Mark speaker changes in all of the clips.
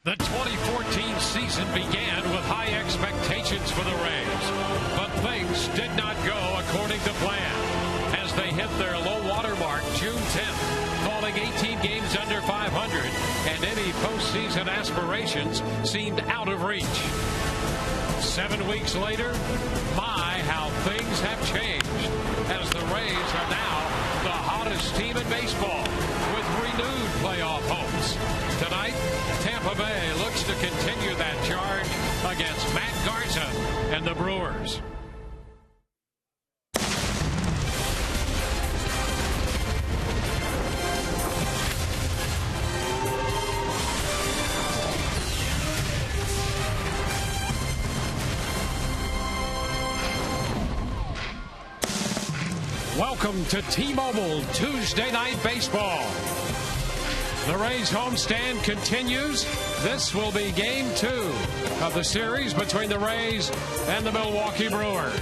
Speaker 1: The 2014 season began with high expectations for the Rays, but things did not go according to plan as they hit their low water mark June 10th, falling 18 games under 500, and any postseason aspirations seemed out of reach. 7 weeks later, my, how things have changed, as the Rays are now the hottest team in baseball with renewed playoff hopes. Tonight, Tampa Bay looks to continue that charge against Matt Garza and the Brewers. Welcome to T-Mobile Tuesday Night Baseball. The Rays homestand continues. This will be game 2 of the series between the Rays and the Milwaukee Brewers.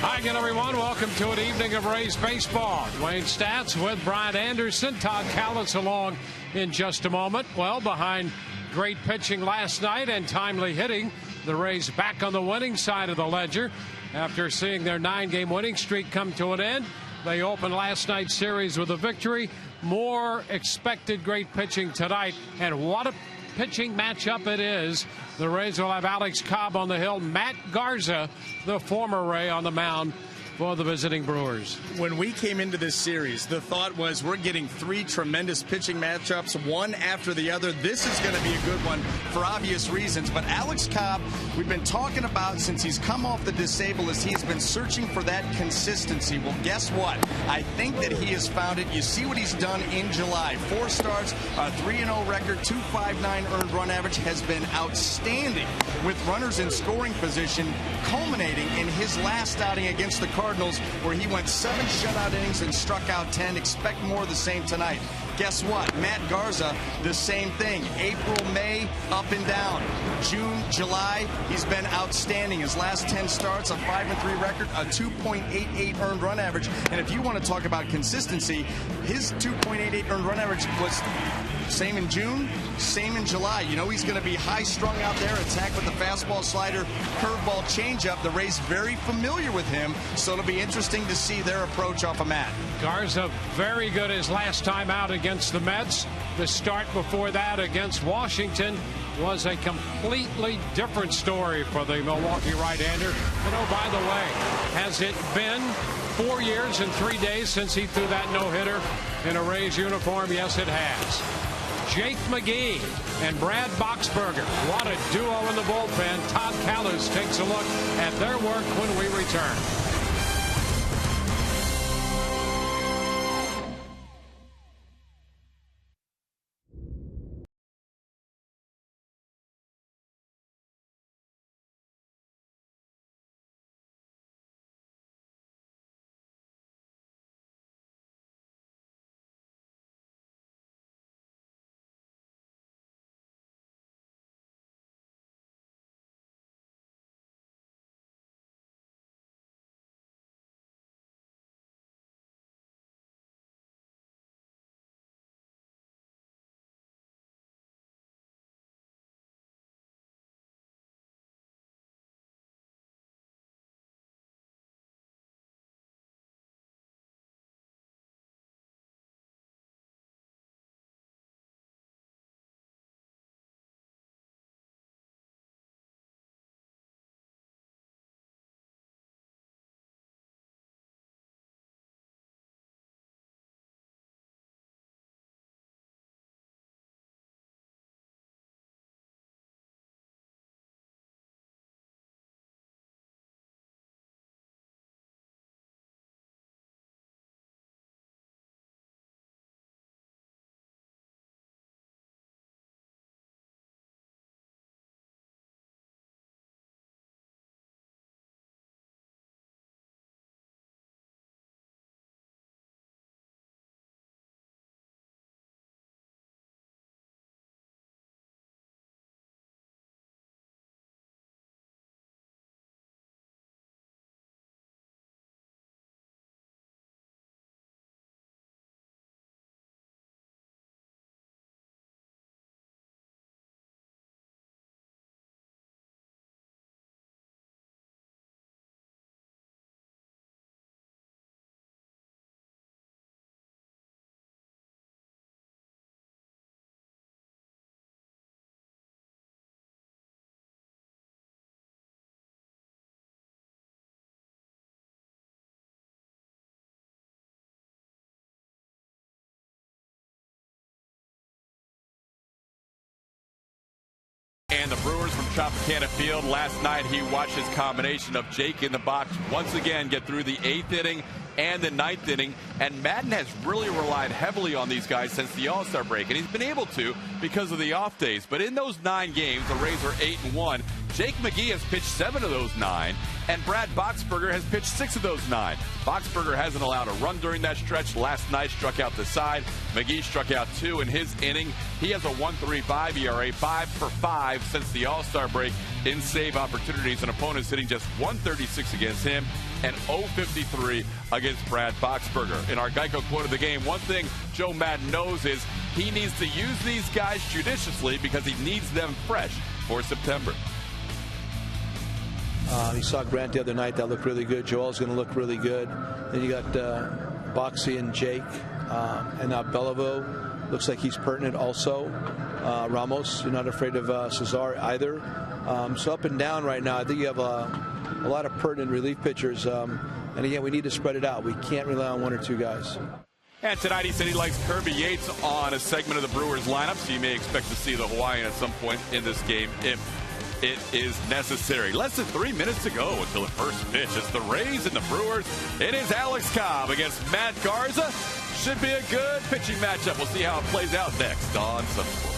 Speaker 1: Hi again, everyone. Welcome to an evening of Rays baseball. Dwayne Stats with Brian Anderson. Todd Callis along in just a moment. Well, behind great pitching last night and timely hitting, the Rays back on the winning side of the ledger. After seeing their 9-game winning streak come to an end, they opened last night's series with a victory. More expected great pitching tonight, and what a pitching matchup it is. The Rays will have Alex Cobb on the hill, Matt Garza, the former Ray, on the mound for the visiting Brewers.
Speaker 2: When we came into this series, the thought was we're getting 3 tremendous pitching matchups, one after the other. This is going to be a good one for obvious reasons. But Alex Cobb, we've been talking about since he's come off the disabled list, he's been searching for that consistency. Well, guess what? I think that he has found it. You see what he's done in July. 4 starts, a 3-0 record, 2.59 earned run average, has been outstanding with runners in scoring position, culminating in his last outing against the Cardinals, where he went 7 shutout innings and struck out 10. Expect more of the same tonight. Guess what? Matt Garza, the same thing. April, May, up and down. June, July, he's been outstanding. His last 10 starts, a 5-3 record, a 2.88 earned run average. And if you want to talk about consistency, his 2.88 earned run average was same in June, same in July. You know he's going to be high-strung out there, attack with the fastball, slider, curveball, changeup. The Rays very familiar with him, so it'll be interesting to see their approach off of Matt.
Speaker 1: Garza very good his last time out against the Mets. The start before that against Washington was a completely different story for the Milwaukee right-hander. And oh, by the way, has it been 4 years and 3 days since he threw that no-hitter in a Rays uniform? Yes, it has. Jake McGee and Brad Boxberger. What a duo in the bullpen. Todd Callis takes a look at their work when we return.
Speaker 3: And the Brewers from Tropicana Field. Last night he watched his combination of Jake in the box once again get through the 8th inning and the 9th inning. And Madden has really relied heavily on these guys since the All-Star break. And he's been able to because of the off days. But in those 9 games, the Rays are 8-1. Jake McGee has pitched 7 of those 9. And Brad Boxberger has pitched 6 of those 9. Boxberger hasn't allowed a run during that stretch. Last night struck out the side. McGee struck out 2 in his inning. He has a 1.35 ERA, 5 for 5 since the All-Star break in save opportunities. And opponents hitting just 136 against him and 0.53 against Brad Boxberger. In our Geico quote of the game, one thing Joe Madden knows is he needs to use these guys judiciously because he needs them fresh for September.
Speaker 4: You saw Grant the other night. That looked really good. Joel's going to look really good. Then you got Boxy and Jake. And now Belleville looks like he's pertinent also. Ramos, you're not afraid of Cesar either. So up and down right now, I think you have a lot of pertinent relief pitchers. And again, we need to spread it out. We can't rely on 1 or 2 guys.
Speaker 3: And tonight he said he likes Kirby Yates on a segment of the Brewers lineup, so you may expect to see the Hawaiian at some point in this game if it is necessary. Less than 3 minutes to go until the first pitch. It's the Rays and the Brewers. It is Alex Cobb against Matt Garza. Should be a good pitching matchup. We'll see how it plays out next on Subsport.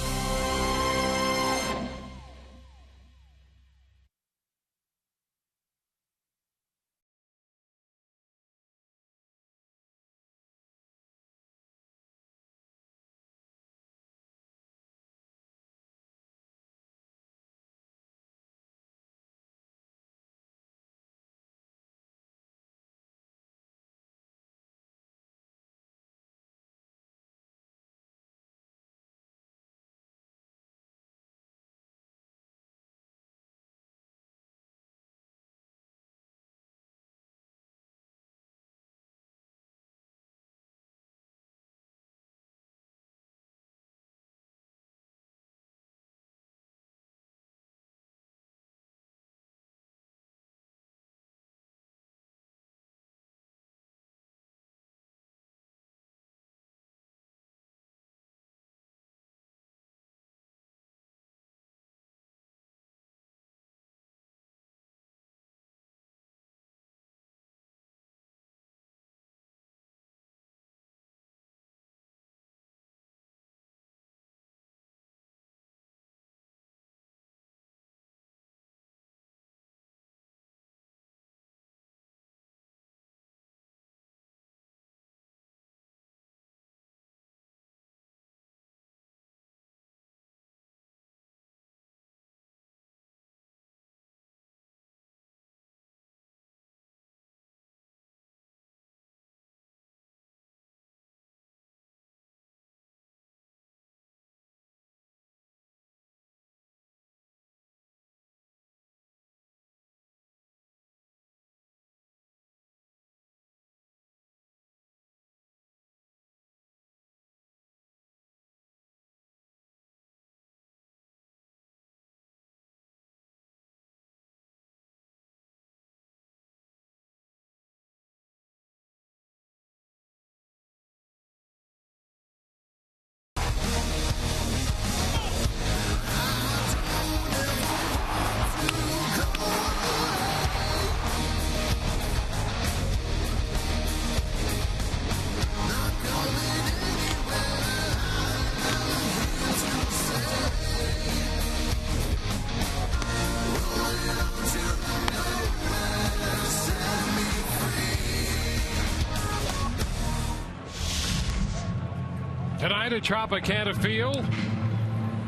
Speaker 1: Tonight at Tropicana Field,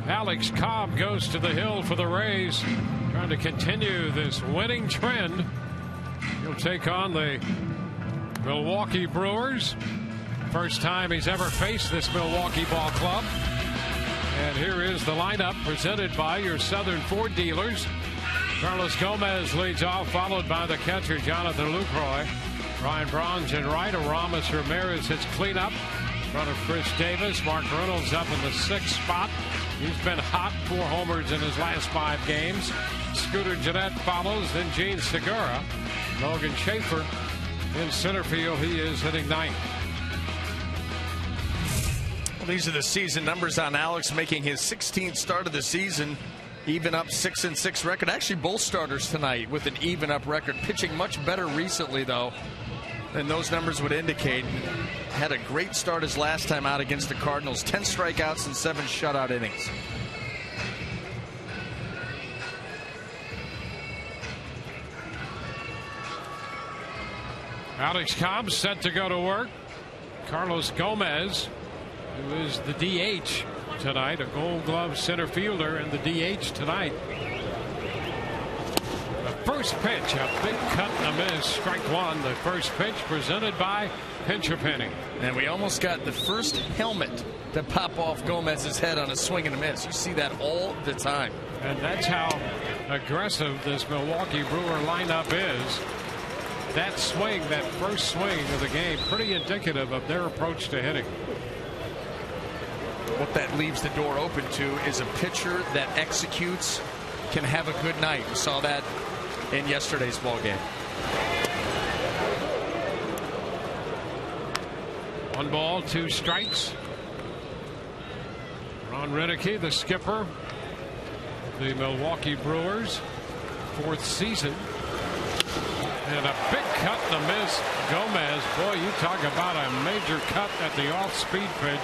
Speaker 1: Alex Cobb goes to the hill for the Rays, trying to continue this winning trend. He'll take on the Milwaukee Brewers. First time he's ever faced this Milwaukee ball club. And here is the lineup presented by your Southern Ford dealers. Carlos Gomez leads off, followed by the catcher Jonathan Lucroy. Ryan Braun's in right. Aramis Ramirez hits cleanup in front of Chris Davis. Mark Reynolds up in the 6th spot. He's been hot, 4 homers in his last 5 games. Scooter Gennett follows, then Gene Segura. Logan Schaefer in center field. He is hitting 9th.
Speaker 2: Well, these are the season numbers on Alex, making his 16th start of the season. Even up 6-6 record. Actually, both starters tonight with an even up record. Pitching much better recently, though, than those numbers would indicate. Had a great start his last time out against the Cardinals. 10 strikeouts and 7 shutout innings.
Speaker 1: Alex Cobb set to go to work. Carlos Gomez, who is the DH tonight, a Gold Glove center fielder and the DH tonight. The first pitch, a big cut and a miss, strike one. The first pitch presented by Pincher Penny.
Speaker 2: And we almost got the first helmet to pop off Gomez's head on a swing and a miss. You see that all the time.
Speaker 1: And that's how aggressive this Milwaukee Brewer lineup is. That swing, that first swing of the game, pretty indicative of their approach to hitting.
Speaker 2: What that leaves the door open to is a pitcher that executes, can have a good night. We saw that in yesterday's ball game.
Speaker 1: 1 ball, 2 strikes. Ron Renicky, the skipper, the Milwaukee Brewers, 4th season. And a big cut and a miss. Gomez, boy, you talk about a major cut at the off-speed pitch.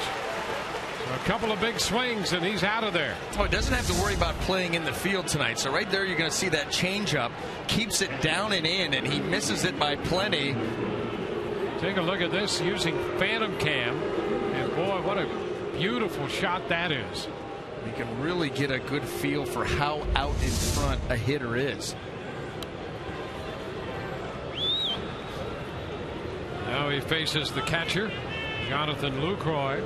Speaker 1: So a couple of big swings, and he's out of there.
Speaker 2: Oh, he doesn't have to worry about playing in the field tonight. So right there, you're going to see that changeup. Keeps it down and in, and he misses it by plenty.
Speaker 1: Take a look at this using Phantom Cam. And boy, what a beautiful shot that is.
Speaker 2: You can really get a good feel for how out in front a hitter is.
Speaker 1: Now he faces the catcher, Jonathan Lucroy.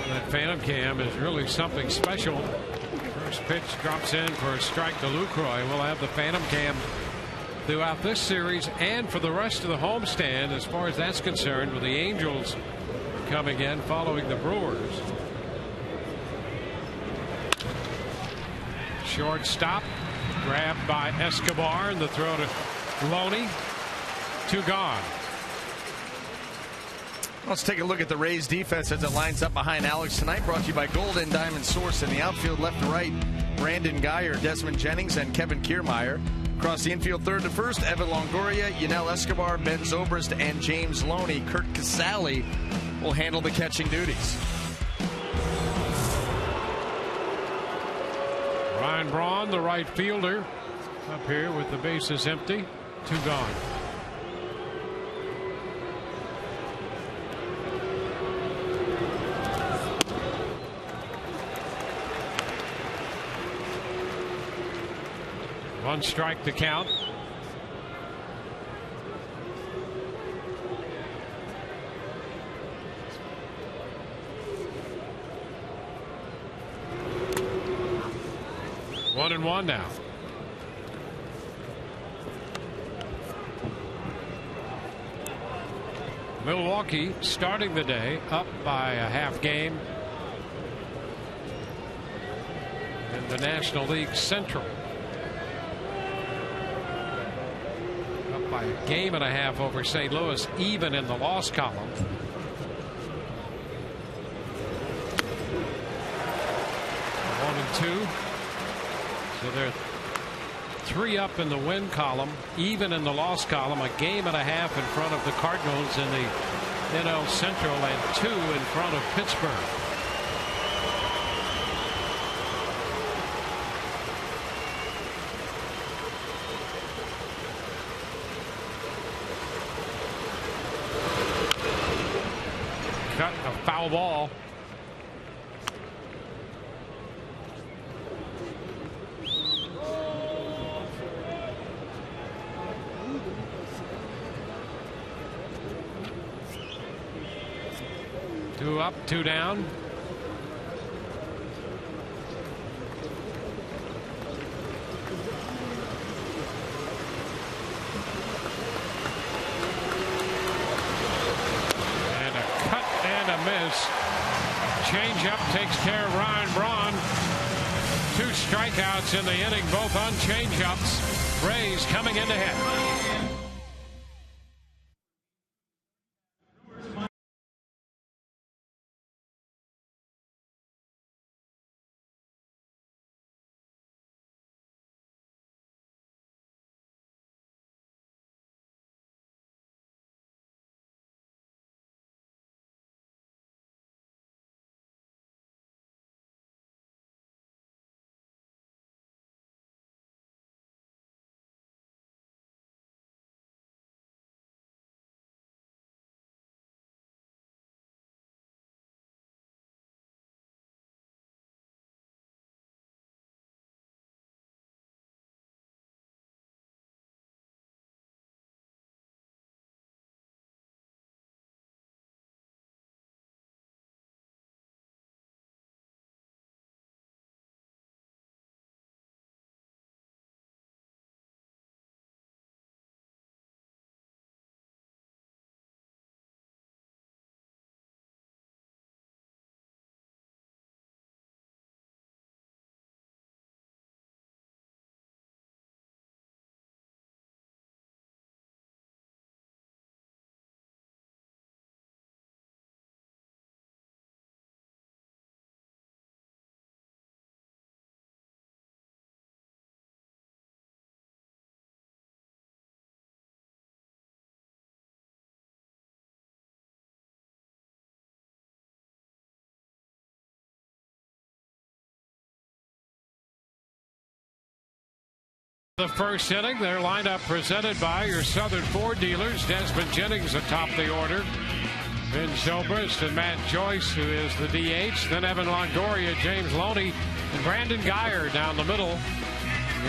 Speaker 1: That Phantom Cam is really something special. First pitch drops in for a strike to Lucroy. We'll have the Phantom Cam throughout this series and for the rest of the homestand as far as that's concerned, with the Angels coming in following the Brewers. Shortstop grabbed by Escobar, and the throw to Loney. 2 gone.
Speaker 2: Let's take a look at the Rays defense as it lines up behind Alex tonight. Brought to you by Golden Diamond Source. In the outfield, left to right, Brandon Geyer, Desmond Jennings, and Kevin Kiermaier. Across the infield, third to first, Evan Longoria, Yunel Escobar, Ben Zobrist, and James Loney. Kurt Casale will handle the catching duties.
Speaker 1: Ryan Braun, the right fielder, up here with the bases empty. 2 gone. One strike to count. One and one now. Milwaukee starting the day up by a half game in the National League Central. Up by a game and a half over St. Louis, even in the loss column. 1-2. So they're 3 up in the win column, even in the loss column, a game and a half in front of the Cardinals in the NL Central, and 2 in front of Pittsburgh. Cut, a foul ball. Two up, 2 down. And a cut and a miss. Change up takes care of Ryan Braun. 2 strikeouts in the inning, both on change ups. Rays coming in to hit. The first inning, their lineup presented by your Southern Ford dealers. Desmond Jennings atop the order. Ben Zobrist and Matt Joyce, who is the DH. Then Evan Longoria, James Loney, and Brandon Geyer down the middle.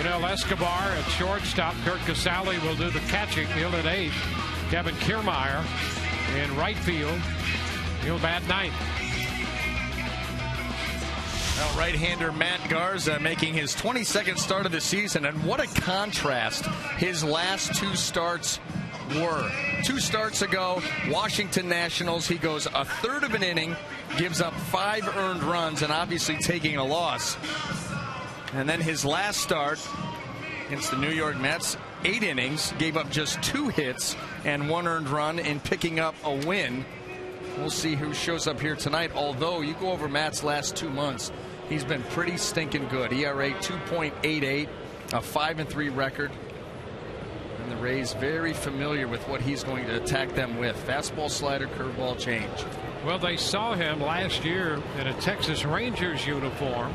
Speaker 1: Escobar at shortstop. Kirk Casale will do the catching. He'll at 8. Kevin Kiermaier in right field. He'll bat 9th.
Speaker 2: Well, right-hander Matt Garza making his 22nd start of the season, and what a contrast his last 2 starts were. 2 starts ago, Washington Nationals, he goes a third of an inning, gives up 5 earned runs, and obviously taking a loss. And then his last start against the New York Mets, 8 innings, gave up just 2 hits and 1 earned run in picking up a win. We'll see who shows up here tonight, although you go over Matt's last 2 months, he's been pretty stinking good. ERA 2.88, a 5-3 record. And the Rays very familiar with what he's going to attack them with. Fastball, slider, curveball, change.
Speaker 1: Well, they saw him last year in a Texas Rangers uniform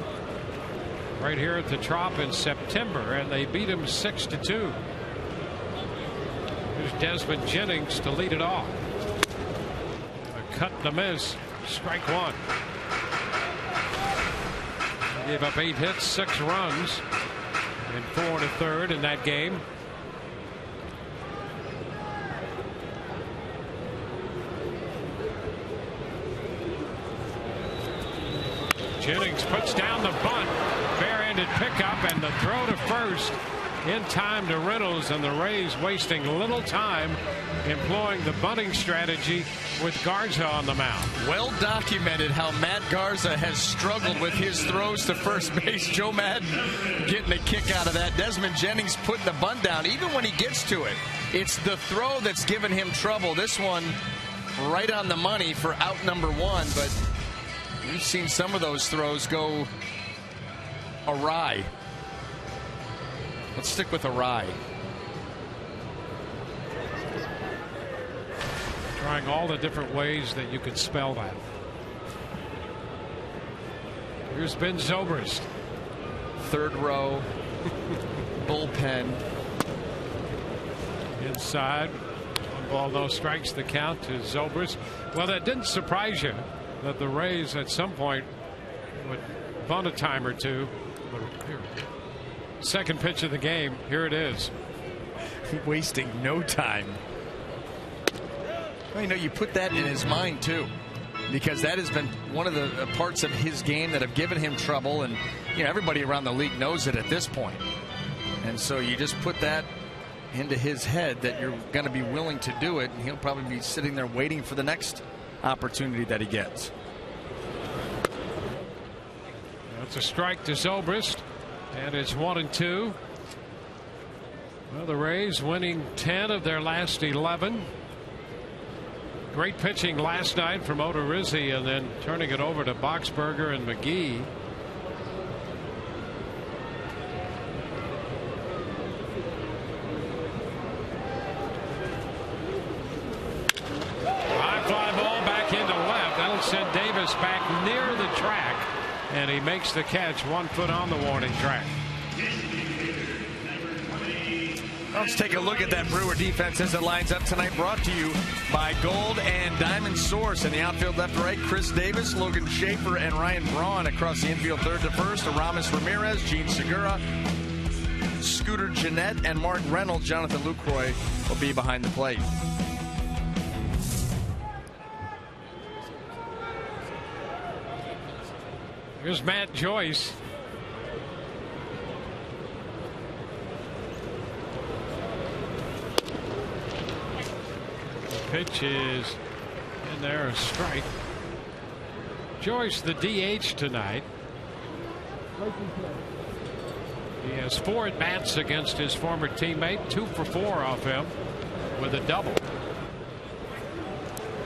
Speaker 1: right here at the Trop in September, and they beat him 6-2. Here's Desmond Jennings to lead it off. A cut and a miss. Strike 1. Gave up 8 hits, 6 runs, and 4 1/3 in that game. Jennings puts down the bunt. Bare-handed pickup, and the throw to first in time to Reynolds, and the Rays wasting little time employing the bunting strategy with Garza on the mound.
Speaker 2: Well documented how Matt Garza has struggled with his throws to first base. Joe Madden getting a kick out of that. Desmond Jennings putting the bunt down. Even when he gets to it, it's the throw that's given him trouble. This one right on the money for out number 1, but we've seen some of those throws go awry. Let's stick with awry.
Speaker 1: Trying all the different ways that you could spell that. Here's Ben Zobrist.
Speaker 2: 3rd row. Bullpen.
Speaker 1: Inside. 1 ball, no strikes, the count to Zobrist. Well, that didn't surprise you that the Rays at some point would bunt a time or 2. But here, second pitch of the game, here it is.
Speaker 2: Wasting no time. Well, you put that in his mind too, because that has been one of the parts of his game that have given him trouble, and everybody around the league knows it at this point. And so you just put that into his head that you're going to be willing to do it, and he'll probably be sitting there waiting for the next opportunity that he gets.
Speaker 1: That's a strike to Zobrist, and it's 1-2. Well, the Rays winning 10 of their last 11. Great pitching last night from Odorizzi, and then turning it over to Boxberger and McGee. High fly ball back into left. That'll send Davis back near the track, and he makes the catch 1 foot on the warning track.
Speaker 2: Let's take a look at that Brewer defense as it lines up tonight. Brought to you by Gold and Diamond Source. In the outfield left to right, Chris Davis, Logan Schaefer, and Ryan Braun. Across the infield third to first, Aramis Ramirez, Gene Segura, Scooter Jeanette, and Mark Reynolds. Jonathan Lucroy will be behind the plate.
Speaker 1: Here's Matt Joyce. Pitch is in there, a strike. Joyce, the DH tonight. He has 4 at-bats against his former teammate, 2 for 4 off him with a double.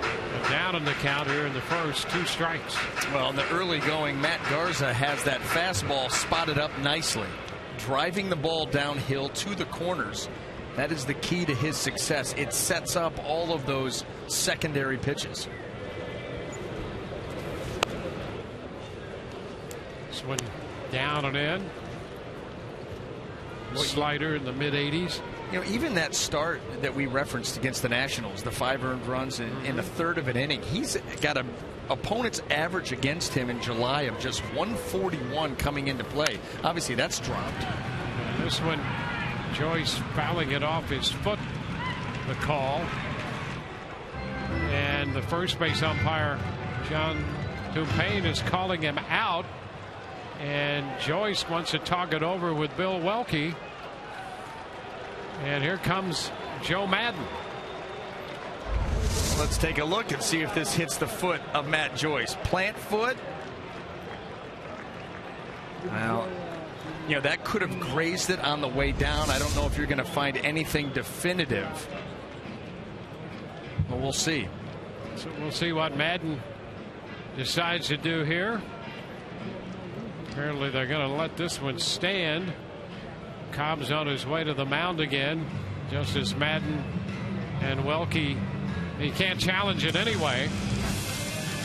Speaker 1: And down in the count here in the first, 2 strikes.
Speaker 2: Well, in the early going, Matt Garza has that fastball spotted up nicely, driving the ball downhill to the corners. That is the key to his success. It sets up all of those secondary pitches.
Speaker 1: This one down and in. Slider in the mid-80s.
Speaker 2: You know, even that start that we referenced against the Nationals, the 5 earned runs in a third of an inning, he's got an opponent's average against him in July of just 141 coming into play. Obviously, that's dropped.
Speaker 1: And this one, Joyce fouling it off his foot, the call. And the first base umpire, John Dupain, is calling him out. And Joyce wants to talk it over with Bill Welke. And here comes Joe Madden.
Speaker 2: Let's take a look and see if this hits the foot of Matt Joyce. Plant foot. Well, you know, that could have grazed it on the way down. I don't know if you're going to find anything definitive. But we'll see.
Speaker 1: So we'll see what Madden decides to do here. Apparently they're going to let this one stand. Cobb's on his way to the mound again, just as Madden and Welke. He can't challenge it anyway,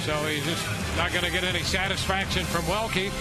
Speaker 1: so he's just not going to get any satisfaction from Welke.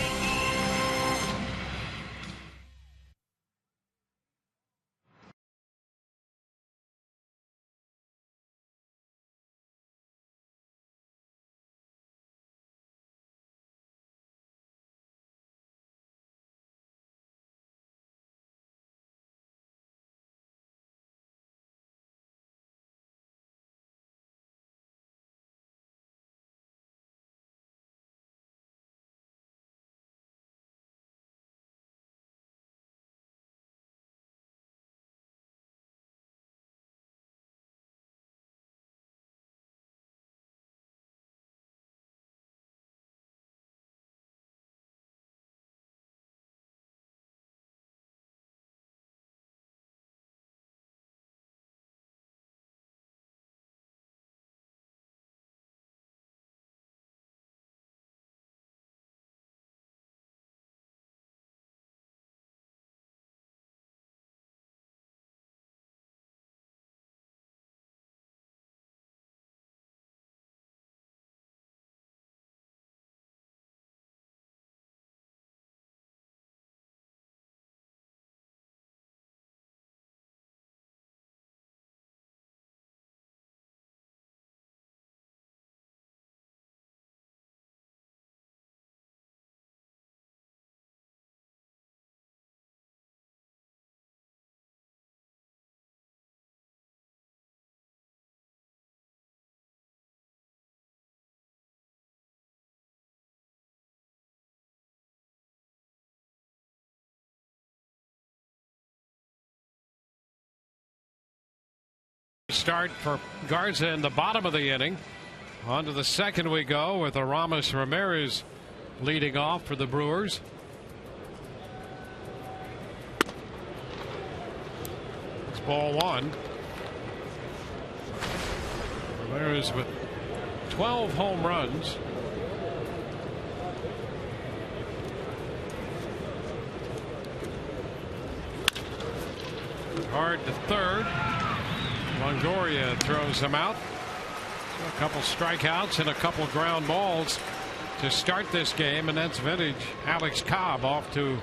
Speaker 1: Start for Garza in the bottom of the inning. On to the second we go with Aramis Ramirez leading off for the Brewers. It's ball one. Ramirez with 12 home runs. Hard to third. Longoria throws him out. A couple strikeouts and a couple ground balls to start this game, and that's vintage Alex Cobb off to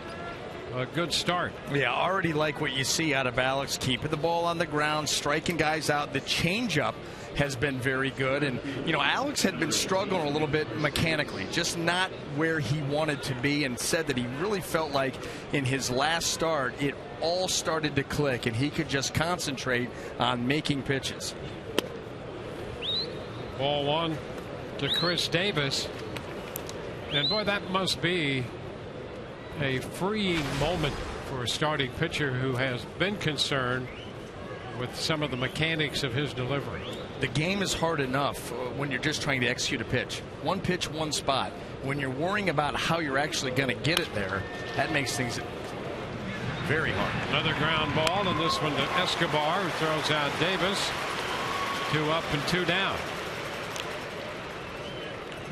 Speaker 1: a good start.
Speaker 2: Yeah, already like what you see out of Alex, keeping the ball on the ground, striking guys out. The changeup has been very good, and you know, Alex had been struggling a little bit mechanically, just not where he wanted to be, and said that he really felt like in his last start it all started to click and he could just concentrate on making pitches.
Speaker 1: Ball one to Chris Davis, and boy, that must be a freeing moment for a starting pitcher who has been concerned with some of the mechanics of his delivery.
Speaker 2: The game is hard enough when you're just trying to execute a pitch. One pitch, one spot. When you're worrying about how you're actually going to get it there, that makes things very hard.
Speaker 1: Another ground ball, and this one to Escobar, who throws out Davis. 2 up and 2 down.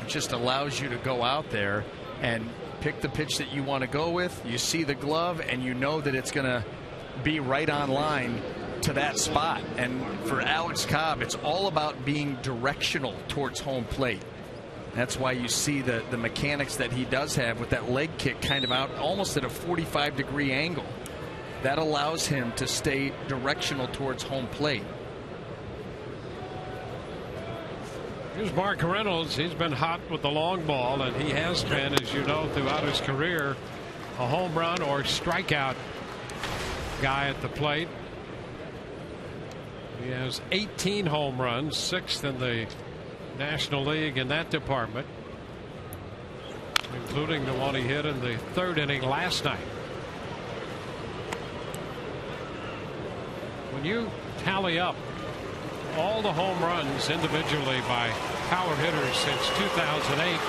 Speaker 2: It just allows you to go out there and pick the pitch that you want to go with. You see the glove, and you know that it's going to be right on line to that spot. And for Alex Cobb, it's all about being directional towards home plate. That's why you see the mechanics that he does have with that leg kick kind of out almost at a 45-degree angle. That allows him to stay directional towards home plate.
Speaker 1: Here's Mark Reynolds. He's been hot with the long ball, and he has been, as you know, throughout his career, a home run or strikeout guy at the plate. He has 18 home runs, 6th in the National League in that department, including the one he hit in the 3rd inning last night. When you tally up all the home runs individually by power hitters since 2008,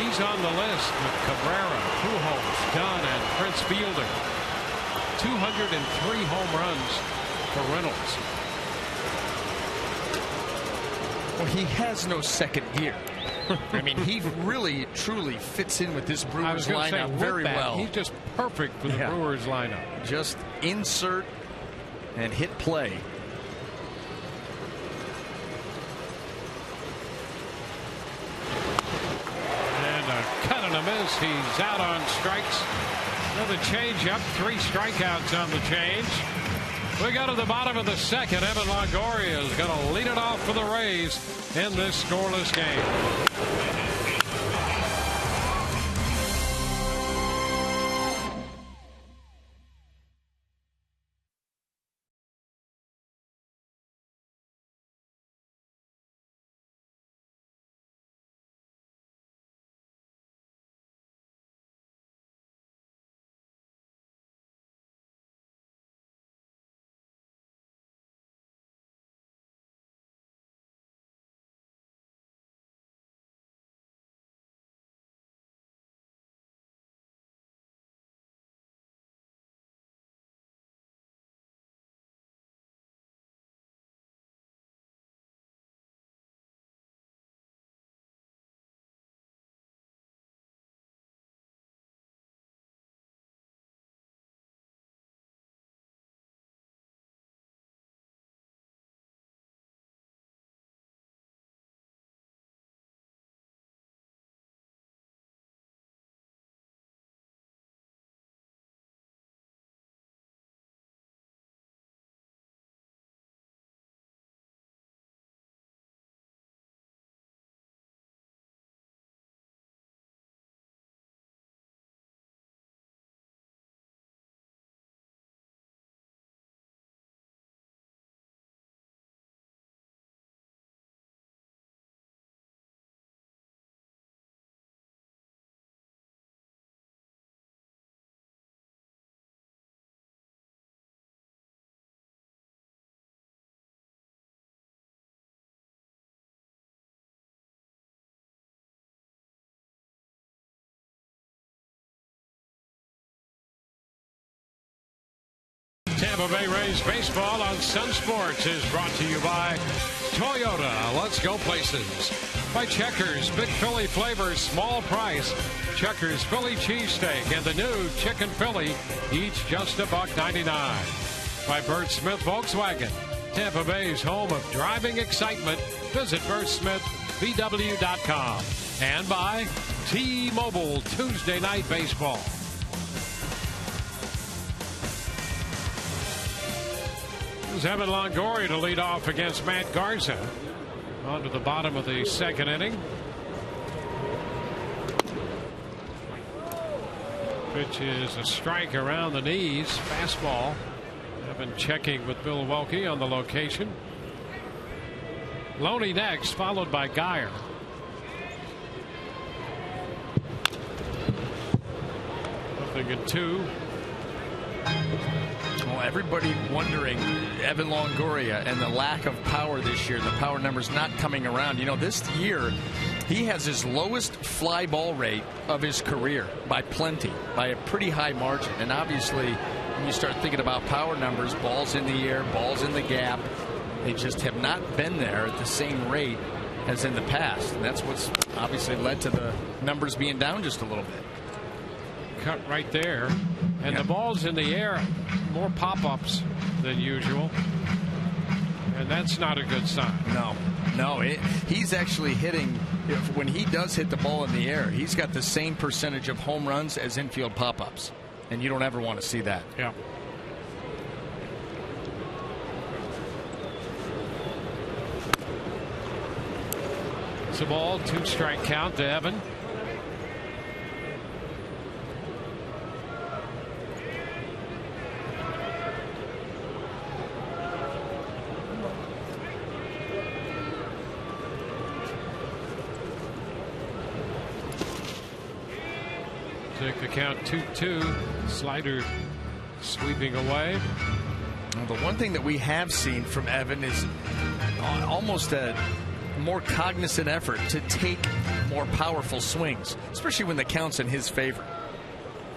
Speaker 1: he's on the list with Cabrera, Pujols, Dunn, and Prince Fielder. 203 home runs for Reynolds.
Speaker 2: Well, he has no second gear. I mean, he really, truly fits in with this Brewers lineup very well.
Speaker 1: He's just perfect for the Brewers lineup.
Speaker 2: Just insert and hit play.
Speaker 1: And a cut and a miss. He's out on strikes. Another changeup. 3 strikeouts on the change. We go to the bottom of the 2nd. Evan Longoria is going to lead it off for the Rays in this scoreless game. Tampa Bay Rays baseball on Sun Sports is brought to you by Toyota. Let's go places. By Checkers, Big Philly flavors, small price. Checkers Philly cheesesteak and the new Chicken Philly, each just $1.99. By Bert Smith Volkswagen, Tampa Bay's home of driving excitement. Visit BertSmithVW.com. And by T-Mobile Tuesday Night Baseball. Here's Evan Longoria to lead off against Matt Garza. On to the bottom of the 2nd inning. Pitch is a strike around the knees. Fastball. Evan checking with Milwaukee on the location. Loney next, followed by Geyer. Nothing in 2.
Speaker 2: Well, everybody wondering Evan Longoria and the lack of power this year. The power numbers not coming around. You know, this year he has his lowest fly ball rate of his career by plenty, by a pretty high margin. And obviously, when you start thinking about power numbers, balls in the air, balls in the gap, they just have not been there at the same rate as in the past. And that's what's obviously led to the numbers being down just a little bit.
Speaker 1: Cut right there. And the ball's in the air, more pop-ups than usual. And that's not a good sign.
Speaker 2: No, he's actually hitting, when he does hit the ball in the air, he's got the same percentage of home runs as infield pop-ups. And you don't ever want to see that.
Speaker 1: Yeah. It's a ball, 2-strike count to Evan. Take the count 2-2. Slider sweeping away.
Speaker 2: Well, the one thing that we have seen from Evan is almost a more cognizant effort to take more powerful swings, especially when the count's in his favor,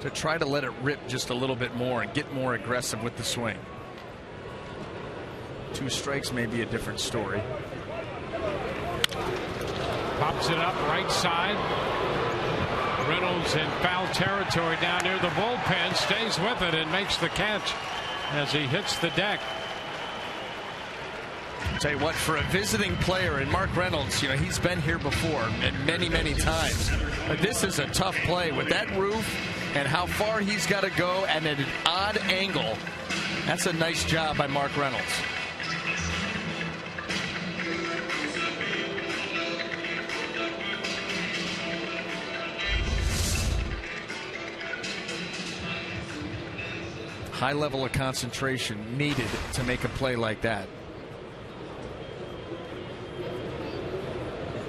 Speaker 2: to try to let it rip just a little bit more and get more aggressive with the swing. 2 strikes may be a different story.
Speaker 1: Pops it up right side. Reynolds in foul territory down near the bullpen, stays with it and makes the catch as he hits the deck.
Speaker 2: Tell you what, for a visiting player, and Mark Reynolds, you know, he's been here before and many times. But this is a tough play with that roof and how far he's got to go and at an odd angle. That's a nice job by Mark Reynolds. High level of concentration needed to make a play like that.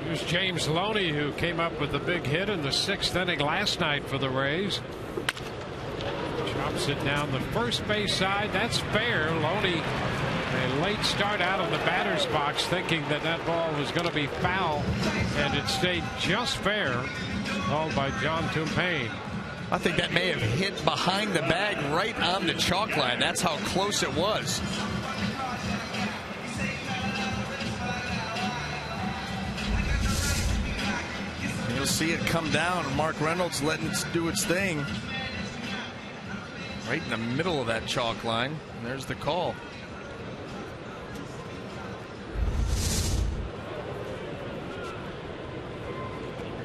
Speaker 1: Here's James Loney, who came up with a big hit in the 6th inning last night for the Rays. Chops it down the first base side. That's fair. Loney, a late start out of the batter's box, thinking that that ball was going to be foul, and it stayed just fair. Called by John Tumpain.
Speaker 2: I think that may have hit behind the bag right on the chalk line. That's how close it was. You'll see it come down. Mark Reynolds letting it do its thing. Right in the middle of that chalk line. And there's the call.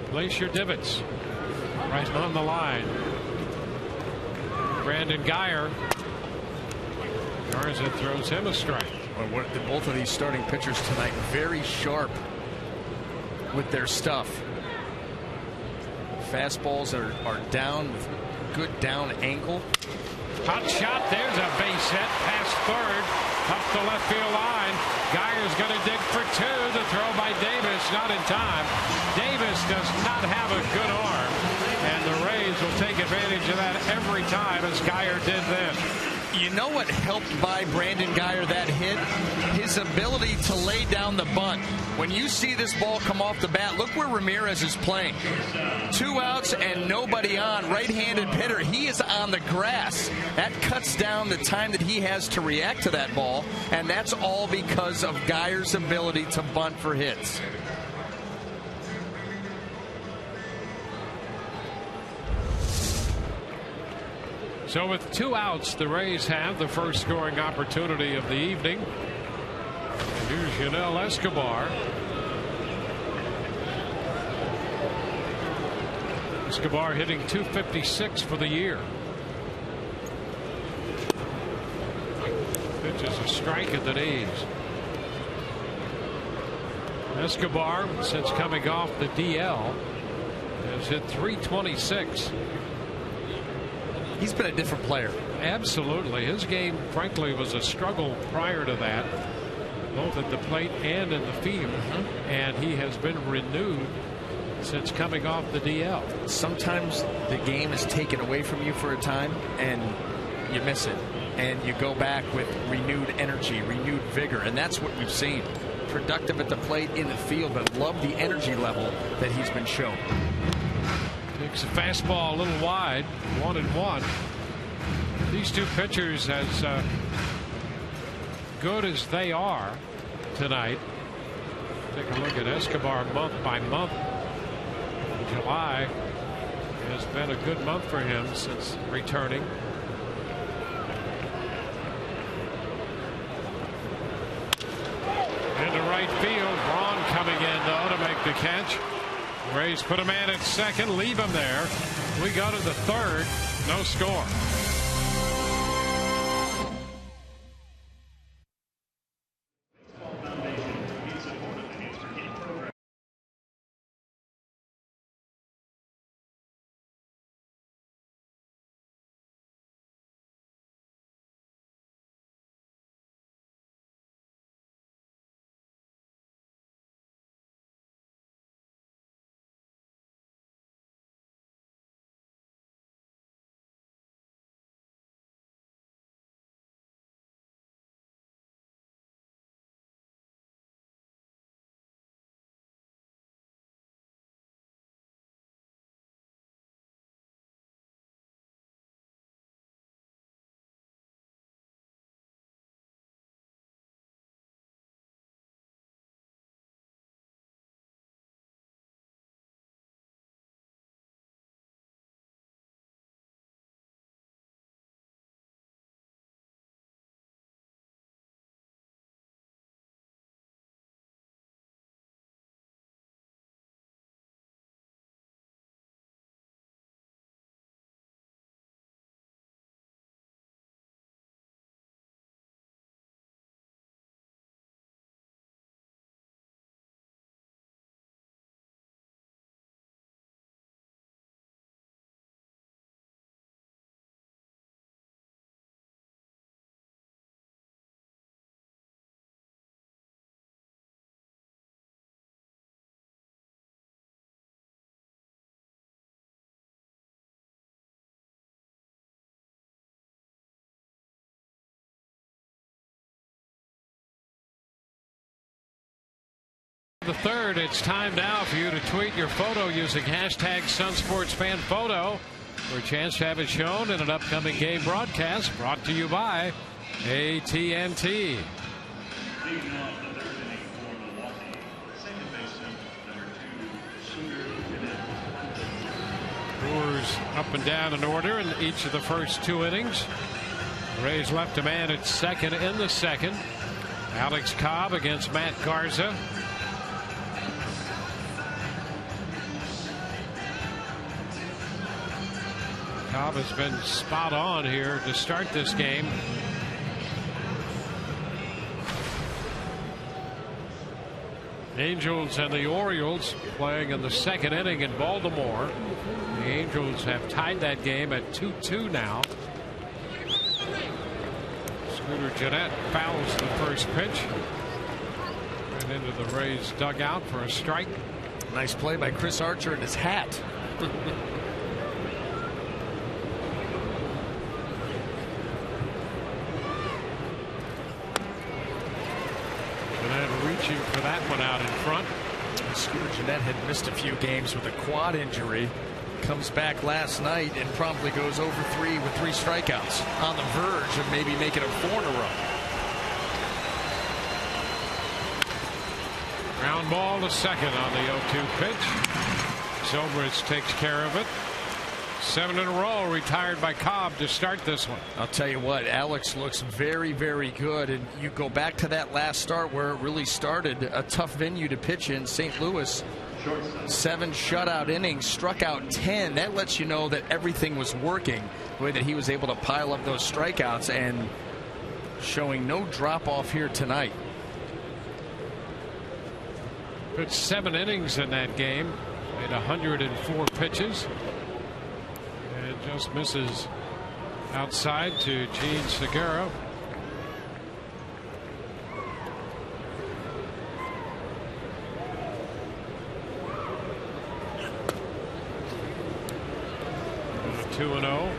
Speaker 1: Place your divots. Right on the line. Brandon Guyer. Garza throws him a strike.
Speaker 2: Well, both of these starting pitchers tonight very sharp with their stuff. Fastballs are down with good down angle.
Speaker 1: Hot shot. There's a base hit past third. Up the left field line. Guyer's going to dig for 2. The throw by Davis, not in time. Davis does not have a good arm, and the Rays will take advantage of that every time, as Guyer did then.
Speaker 2: You know what helped by Brandon Guyer that hit? His ability to lay down the bunt. When you see this ball come off the bat, look where Ramirez is playing. 2 outs and nobody on. Right-handed hitter. He is on the grass. That cuts down the time that he has to react to that ball, and that's all because of Guyer's ability to bunt for hits.
Speaker 1: So with 2 outs, the Rays have the first scoring opportunity of the evening. And here's Yanel Escobar. Escobar hitting .256 for the year. Pitch is a strike at the knees. Escobar, since coming off the DL, has hit .326.
Speaker 2: He's been a different player.
Speaker 1: Absolutely. His game, frankly, was a struggle prior to that, both at the plate and in the field. And he has been renewed since coming off the DL.
Speaker 2: Sometimes the game is taken away from you for a time and you miss it. And you go back with renewed energy, renewed vigor. And that's what we've seen. Productive at the plate, in the field, but love the energy level that he's been shown.
Speaker 1: Takes a fastball a little wide, 1-1. These two pitchers, as good as they are tonight, take a look at Escobar month by month. July has been a good month for him since returning. Into right field, Braun coming in though to make the catch. Rays put a man at second, leave him there. We go to the third, no score. The third, it's time now for you to tweet your photo using hashtag SunSportsFanPhoto for a chance to have it shown in an upcoming game broadcast brought to you by AT&T. Brewers up and down in order in each of the first 2 innings. Rays left a man at second in the second. Alex Cobb against Matt Garza. Cobb has been spot on here to start this game. Angels and the Orioles playing in the second inning in Baltimore. The Angels have tied that game at 2-2 now. Scooter Gennett fouls the first pitch and into the Rays dugout for a strike.
Speaker 2: Nice play by Chris Archer and his hat.
Speaker 1: Reaching for that one out in front.
Speaker 2: Scooter Gennett had missed a few games with a quad injury. Comes back last night and promptly goes over 3 with 3 strikeouts. On the verge of maybe making it 4 in a row.
Speaker 1: Ground ball to second on the 0-2 pitch. Zobrist takes care of it. 7 in a row retired by Cobb to start this one.
Speaker 2: I'll tell you what, Alex looks very, very good. And you go back to that last start where it really started. A tough venue to pitch in, St. Louis. 7 shutout innings, struck out 10. That lets you know that everything was working. The way that he was able to pile up those strikeouts and showing no drop off here tonight.
Speaker 1: Pitched 7 innings in that game. Made 104 pitches. Just misses outside to Gene Segura. And 2-0.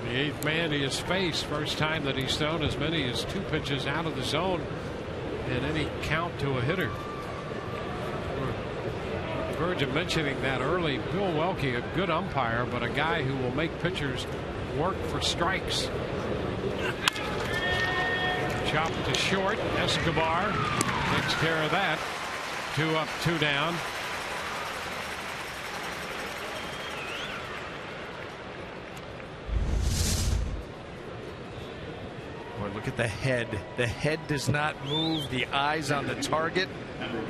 Speaker 1: The 8th man he has faced. First time that he's thrown as many as 2 pitches out of the zone in any count to a hitter. Verge of mentioning that early. Bill Welke, a good umpire, but a guy who will make pitchers work for strikes. Chop to short. Escobar takes care of that. 2 up, 2 down.
Speaker 2: Boy, look at the head. The head does not move. The eyes on the target.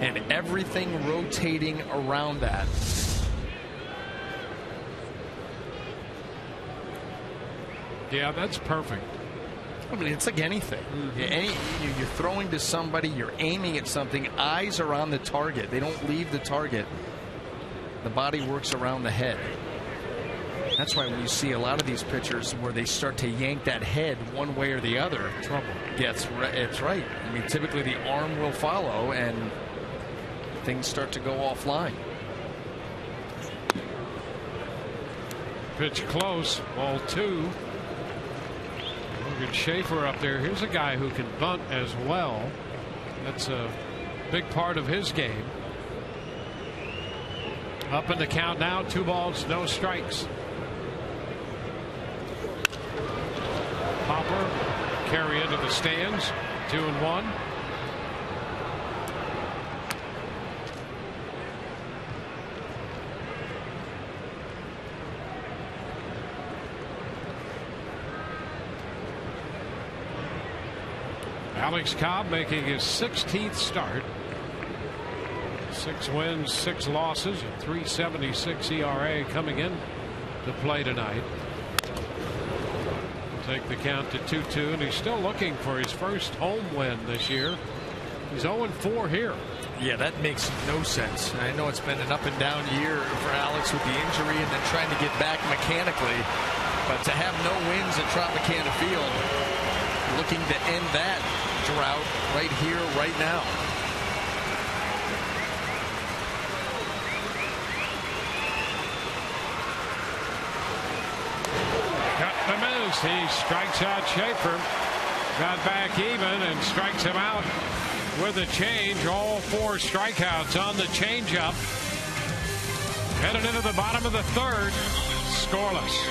Speaker 2: And everything rotating around that.
Speaker 1: Yeah, that's perfect.
Speaker 2: I mean, it's like anything. You're throwing to somebody, you're aiming at something, eyes are on the target. They don't leave the target. The body works around the head. That's why when you see a lot of these pitchers where they start to yank that head one way or the other, trouble. It's right. I mean, typically the arm will follow and things start to go offline.
Speaker 1: Pitch close, ball 2. Logan Schaefer up there. Here's a guy who can bunt as well. That's a big part of his game. Up in the count now, 2 balls, no strikes. Popper carry into the stands. 2-1. Alex Cobb making his 16th start. 6 wins, 6 losses, a 3.76 ERA coming in to play tonight. Take the count to 2-2, and he's still looking for his first home win this year. He's 0-4 here.
Speaker 2: Yeah, that makes no sense. I know it's been an up and down year for Alex with the injury and then trying to get back mechanically. But to have no wins at Tropicana Field, looking to end that drought right here, right now.
Speaker 1: Cut the miss. He strikes out Schaefer. got back even and strikes him out with a change. All 4 strikeouts on the changeup. Headed into the bottom of the 3rd. Scoreless.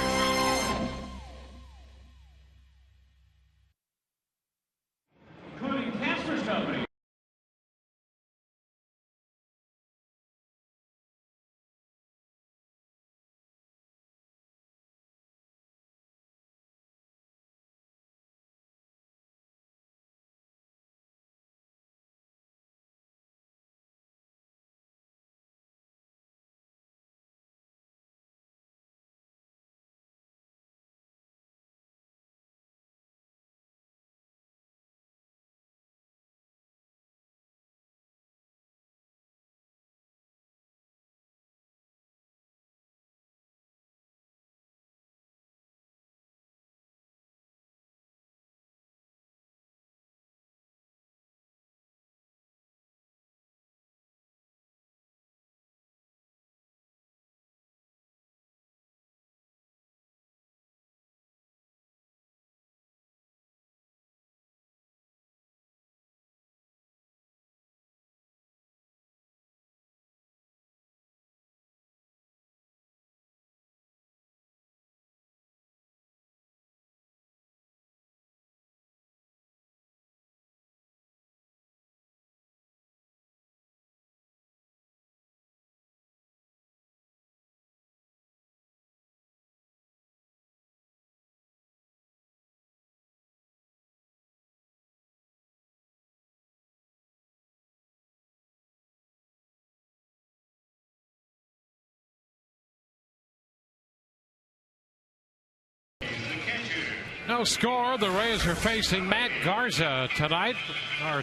Speaker 1: No score. The Rays are facing Matt Garza tonight. Our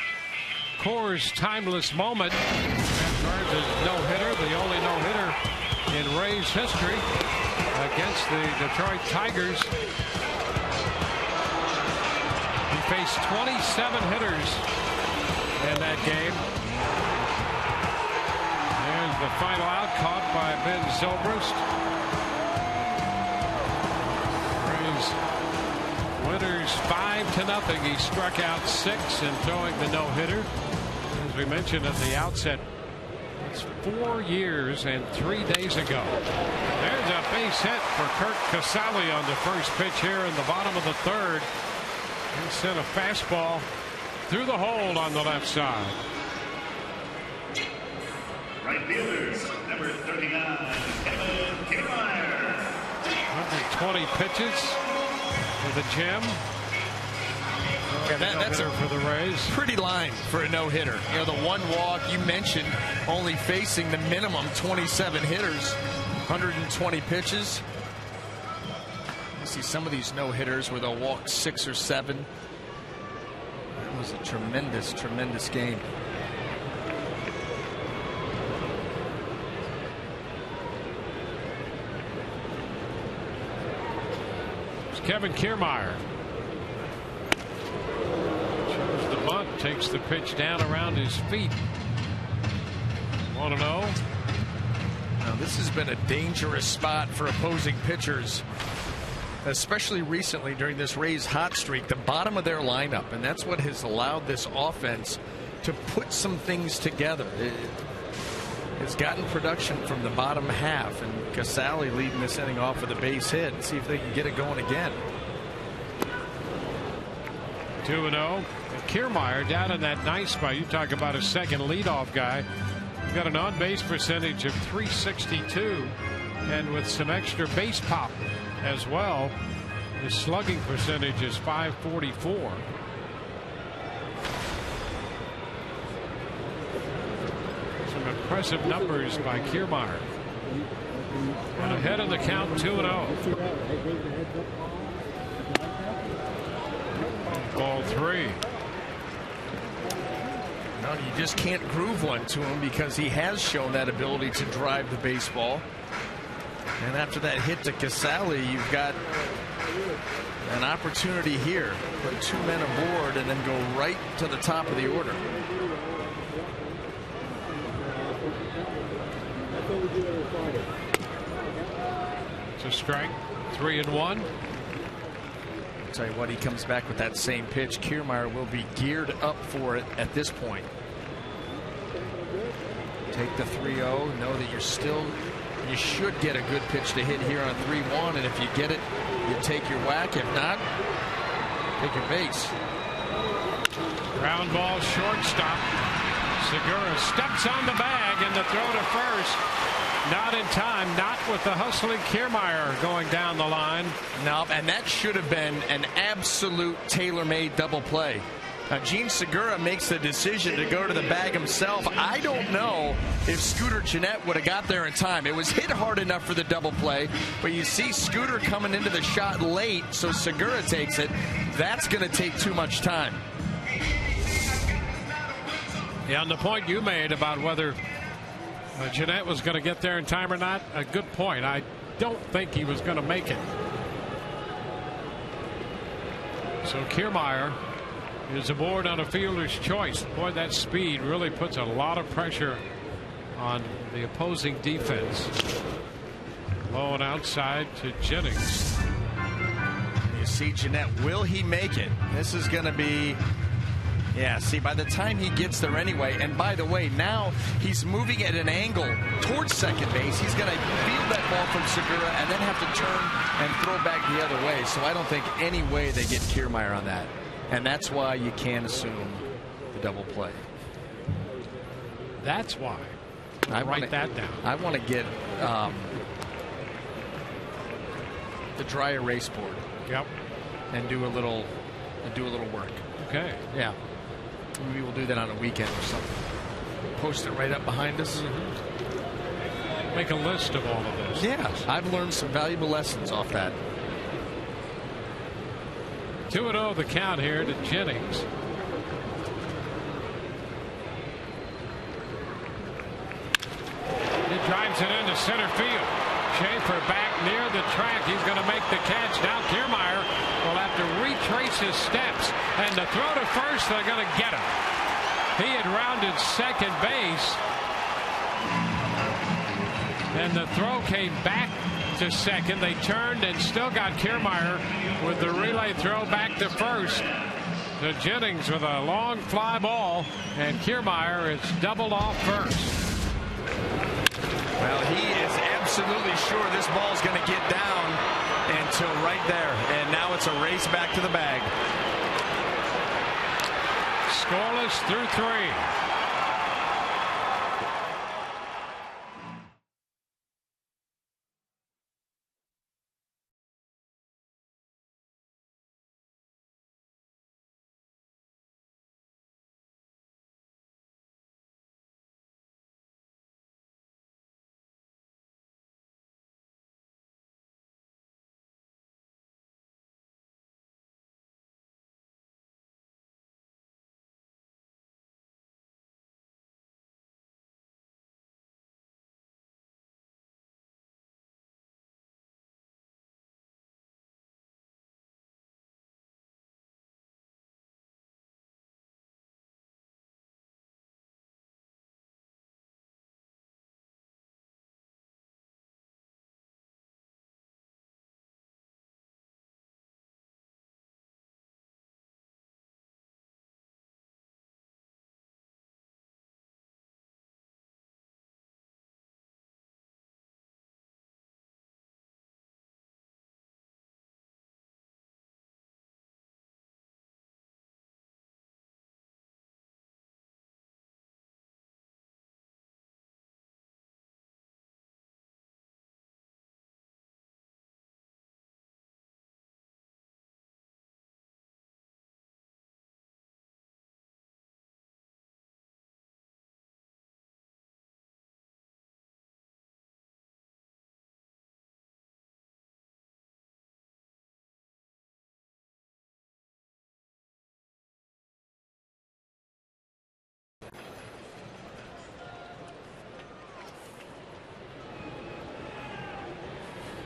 Speaker 1: Coors timeless moment. Matt Garza's no-hitter, the only no-hitter in Rays history against the Detroit Tigers. He faced 27 hitters in that game. There's the final out caught by Ben Zobrist. Winners 5-0. He struck out 6 in throwing the no-hitter. As we mentioned at the outset, it's 4 years and 3 days ago. There's a base hit for Curt Casale on the first pitch here in the bottom of the 3rd. He sent a fastball through the hole on the left side.
Speaker 5: Right fielders, number 39, Kevin Kiermaier.
Speaker 1: 120 pitches for the gem.
Speaker 2: Yeah, that's a
Speaker 1: for the Rays.
Speaker 2: Pretty line for a no-hitter. You know, the 1 walk you mentioned, only facing the minimum 27 hitters, 120 pitches. You see some of these no-hitters where they'll walk 6 or 7. That was a tremendous, tremendous game.
Speaker 1: Kevin Kiermaier shows the bunt, takes the pitch down around his feet. 1-0.
Speaker 2: Now this has been a dangerous spot for opposing pitchers, especially recently during this Rays hot streak. The bottom of their lineup, and that's what has allowed this offense to put some things together. It's gotten production from the bottom half, and Casale leading this inning off with a base hit. And see if they can get it going again.
Speaker 1: 2-0. Kiermaier down in that nice spot. You talk about a second leadoff guy. He's got an on-base percentage of .362, and with some extra base pop as well, his slugging percentage is .544. Impressive numbers by Kiermaier. And ahead of the count, 2-0. Ball 3.
Speaker 2: No, you just can't groove one to him because he has shown that ability to drive the baseball. And after that hit to Casale, you've got an opportunity here. Put 2 men aboard and then go right to the top of the order.
Speaker 1: It's a strike. 3-1.
Speaker 6: I'll tell you what, he comes back with that same pitch. Kiermaier will be geared up for it at this point. Take the 3-0. Know that you should get a good pitch to hit here on 3-1, and if you get it, you take your whack. If not, take your base.
Speaker 1: Ground ball, shortstop. Segura steps on the bag, and the throw to first. Not in time, not with the hustling Kiermaier going down the line.
Speaker 6: No, and that should have been an absolute tailor-made double play. Gene Segura makes the decision to go to the bag himself. I don't know if Scooter Gennett would have got there in time. It was hit hard enough for the double play, but you see Scooter coming into the shot late, so Segura takes it. That's going to take too much time.
Speaker 1: Yeah, and the point you made about whether Gennett was going to get there in time or not, a good point. I don't think he was going to make it. So Kiermaier is aboard on a fielder's choice. Boy, that speed really puts a lot of pressure on the opposing defense. Low and outside to Jennings.
Speaker 6: You see Gennett, will he make it? This is going to be, yeah, see, by the time he gets there anyway, and by the way, now he's moving at an angle towards second base. He's going to field that ball from Segura and then have to turn and throw back the other way. So I don't think any way they get Kiermaier on that. And that's why you can't assume the double play.
Speaker 1: That's why. Write that down.
Speaker 6: I want to get the dry erase board.
Speaker 1: Yep.
Speaker 6: And do a little work.
Speaker 1: Okay.
Speaker 6: Yeah. Maybe we'll do that on a weekend or something. Post it right up behind us.
Speaker 1: Make a list of all of this.
Speaker 6: Yeah. I've learned some valuable lessons off that.
Speaker 1: 2-0 the count here to Jennings. He drives it into center field. Schaefer back near the track. He's going to make the catch. Now Kiermaier will have to retrace his steps. And the throw to first, they're going to get him. He had rounded second base. And the throw came back to second. They turned and still got Kiermaier with the relay throw back to first. To Jennings with a long fly ball, and Kiermaier is doubled off first.
Speaker 6: Well, he is absolutely sure this ball's going to get down until right there, and now it's a race back to the bag.
Speaker 1: Scoreless through 3.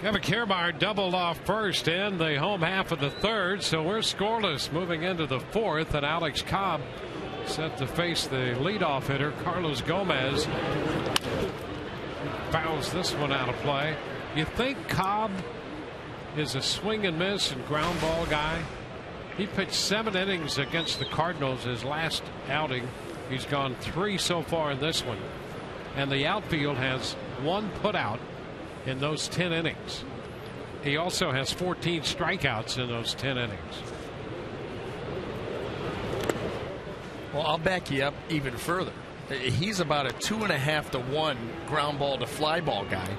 Speaker 1: Kevin Kiermaier doubled off first in the home half of the third, so we're scoreless moving into the fourth, and Alex Cobb set to face the leadoff hitter Carlos Gomez. Fouls this one out of play. You think Cobb is a swing and miss and ground ball guy. He pitched 7 innings against the Cardinals his last outing. He's gone 3 so far in this one. And the outfield has 1 putout in those 10 innings. He also has 14 strikeouts in those 10 innings.
Speaker 6: Well, I'll back you up even further. He's about a 2.5 to 1 ground ball to fly ball guy.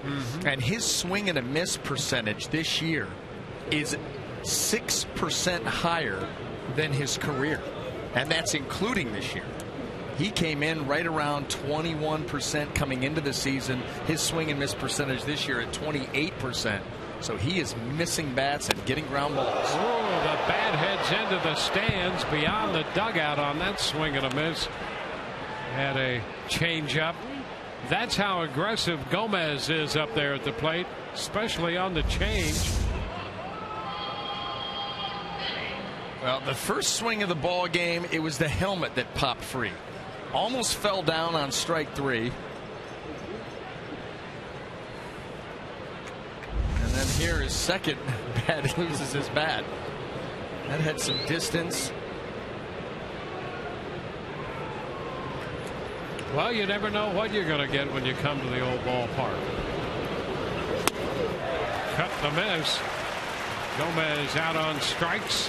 Speaker 6: And his swing and a miss percentage this year is 6% higher than his career. And that's including this year. He came in right around 21% coming into the season. His swing and miss percentage this year at 28%. So he is missing bats and getting ground balls.
Speaker 1: Oh, the bat heads into the stands beyond the dugout on that swing and a miss. Had a changeup. That's how aggressive Gomez is up there at the plate, especially on the change.
Speaker 6: Well, the first swing of the ball game, it was the helmet that popped free. Almost fell down on strike 3. And then here is second bat. He loses his bat. That had some distance.
Speaker 1: Well, you never know what you're going to get when you come to the old ballpark. Cut the miss. Gomez out on strikes.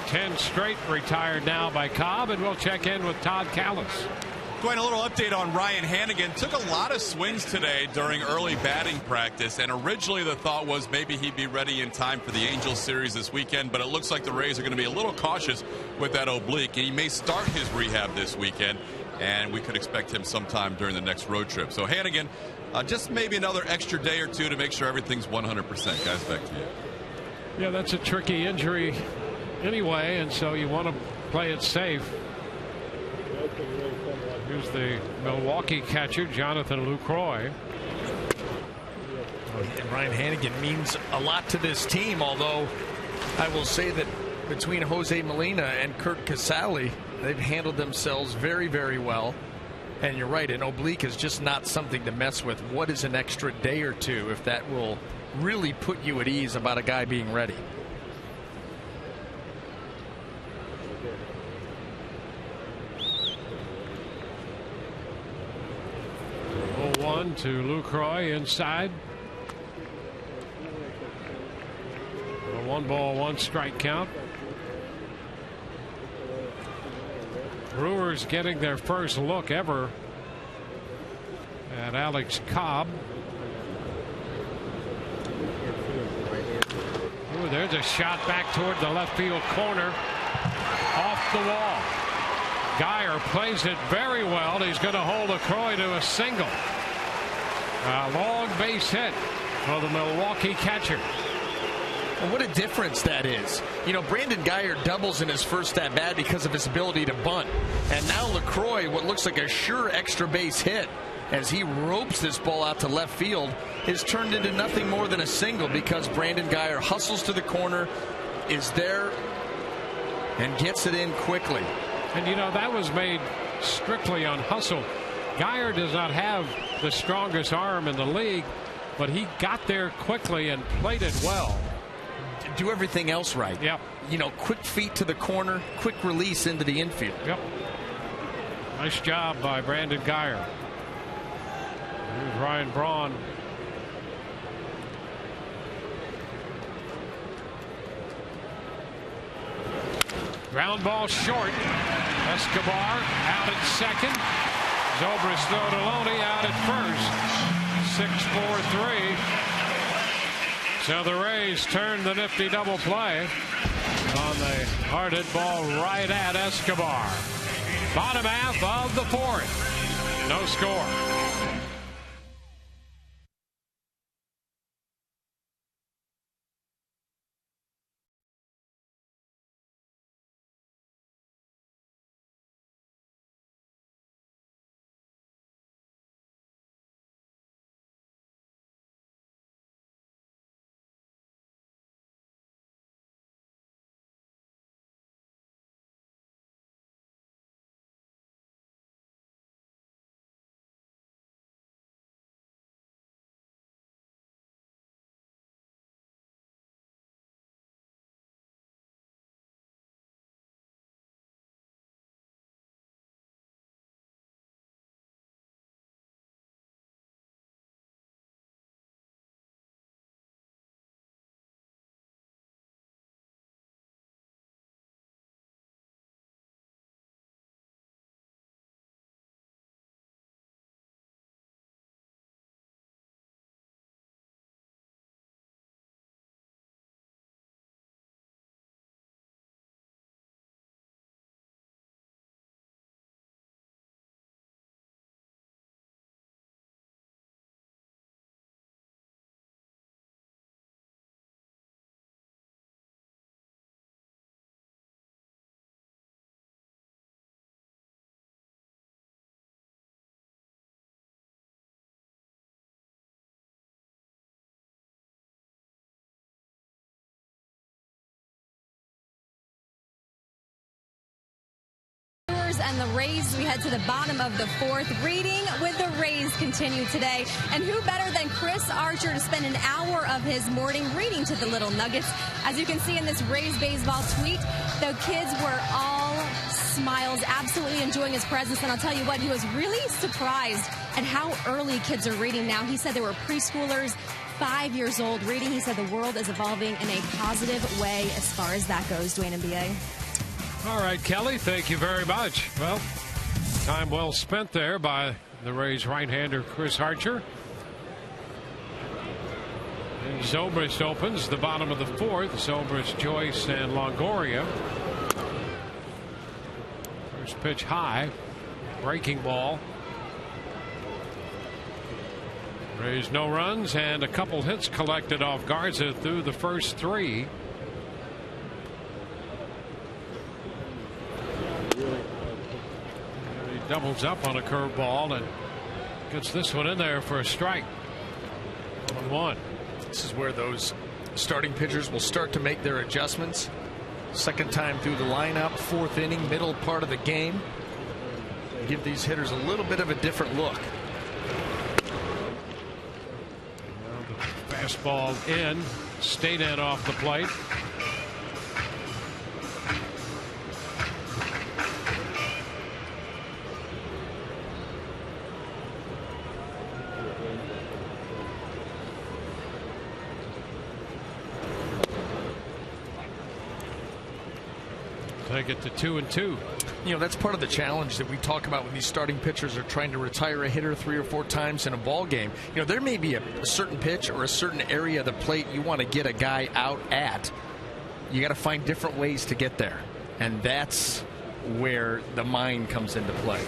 Speaker 1: 10 straight retired now by Cobb, and we'll check in with Todd Callis.
Speaker 3: Going a little update on Ryan Hanigan. Took a lot of swings today during early batting practice, and originally the thought was maybe he'd be ready in time for the Angels series this weekend, but it looks like the Rays are going to be a little cautious with that oblique. He may start his rehab this weekend, and we could expect him sometime during the next road trip. So Hanigan, just maybe another extra day or two to make sure everything's 100%. Guys, back to you.
Speaker 1: Yeah, that's a tricky injury anyway, and so you want to play it safe. Here's the Milwaukee catcher, Jonathan Lucroy.
Speaker 6: And Ryan Hanigan means a lot to this team, although I will say that between Jose Molina and Kurt Casale, they've handled themselves very, very well. And you're right, an oblique is just not something to mess with. What is an extra day or two if that will really put you at ease about a guy being ready?
Speaker 1: 0-1 to Lucroy inside. A 1-ball, 1-strike count. Brewers getting their first look ever at Alex Cobb. Ooh, there's a shot back toward the left field corner. Off the wall. Geyer plays it very well. He's going to hold Lucroy to a single. A long base hit for the Milwaukee catcher.
Speaker 6: And what a difference that is. You know, Brandon Geyer doubles in his first at bat because of his ability to bunt. And now Lucroy, what looks like a sure extra base hit, as he ropes this ball out to left field, is turned into nothing more than a single because Brandon Geyer hustles to the corner, is there, and gets it in quickly.
Speaker 1: And you know, that was made strictly on hustle. Geyer does not have the strongest arm in the league, but he got there quickly and played it well.
Speaker 6: Do everything else right.
Speaker 1: Yep.
Speaker 6: You know, quick feet to the corner, quick release into the infield.
Speaker 1: Yep. Nice job by Brandon Geyer. Here's Ryan Braun. Ground ball short. Escobar out at second. Zobrist throw to Loney out at first. 6-4-3. So the Rays turn the nifty double play on the hard hit ball right at Escobar. Bottom half of the fourth. No score.
Speaker 7: and the Rays. We head to the bottom of the fourth. Reading with the Rays continue today. And who better than Chris Archer to spend an hour of his morning reading to the Little Nuggets? As you can see in this Rays baseball tweet, the kids were all smiles, absolutely enjoying his presence. And I'll tell you what, he was really surprised at how early kids are reading now. He said they were preschoolers, 5 years old, reading. He said the world is evolving in a positive way as far as that goes. Dwayne and BA.
Speaker 1: All right, Kelly, thank you very much. Well, time well spent there by the Rays right-hander Chris Archer. And Zobrist opens the bottom of the fourth. Zobrist, Joyce, and Longoria. First pitch high, breaking ball. Rays no runs and a couple hits collected off Garza through the first three. He doubles up on a curveball and gets this one in there for a strike. 1-1.
Speaker 6: This is where those starting pitchers will start to make their adjustments. Second time through the lineup, fourth inning, middle part of the game. Give these hitters a little bit of a different look.
Speaker 1: Fastball in, stayed in off the plate. Take it to 2-2.
Speaker 6: You know, that's part of the challenge that we talk about when these starting pitchers are trying to retire a hitter 3 or 4 times in a ball game. You know, there may be a certain pitch or a certain area of the plate you want to get a guy out at. You got to find different ways to get there, and that's where the mind comes into play.
Speaker 1: 2-2,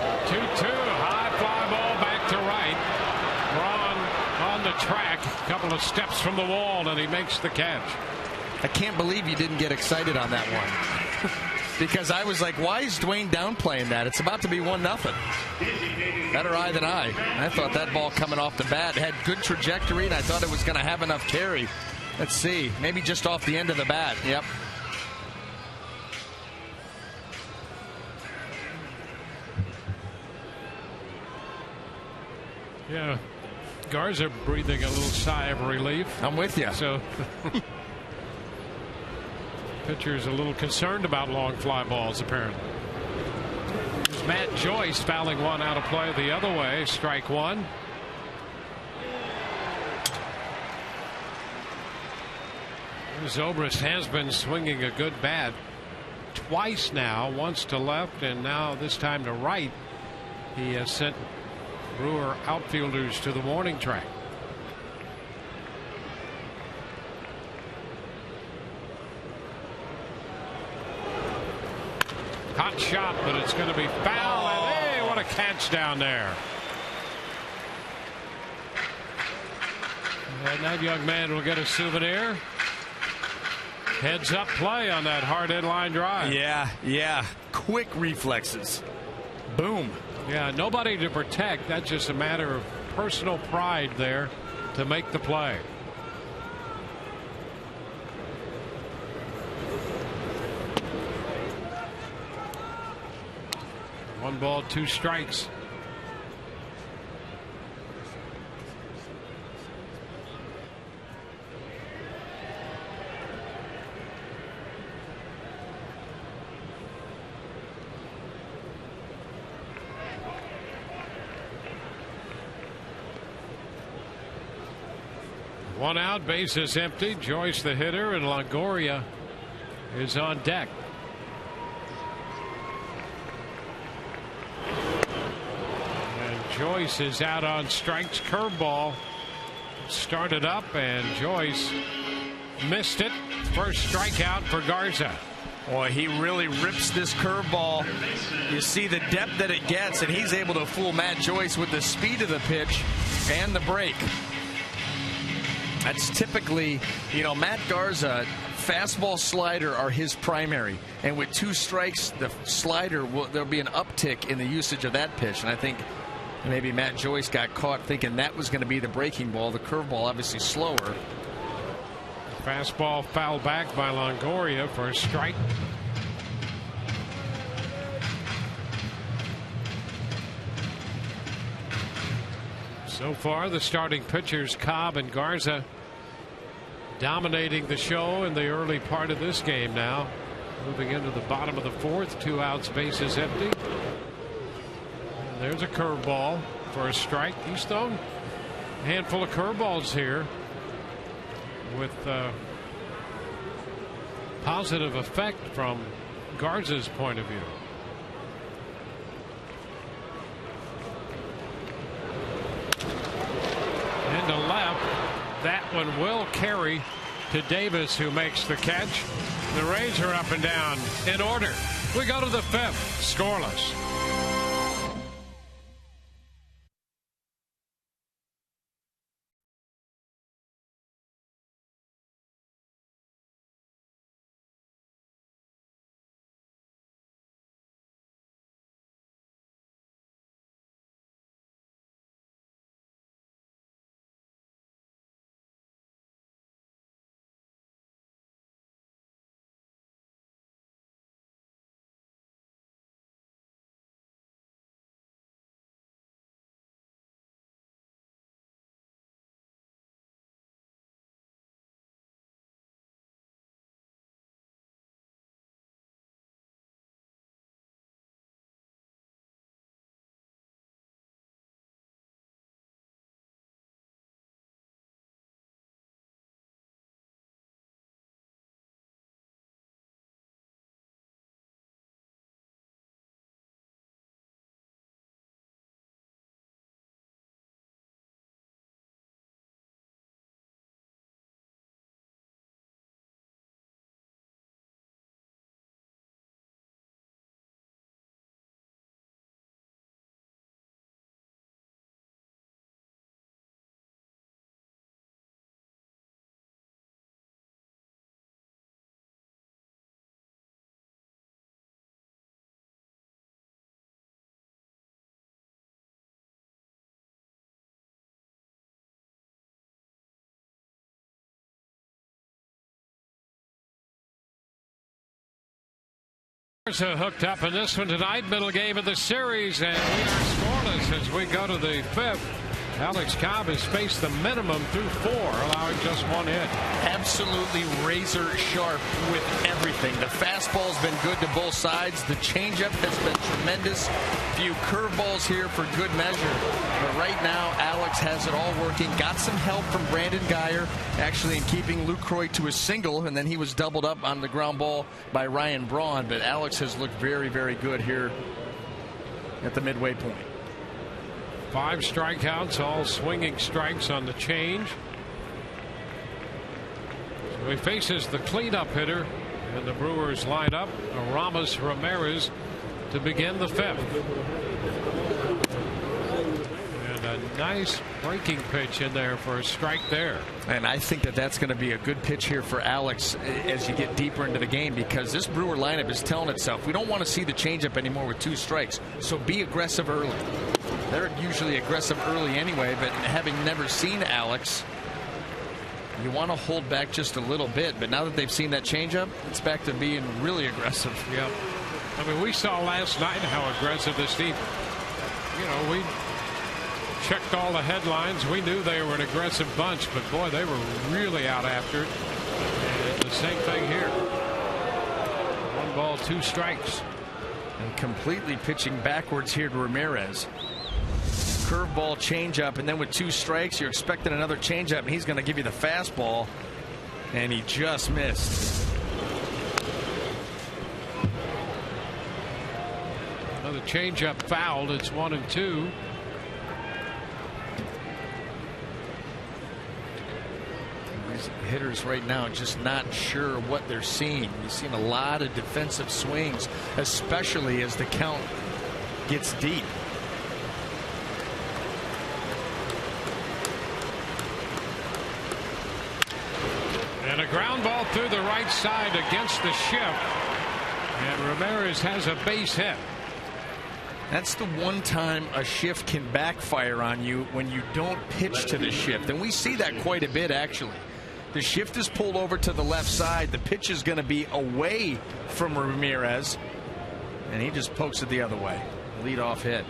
Speaker 1: high fly ball back to right. Ron on the track, a couple of steps from the wall, and he makes the catch.
Speaker 6: I can't believe you didn't get excited on that one. Because I was like, why is Dwayne downplaying that? It's about to be 1-0. Better eye than I. I thought that ball coming off the bat had good trajectory, and I thought it was going to have enough carry. Let's see. Maybe just off the end of the bat. Yep.
Speaker 1: Yeah. Garza breathing a little sigh of relief.
Speaker 6: I'm with you.
Speaker 1: So pitcher's a little concerned about long fly balls, apparently. There's Matt Joyce fouling one out of play the other way. Strike one. Zobrist has been swinging a good bat twice now, once to left and now this time to right. He has sent Brewer outfielders to the warning track. Hot shot, but it's going to be foul. And hey, what a catch down there. And that young man will get a souvenir. Heads up play on that hard end line drive.
Speaker 6: Yeah. Quick reflexes. Boom.
Speaker 1: Yeah, nobody to protect. That's just a matter of personal pride there to make the play. One ball, 2 strikes. One out, base is empty. Joyce the hitter, and Longoria is on deck. Joyce is out on strikes. Curveball started up, and Joyce missed it. First strikeout for Garza.
Speaker 6: Boy, he really rips this curveball. You see the depth that it gets, and he's able to fool Matt Joyce with the speed of the pitch and the break. That's typically, you know, Matt Garza, fastball, slider are his primary, and with 2 strikes, the slider there'll be an uptick in the usage of that pitch, and I think maybe Matt Joyce got caught thinking that was going to be the breaking ball. The curveball obviously slower.
Speaker 1: Fastball fouled back by Longoria for a strike. So far, the starting pitchers, Cobb and Garza, dominating the show in the early part of this game now. Moving into the bottom of the fourth, 2 outs, bases empty. And there's a curveball for a strike. He's thrown a handful of curveballs here with positive effect from Garza's point of view. And to left, that one will carry to Davis, who makes the catch. The Rays are up and down in order. We go to the 5th, scoreless. Garza hooked up in this one tonight, middle game of the series, and we are scoreless as we go to the 5th. Alex Cobb has faced the minimum through 4, allowing just 1 hit.
Speaker 6: Absolutely razor sharp with everything. The fastball's been good to both sides. The changeup has been tremendous. Few curveballs here for good measure. But right now, Alex has it all working. Got some help from Brandon Guyer, actually in keeping Lucroy to a single, and then he was doubled up on the ground ball by Ryan Braun. But Alex has looked very, very good here at the midway point.
Speaker 1: 5 strikeouts, all swinging strikes on the change. So he faces the cleanup hitter, and the Brewers line up Ramos Ramirez to begin the 5th. And a nice breaking pitch in there for a strike there.
Speaker 6: And I think that that's going to be a good pitch here for Alex as you get deeper into the game, because this Brewer lineup is telling itself we don't want to see the changeup anymore with 2 strikes. So be aggressive early. They're usually aggressive early anyway, but having never seen Alex, you want to hold back just a little bit. But now that they've seen that changeup, it's back to being really aggressive.
Speaker 1: Yep. I mean, we saw last night how aggressive this team. You know, we checked all the headlines. We knew they were an aggressive bunch, but boy, they were really out after it. And the same thing here. 1 ball, 2 strikes.
Speaker 6: And completely pitching backwards here to Ramirez. Curveball, changeup, and then with 2 strikes, you're expecting another changeup, and he's going to give you the fastball, and he just missed.
Speaker 1: Another changeup fouled. It's 1-2.
Speaker 6: These hitters right now just not sure what they're seeing. You've seen a lot of defensive swings, especially as the count gets deep.
Speaker 1: And a ground ball through the right side against the shift. And Ramirez has a base hit.
Speaker 6: That's the one time a shift can backfire on you, when you don't pitch to the shift. And we see that quite a bit, actually. The shift is pulled over to the left side. The pitch is going to be away from Ramirez. And he just pokes it the other way. Leadoff hit.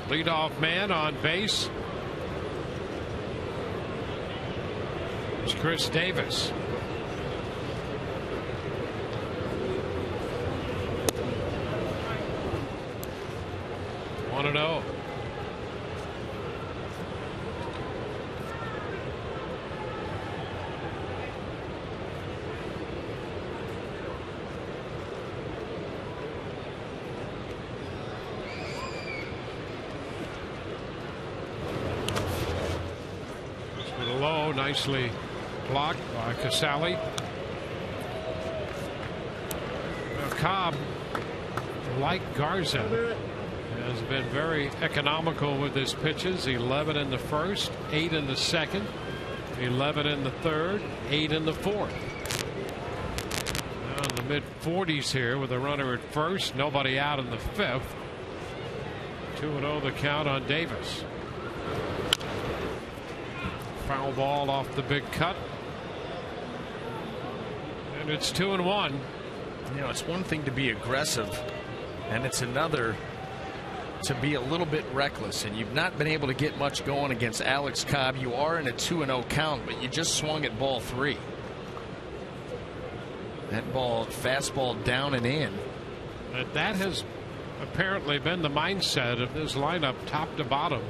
Speaker 1: Leadoff man on base. It's Chris Davis. One and 0. Low, nicely blocked by Casale. Cobb, like Garza, has been very economical with his pitches. 11 in the first, 8 in the second, 11 in the third, 8 in the fourth. Now in the mid-40s here with a runner at first, nobody out in the fifth. 2-0 the count on Davis. Foul ball off the big cut. And it's 2-1.
Speaker 6: You know, it's one thing to be aggressive, and it's another to be a little bit reckless. And you've not been able to get much going against Alex Cobb. You are in a 2-0 count, but you just swung at ball 3. That ball, fastball down and in.
Speaker 1: That has apparently been the mindset of this lineup, top to bottom.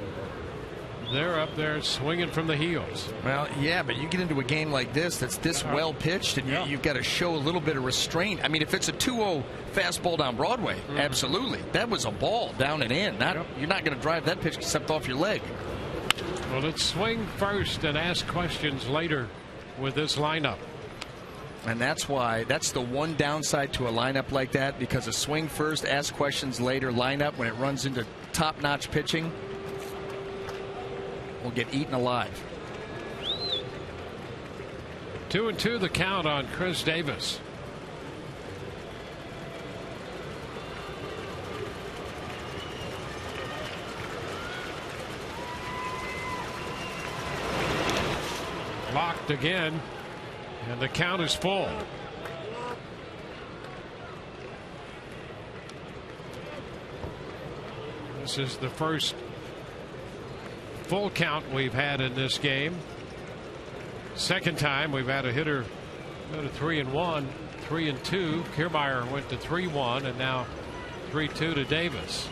Speaker 1: They're up there swinging from the heels.
Speaker 6: Well, yeah, but you get into a game like this that's this well pitched, and you've got to show a little bit of restraint. I mean, if it's a 2-0 fastball down Broadway, absolutely. That was a ball down and in. You're not going to drive that pitch except off your leg.
Speaker 1: Well, let's swing first and ask questions later with this lineup.
Speaker 6: And that's the one downside to a lineup like that, because a swing first, ask questions later lineup, when it runs into top-notch pitching, will get eaten alive.
Speaker 1: 2-2 the count on Chris Davis. Locked again, and the count is full. This is the first full count we've had in this game. Second time we've had a hitter go to 3-1, 3-2. Kiermaier went to 3-1, and now 3-2 to Davis.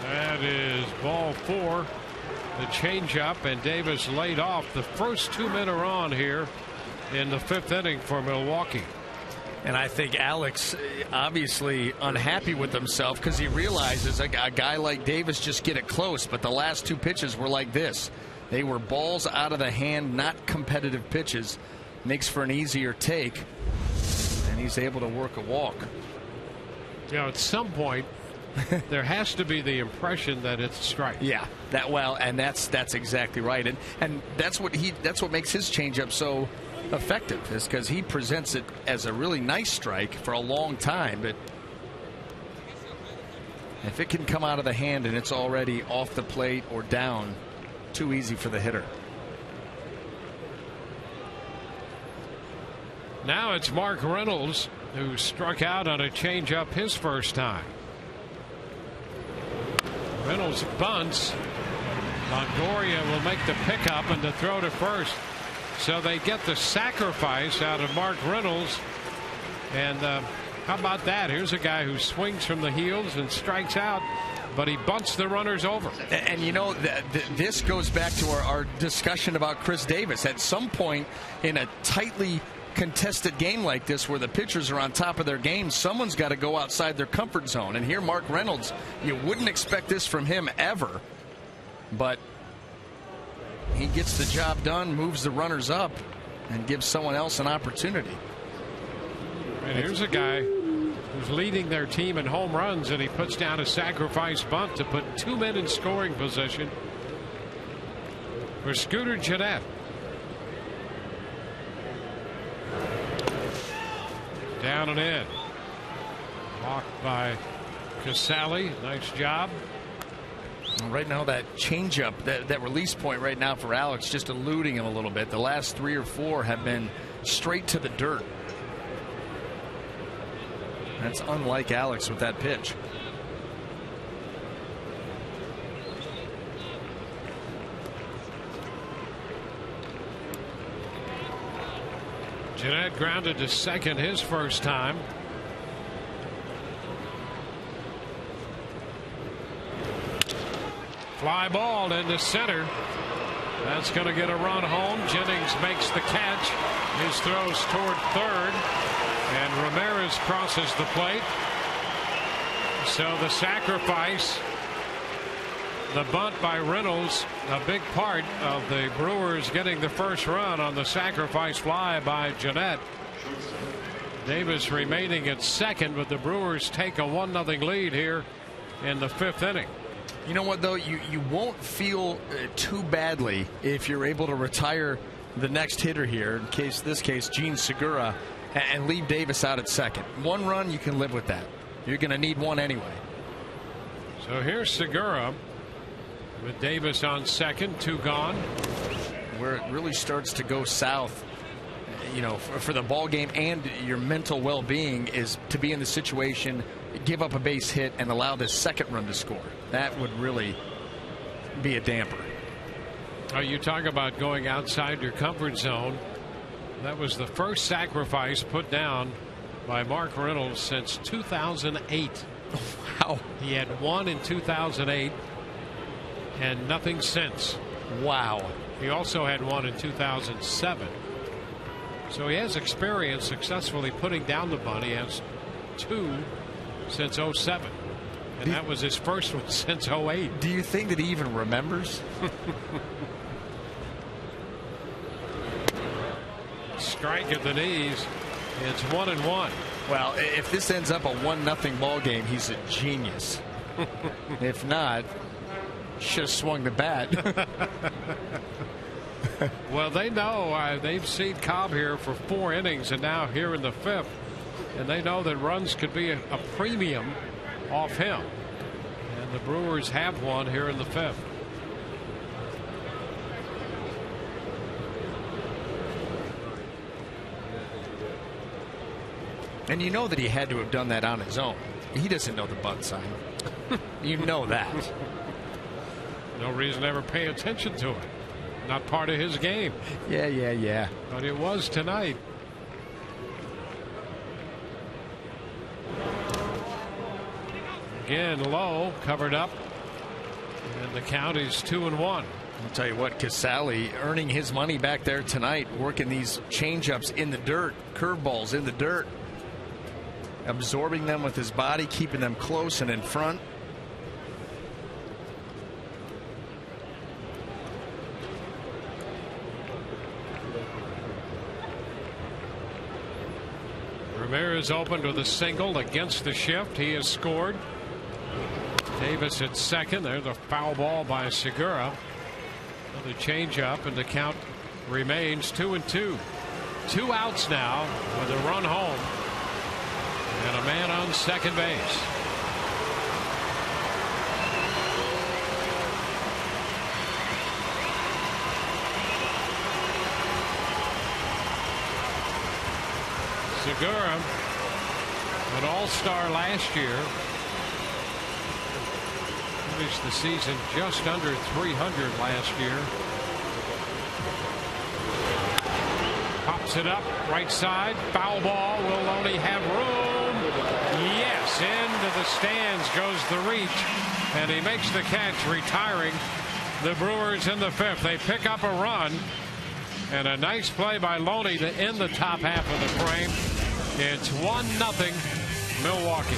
Speaker 1: That is ball 4. The changeup, and Davis laid off. The first 2 men are on here in the 5th inning for Milwaukee.
Speaker 6: And I think Alex obviously unhappy with himself, because he realizes a guy like Davis just get it close, but the last 2 pitches were like this. They were balls out of the hand, not competitive pitches. Makes for an easier take, and he's able to work a walk.
Speaker 1: You know, at some point there has to be the impression that it's a strike.
Speaker 6: Yeah, that's exactly right, and that's what makes his changeup so effective, is because he presents it as a really nice strike for a long time, but if it can come out of the hand and it's already off the plate or down, too easy for the hitter.
Speaker 1: Now it's Mark Reynolds, who struck out on a changeup his first time. Reynolds bunts. Longoria will make the pickup and the throw to first. So they get the sacrifice out of Mark Reynolds. And how about that? Here's a guy who swings from the heels and strikes out, but he bunts the runners over.
Speaker 6: And you know, this goes back to our discussion about Chris Davis. At some point in a tightly contested game like this, where the pitchers are on top of their game, someone's got to go outside their comfort zone. And here Mark Reynolds, you wouldn't expect this from him ever, but he gets the job done, moves the runners up, and gives someone else an opportunity.
Speaker 1: And here's a guy who's leading their team in home runs, and he puts down a sacrifice bunt to put 2 men in scoring position for Scooter Gennett. Down and in. Blocked by Casale. Nice job.
Speaker 6: Right now, that changeup, that release point right now for Alex, just eluding him a little bit. The last 3 or 4 have been straight to the dirt. That's unlike Alex with that pitch.
Speaker 1: Jeanette grounded to second his first time. Fly ball into center. That's going to get a run home. Jennings makes the catch. His throw's toward third. And Ramirez crosses the plate. So the sacrifice, the bunt by Reynolds, a big part of the Brewers getting the first run on the sacrifice fly by Jeanette. Davis remaining at second, but the Brewers take a 1-0 lead here in the 5th inning.
Speaker 6: You know what, though? You won't feel too badly if you're able to retire the next hitter here, in this case, Gene Segura, and leave Davis out at second. 1 run, you can live with that. You're going to need 1 anyway.
Speaker 1: So here's Segura with Davis on second, 2 gone.
Speaker 6: Where it really starts to go south, you know, for the ball game and your mental well-being is to be in the situation, give up a base hit, and allow the second run to score. That would really be a damper.
Speaker 1: You talk about going outside your comfort zone. That was the first sacrifice put down by Mark Reynolds since 2008.
Speaker 6: Wow.
Speaker 1: He had 1 in 2008 and nothing since.
Speaker 6: Wow.
Speaker 1: He also had 1 in 2007. So he has experience successfully putting down the bunt. He has 2 since 07. And that was his first one since 08.
Speaker 6: Do you think that he even remembers?
Speaker 1: Strike at the knees. It's 1-1.
Speaker 6: Well, if this ends up a 1-0 ball game, he's a genius. If not, should have swung the bat.
Speaker 1: Well, they know they've seen Cobb here for 4 innings and now here in the 5th. And they know that runs could be a premium off him. And the Brewers have one here in the 5th.
Speaker 6: And you know that he had to have done that on his own. He doesn't know the bunt sign. You know that.
Speaker 1: No reason to ever pay attention to it. Not part of his game.
Speaker 6: Yeah.
Speaker 1: But it was tonight. Again, low, covered up. And the count is 2-1.
Speaker 6: I'll tell you what, Casale earning his money back there tonight, working these changeups in the dirt, curveballs in the dirt, absorbing them with his body, keeping them close and in front.
Speaker 1: Ramirez opened with a single against the shift. He has scored. Davis at second. There's a foul ball by Segura. Another changeup, and the count remains 2-2. 2 outs now with a run home and a man on second base. Segura, an all-star last year, finished the season just under 300 last year. Pops it up right side, foul ball, will only have room. Yes, into the stands goes the reach, and he makes the catch, retiring the Brewers in the 5th. They pick up a run, and a nice play by Loney to end the top half of the frame. It's 1-0 Milwaukee.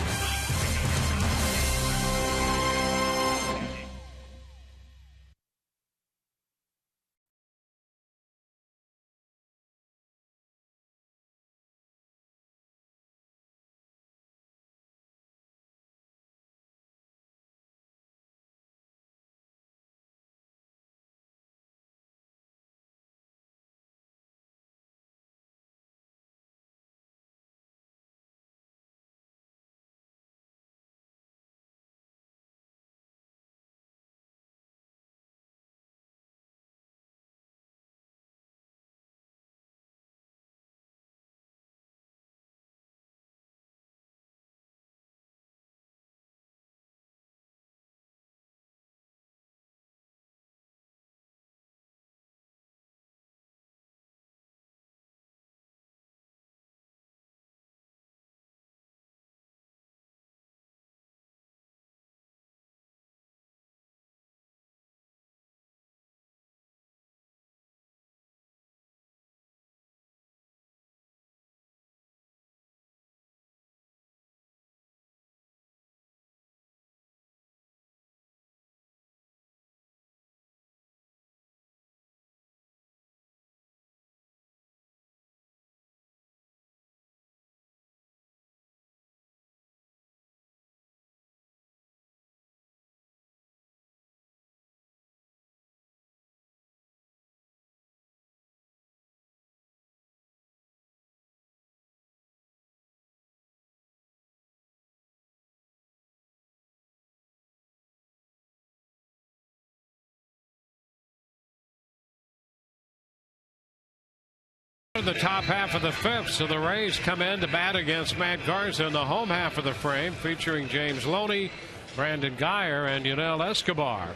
Speaker 1: the top half of the fifth, so the Rays come in to bat against Matt Garza in the home half of the frame, featuring James Loney, Brandon Guyer, and Yunel Escobar.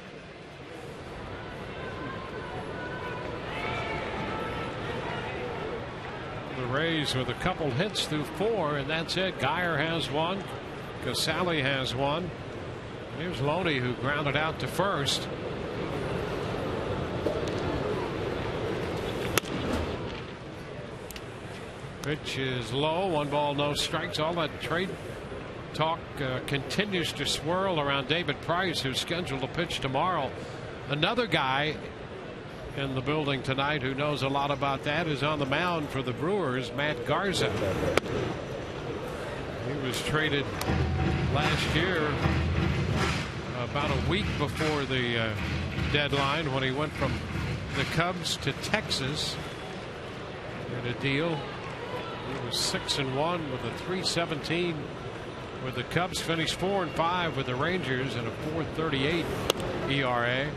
Speaker 1: The Rays with a couple hits through 4, and that's it. Guyer has one. Casale has one. Here's Loney, who grounded out to first. Pitch is low. 1 ball, no strikes. All that trade talk continues to swirl around David Price, who's scheduled to pitch tomorrow. Another guy in the building tonight who knows a lot about that is on the mound for the Brewers, Matt Garza. He was traded last year about a week before the deadline, when he went from the Cubs to Texas in a deal. He was 6-1 with a 3.17 with the Cubs. Finished 4-5 with the Rangers and a 4.38 ERA.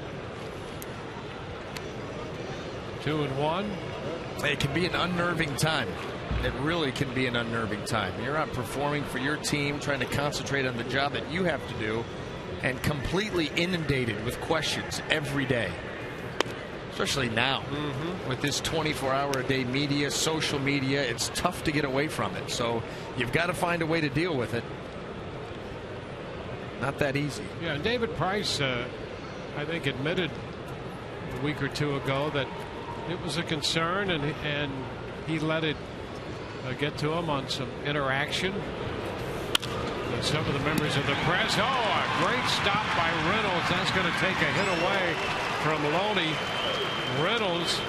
Speaker 1: 2-1.
Speaker 6: It can be an unnerving time. It really can be an unnerving time. You're out performing for your team, trying to concentrate on the job that you have to do, and completely inundated with questions every day. Especially now, with this 24-hour-a-day media, social media, it's tough to get away from it. So you've got to find a way to deal with it. Not that easy.
Speaker 1: Yeah, David Price, I think, admitted a week or two ago that it was a concern, and he let it get to him on some interaction. And some of the members of the press. Oh, a great stop by Reynolds. That's going to take a hit away from Loney. Reynolds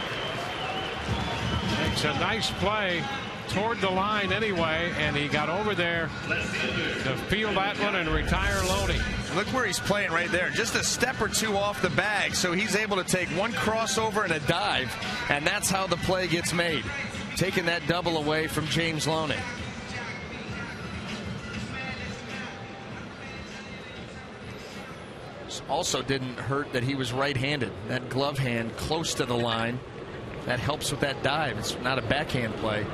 Speaker 1: makes a nice play toward the line anyway, and he got over there to field that one and retire Loney.
Speaker 6: Look where he's playing right there. Just a step or two off the bag, so he's able to take one crossover and a dive, and that's how the play gets made. Taking that double away from James Loney. Also didn't hurt that he was right-handed. That glove hand close to the line, that helps with that dive. It's not a backhand play.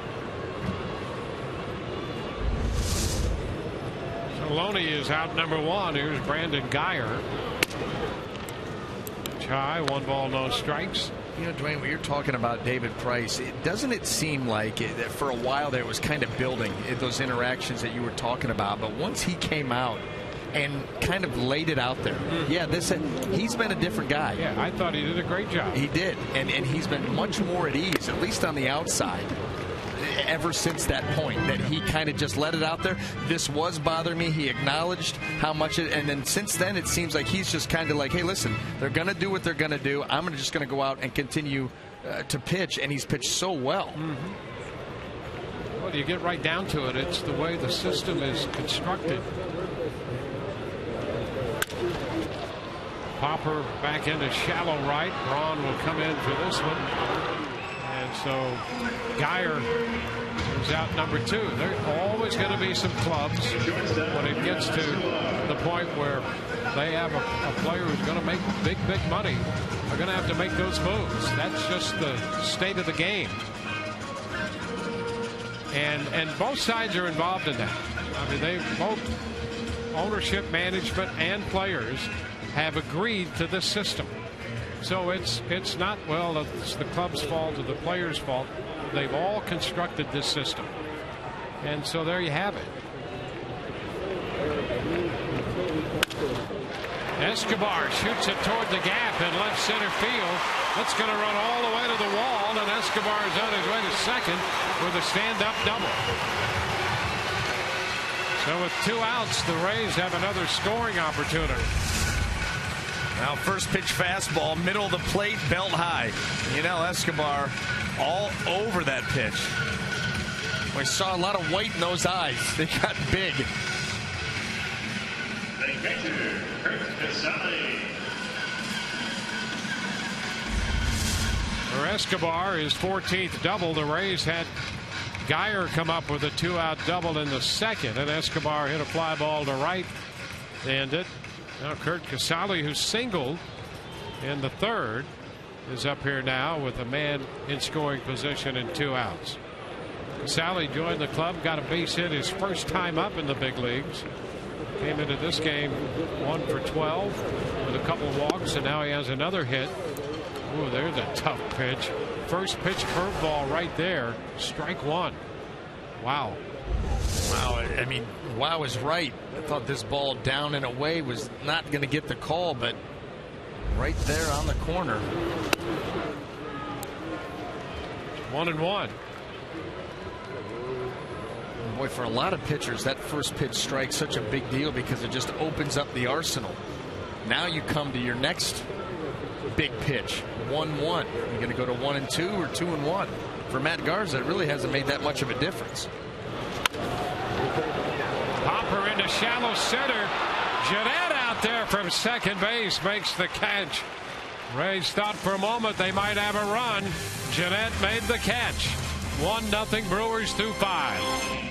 Speaker 1: So Loney is out number 1. Here's Brandon Guyer. High, 1 ball, no strikes.
Speaker 6: You know, Dwayne, when you're talking about David Price, doesn't it seem like that for a while there was kind of building those interactions that you were talking about, but once he came out and kind of laid it out there. Yeah, he's been a different guy.
Speaker 1: Yeah, I thought he did a great job.
Speaker 6: He did, and he's been much more at ease, at least on the outside, ever since that point, that he kind of just let it out there. This was bothering me. He acknowledged how much it, and then since then it seems like he's just kind of like, hey, listen, they're going to do what they're going to do. I'm just going to go out and continue to pitch, and he's pitched so well.
Speaker 1: Well, you get right down to it. It's the way the system is constructed. Popper back into shallow right. Braun will come in for this one. And so Guyer is out number 2. There's always going to be some clubs when it gets to the point where they have a player who's going to make big money. They're going to have to make those moves. That's just the state of the game. And both sides are involved in that. I mean, they both, ownership, management, and players, have agreed to this system. So it's not, well, it's the club's fault or the players' fault. They've all constructed this system. And so there you have it. Escobar shoots it toward the gap in left center field. That's going to run all the way to the wall, and Escobar is on his way to second with a stand-up double. So with 2 outs, the Rays have another scoring opportunity.
Speaker 6: Now, first pitch fastball, middle of the plate, belt high. Escobar all over that pitch. We saw a lot of white in those eyes. They got big.
Speaker 1: For Escobar, his 14th double. The Rays had Guyer come up with a 2-out double in the second, and Escobar hit a fly ball to right to end it. Now Kurt Casale, who singled in the third, is up here now with a man in scoring position and 2 outs. Sally joined the club, got a base hit his first time up in the big leagues. Came into this game 1 for 12 with a couple of walks, and now he has another hit. Ooh, there's a tough pitch. First pitch curveball right there. Strike 1. Wow.
Speaker 6: Wow, I mean, wow is right. I thought this ball down and away was not going to get the call, but right there on the corner.
Speaker 1: 1-1.
Speaker 6: Boy, for a lot of pitchers, that first pitch strike's such a big deal because it just opens up the arsenal. Now you come to your next big pitch, 1-1. You're going to go to 1-2 or 2-1. For Matt Garza, it really hasn't made that much of a difference.
Speaker 1: Hopper into shallow center. Jeanette out there from second base makes the catch. Rays thought for a moment they might have a run. Jeanette made the catch. 1-0 Brewers through 5.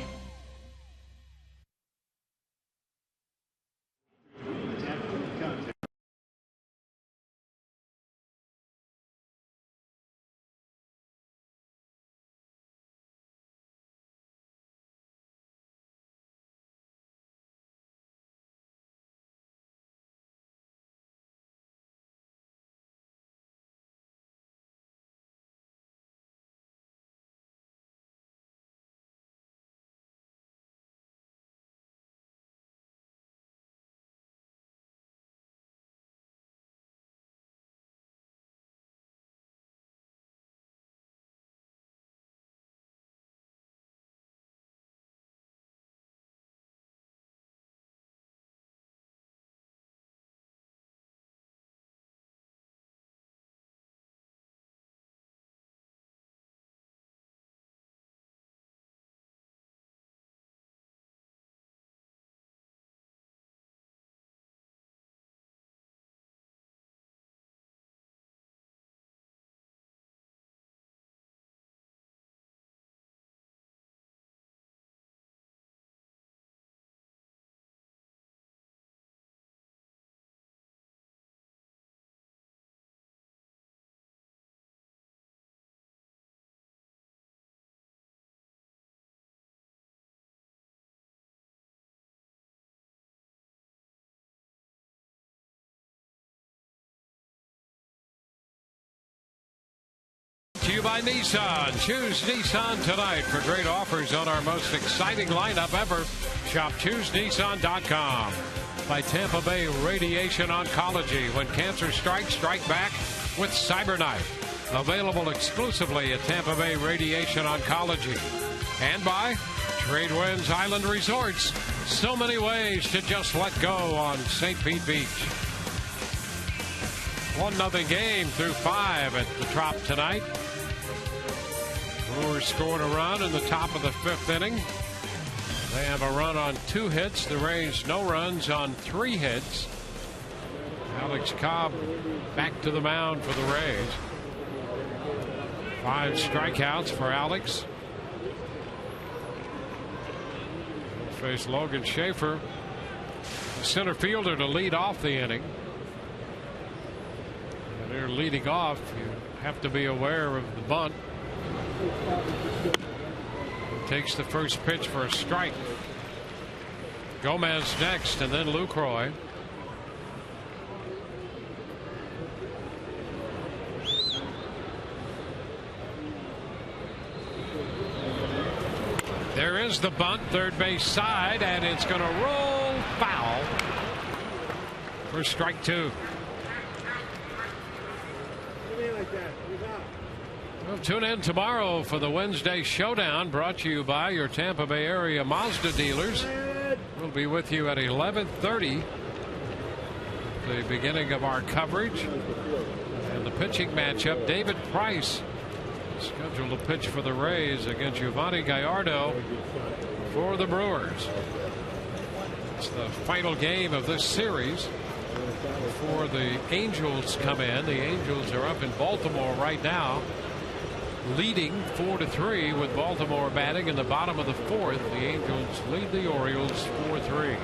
Speaker 1: To you by Nissan. Choose Nissan tonight for great offers on our most exciting lineup ever. Shop ChooseNissan.com. By Tampa Bay Radiation Oncology. When cancer strikes, strike back with CyberKnife. Available exclusively at Tampa Bay Radiation Oncology. And by Tradewinds Island Resorts. So many ways to just let go on St. Pete Beach. 1-0 game through 5 at the Trop tonight. Brewers scored a run in the top of the 5th inning. They have a run on 2 hits. The Rays no runs on 3 hits. Alex Cobb back to the mound for the Rays. 5 strikeouts for Alex. He'll face Logan Schaefer, the center fielder, to lead off the inning. And they're leading off. You have to be aware of the bunt. Takes the first pitch for a strike. Gomez next, and then Lucroy. There is the bunt, third base side, and it's going to roll foul for strike 2. Well, tune in tomorrow for the Wednesday Showdown, brought to you by your Tampa Bay area Mazda dealers. We'll be with you at 11:30, the beginning of our coverage. And the pitching matchup, David Price scheduled to pitch for the Rays against Giovanni Gallardo for the Brewers. It's the final game of this series before the Angels come in. The Angels are up in Baltimore right now, leading 4-3 with Baltimore batting in the bottom of the 4th. The Angels lead the Orioles 4-3.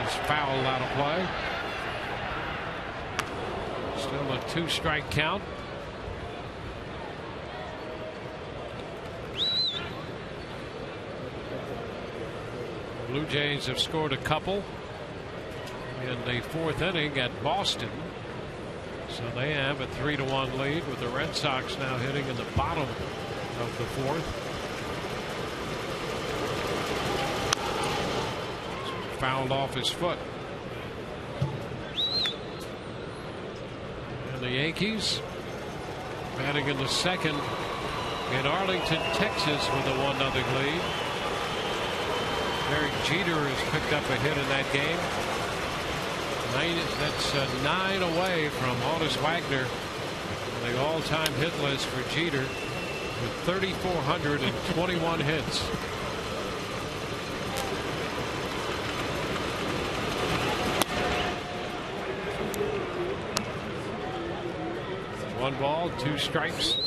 Speaker 1: is fouled out of play. Still a 2-strike count. Blue Jays have scored a couple in the 4th inning at Boston. So they have a 3-1 lead, with the Red Sox now hitting in the bottom of the 4th. Fouled off his foot. And the Yankees batting in the 2nd in Arlington, Texas, with a 1-0 lead. Derek Jeter has picked up a hit in that game. That's 9 away from Honus Wagner, the all-time hit list for Jeter, with 3,421 hits. One ball, 2 strikes.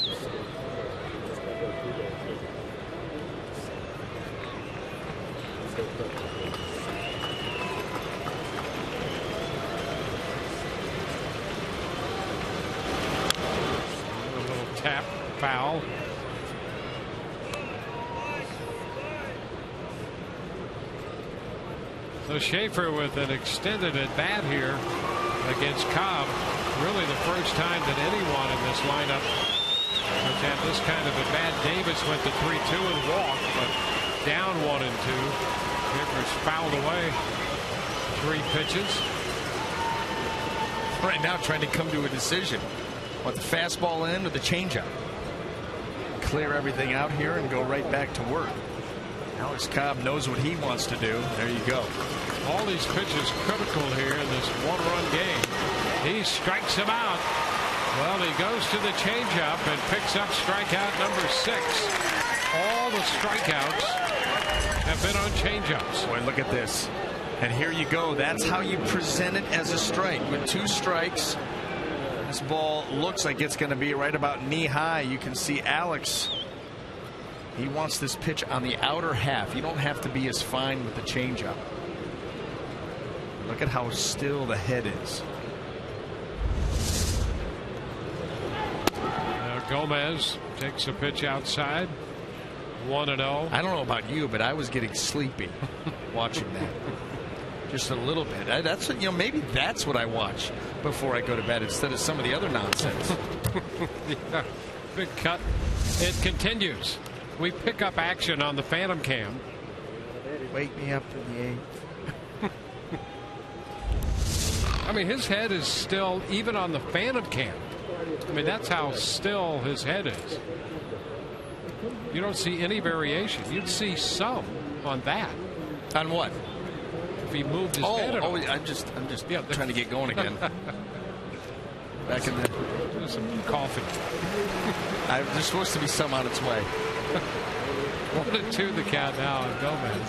Speaker 1: Tap, foul. So Schaefer with an extended at bat here against Cobb. Really the first time that anyone in this lineup has had this kind of at bat. Davis went to 3-2 and walked, but down 1-2. Schaefer's fouled away 3 pitches.
Speaker 6: Right now trying to come to a decision. Want the fastball in or the changeup? Clear everything out here and go right back to work. Alex Cobb knows what he wants to do. There you go.
Speaker 1: All these pitches critical here in this 1-run game. He strikes him out. Well, he goes to the changeup and picks up strikeout number 6. All the strikeouts have been on changeups.
Speaker 6: Boy, look at this. And here you go. That's how you present it as a strike. With 2 strikes, this ball looks like it's going to be right about knee high. You can see Alex. He wants this pitch on the outer half. You don't have to be as fine with the changeup. Look at how still the head is.
Speaker 1: Gomez takes a pitch outside. 1-0.
Speaker 6: I don't know about you, but I was getting sleepy watching that. Just a little bit. That's, you know, maybe that's what I watch before I go to bed instead of some of the other nonsense.
Speaker 1: Yeah, big cut. It continues. We pick up action on the Phantom Cam.
Speaker 6: Wake me up in the 8th.
Speaker 1: I mean, his head is still, even on the Phantom Cam. I mean, that's how still his head is. You don't see any variation. You'd see some on that.
Speaker 6: On what?
Speaker 1: If he moved his head at all.
Speaker 6: I'm just trying to get going again. Back in the.
Speaker 1: Do some coffee.
Speaker 6: There's supposed to be some on its way.
Speaker 1: 1-2 the count now on Gomez.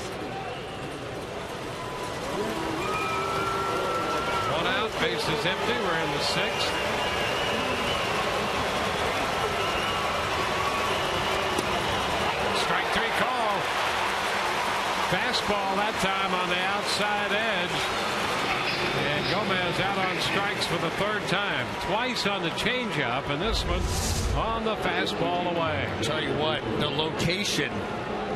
Speaker 1: 1 out, base is empty. We're in the 6th. Strike 3 call. Fastball that time on the outside edge. And Gomez out on strikes for the 3rd time. Twice on the changeup, and this one on the fastball away.
Speaker 6: I'll tell you what, the location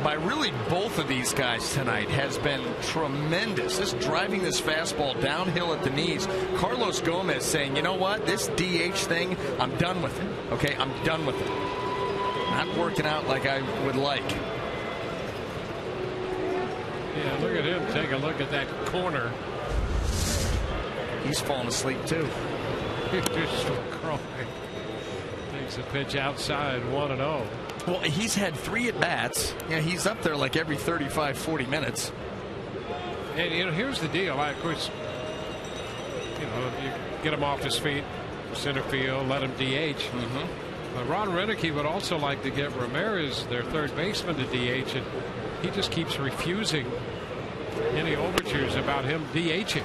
Speaker 6: by really both of these guys tonight has been tremendous. Just driving this fastball downhill at the knees. Carlos Gomez saying, you know what, this DH thing, I'm done with it. Okay, I'm done with it. Not working out like I would like.
Speaker 1: Yeah, look at him take a look at that corner.
Speaker 6: He's falling asleep too.
Speaker 1: Just crawling. Takes a pitch outside, 1-0.
Speaker 6: Well, he's had 3 at bats. Yeah, he's up there like every 35-40 minutes.
Speaker 1: And you know, here's the deal. Of course, you know, you get him off his feet, center field, let him DH. But Ron Renicky would also like to get Ramirez, their 3rd baseman, to DH, and he just keeps refusing any overtures about him DHing.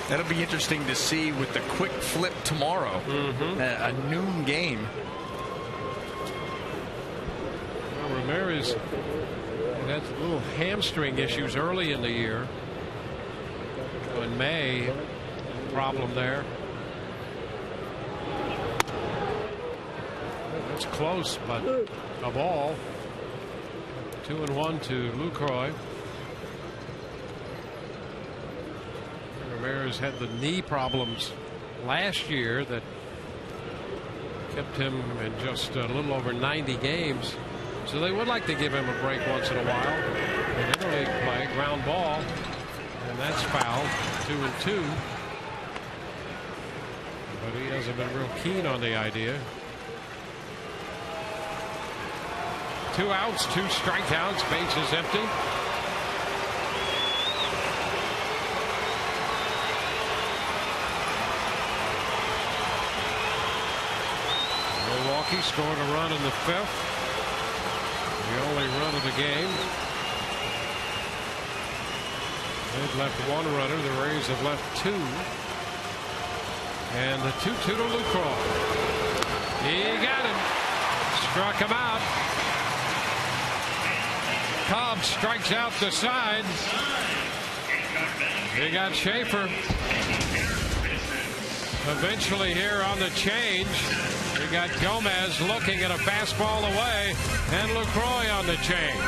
Speaker 6: That'll be interesting to see with the quick flip tomorrow. A noon game.
Speaker 1: Well, Ramirez had little hamstring issues early in the year. in May. Problem there. It's close, but a ball. 2-1 to Lucroy. Ramirez had the knee problems last year that kept him in just a little over 90 games. So they would like to give him a break once in a while. In interleague play, ground ball, and that's foul. 2-2. But he hasn't been real keen on the idea. 2 outs, 2 strikeouts, base is empty. Milwaukee scored a run in the 5th. The only run of the game. They've left 1 runner. The Rays have left 2. And the 2-2 to Lucroy. He got him. Struck him out. Cobb strikes out the side. He got Schaefer. Eventually here on the change, we got Gomez looking at a fastball away, and Lucroy on the change.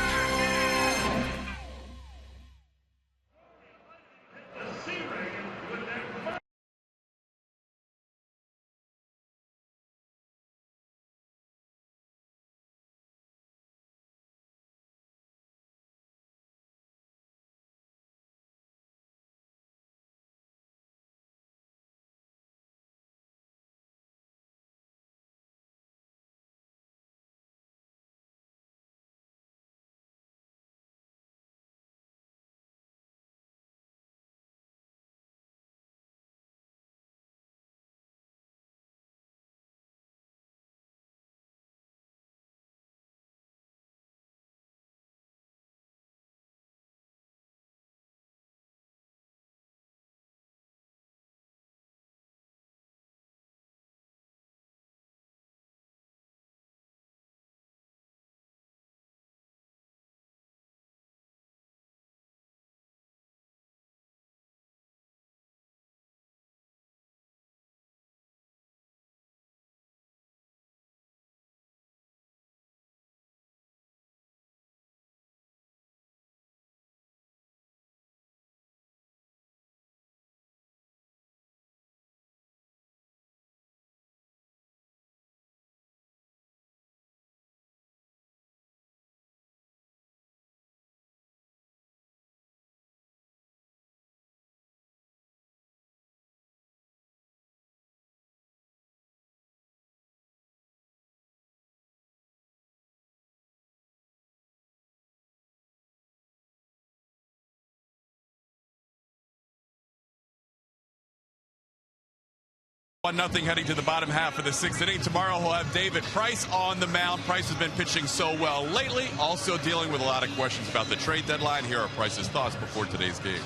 Speaker 3: Nothing heading to the bottom half of the 6th inning. Tomorrow we'll have David Price on the mound. Price has been pitching so well lately, also dealing with a lot of questions about the trade deadline. Here are Price's thoughts before today's game.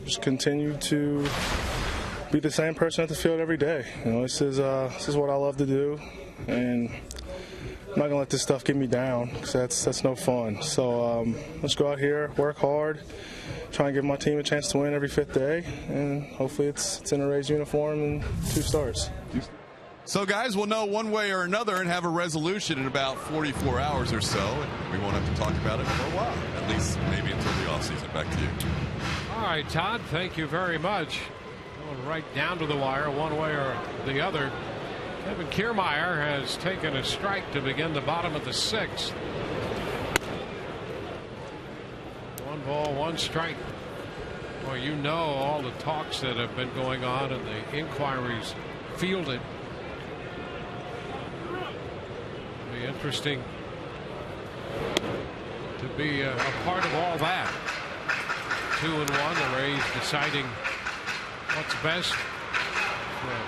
Speaker 8: Just continue to be the same person at the field every day. You know, this is what I love to do, and I'm not gonna let this stuff get me down, because that's no fun. So let's go out here, work hard, try and give my team a chance to win every 5th day, and hopefully it's in a Rays uniform and 2 starts.
Speaker 3: So, guys, we'll know one way or another and have a resolution in about 44 hours or so, and we won't have to talk about it for a while, at least maybe until the offseason. Back to you.
Speaker 1: All right, Todd, thank you very much. Going right down to the wire, one way or the other. Kevin Kiermaier has taken a strike to begin the bottom of the 6th. 1 ball, 1 strike. Well, you know all the talks that have been going on and the inquiries fielded. It'll be interesting to be a part of all that. 2-1, the Rays deciding what's best for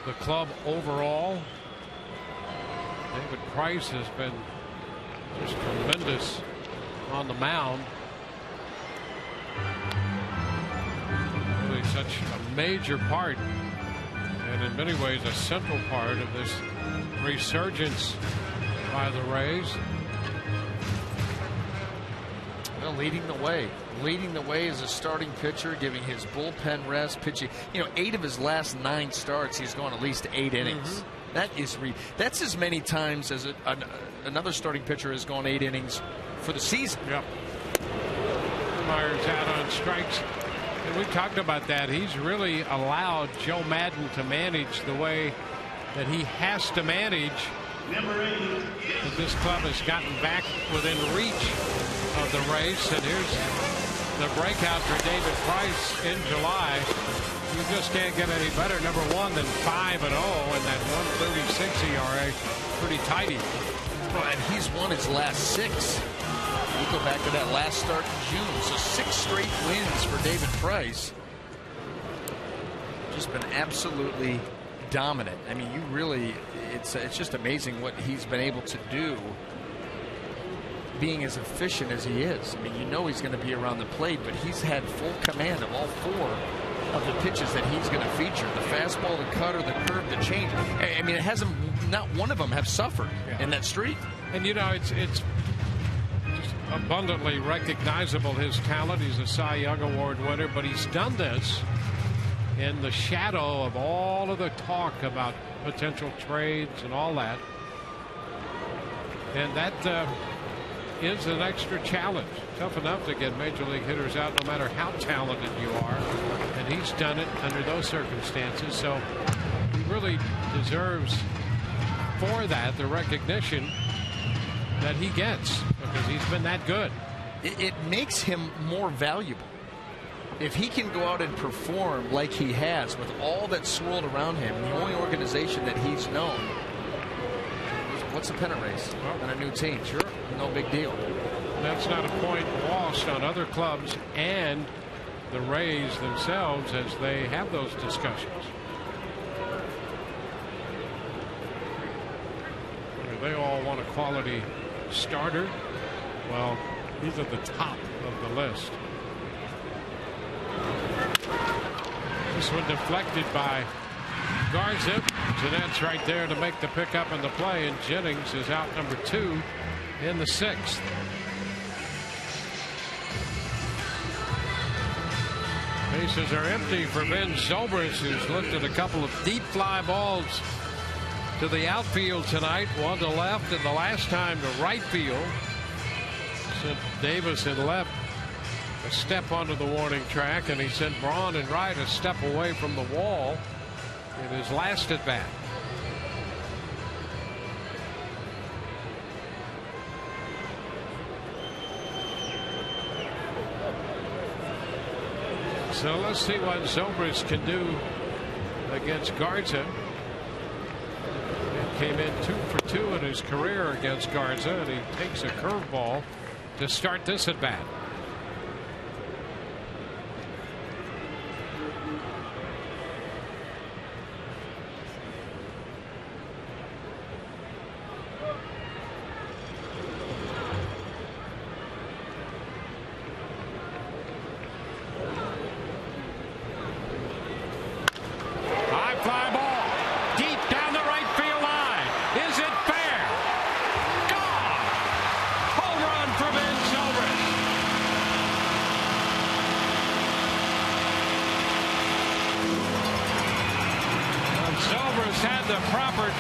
Speaker 1: the club overall. David Price has been just tremendous on the mound. Really such a major part, and in many ways a central part of this resurgence by the Rays. Well,
Speaker 6: leading the way as a starting pitcher, giving his bullpen rest, pitching. 8 of his last 9 starts, he's gone at least 8 innings. That's as many times as another starting pitcher has gone 8 innings for the season.
Speaker 1: Yep. Myers out on strikes. And we talked about that. He's really allowed Joe Maddon to manage the way that he has to manage. But this club has gotten back within reach of the race. And here's the breakout for David Price in July. You just can't get any better, number one, than 5-0, and that 1.36 ERA, pretty tidy.
Speaker 6: Well, and he's won his last 6. We go back to that last start in June. So 6 straight wins for David Price. Just been absolutely dominant. I mean, it's just amazing what he's been able to do, being as efficient as he is. I mean, he's going to be around the plate, but he's had full command of all 4 of the pitches that he's going to feature: the fastball, the cutter, the curve, the change. I mean, not one of them have suffered in that streak.
Speaker 1: And it's just abundantly recognizable, his talent. He's a Cy Young Award winner, but he's done this in the shadow of all of the talk about potential trades and all that. And that is an extra challenge. Tough enough to get major league hitters out no matter how talented you are. And he's done it under those circumstances. So he really deserves for that the recognition that he gets, because he's been that good.
Speaker 6: It makes him more valuable. If he can go out and perform like he has with all that's swirled around him, the only organization that he's known, what's a pennant race on a new team? Sure, no big deal.
Speaker 1: That's not a point lost on other clubs and the Rays themselves as they have those discussions. They all want a quality starter. Well, he's at the top of the list. This one deflected by Garza. Jeanette's right there to make the pickup and the play, and Jennings is out number 2 in the 6th. Bases are empty for Ben Zobrist, who's looked at a couple of deep fly balls to the outfield tonight. One to left, and the last time to right field. Sent Davis in left a step onto the warning track, and he sent Braun in right a step away from the wall in his last at bat. So let's see what Zobrist can do against Garza. He came in 2 for 2 in his career against Garza, and he takes a curveball to start this at bat.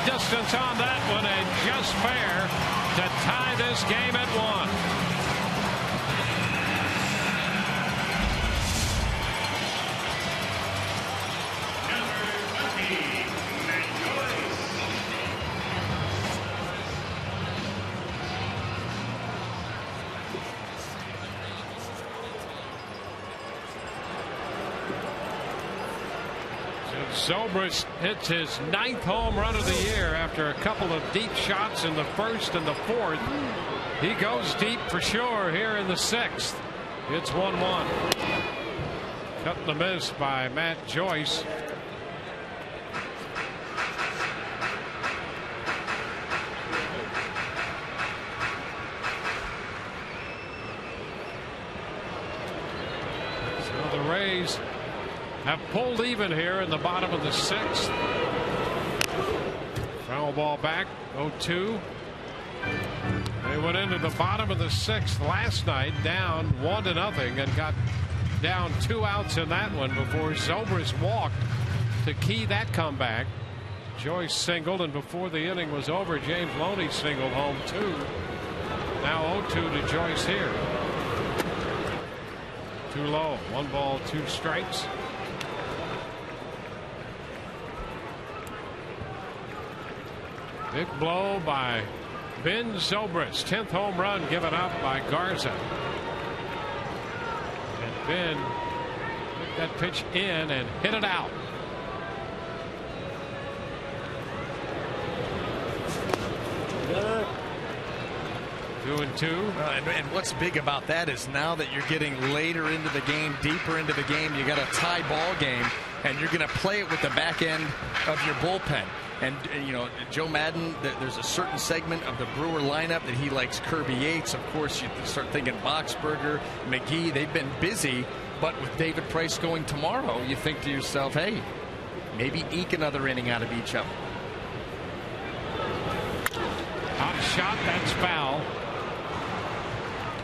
Speaker 1: Distance on that one, and just fair to tie this game at 1. Zobrist hits his 9th home run of the year after a couple of deep shots in the 1st and the 4th. He goes deep for sure here in the 6th. It's 1-1. Cut the miss by Matt Joyce. So the Rays have pulled even here in the bottom of the 6th. Foul ball back, 0-2. They went into the bottom of the 6th last night, down 1-0, and got down 2 outs in that one before Zobrist walked to key that comeback. Joyce singled, and before the inning was over, James Loney singled home 2. Now 0-2 to Joyce here. Too low. 1 ball, 2 strikes. Big blow by Ben Zobrist. 10th home run given up by Garza. And Ben took that pitch in and hit it out.
Speaker 6: Good.
Speaker 1: 2-2.
Speaker 6: And what's big about that is now that you're getting later into the game, deeper into the game, you got a tie ball game, and you're going to play it with the back end of your bullpen. And, you know, Joe Madden, there's a certain segment of the Brewer lineup that he likes. Kirby Yates, of course, you start thinking Boxberger, McGee. They've been busy, but with David Price going tomorrow, you think to yourself, hey, maybe eke another inning out of each of them.
Speaker 1: Hot shot, that's foul.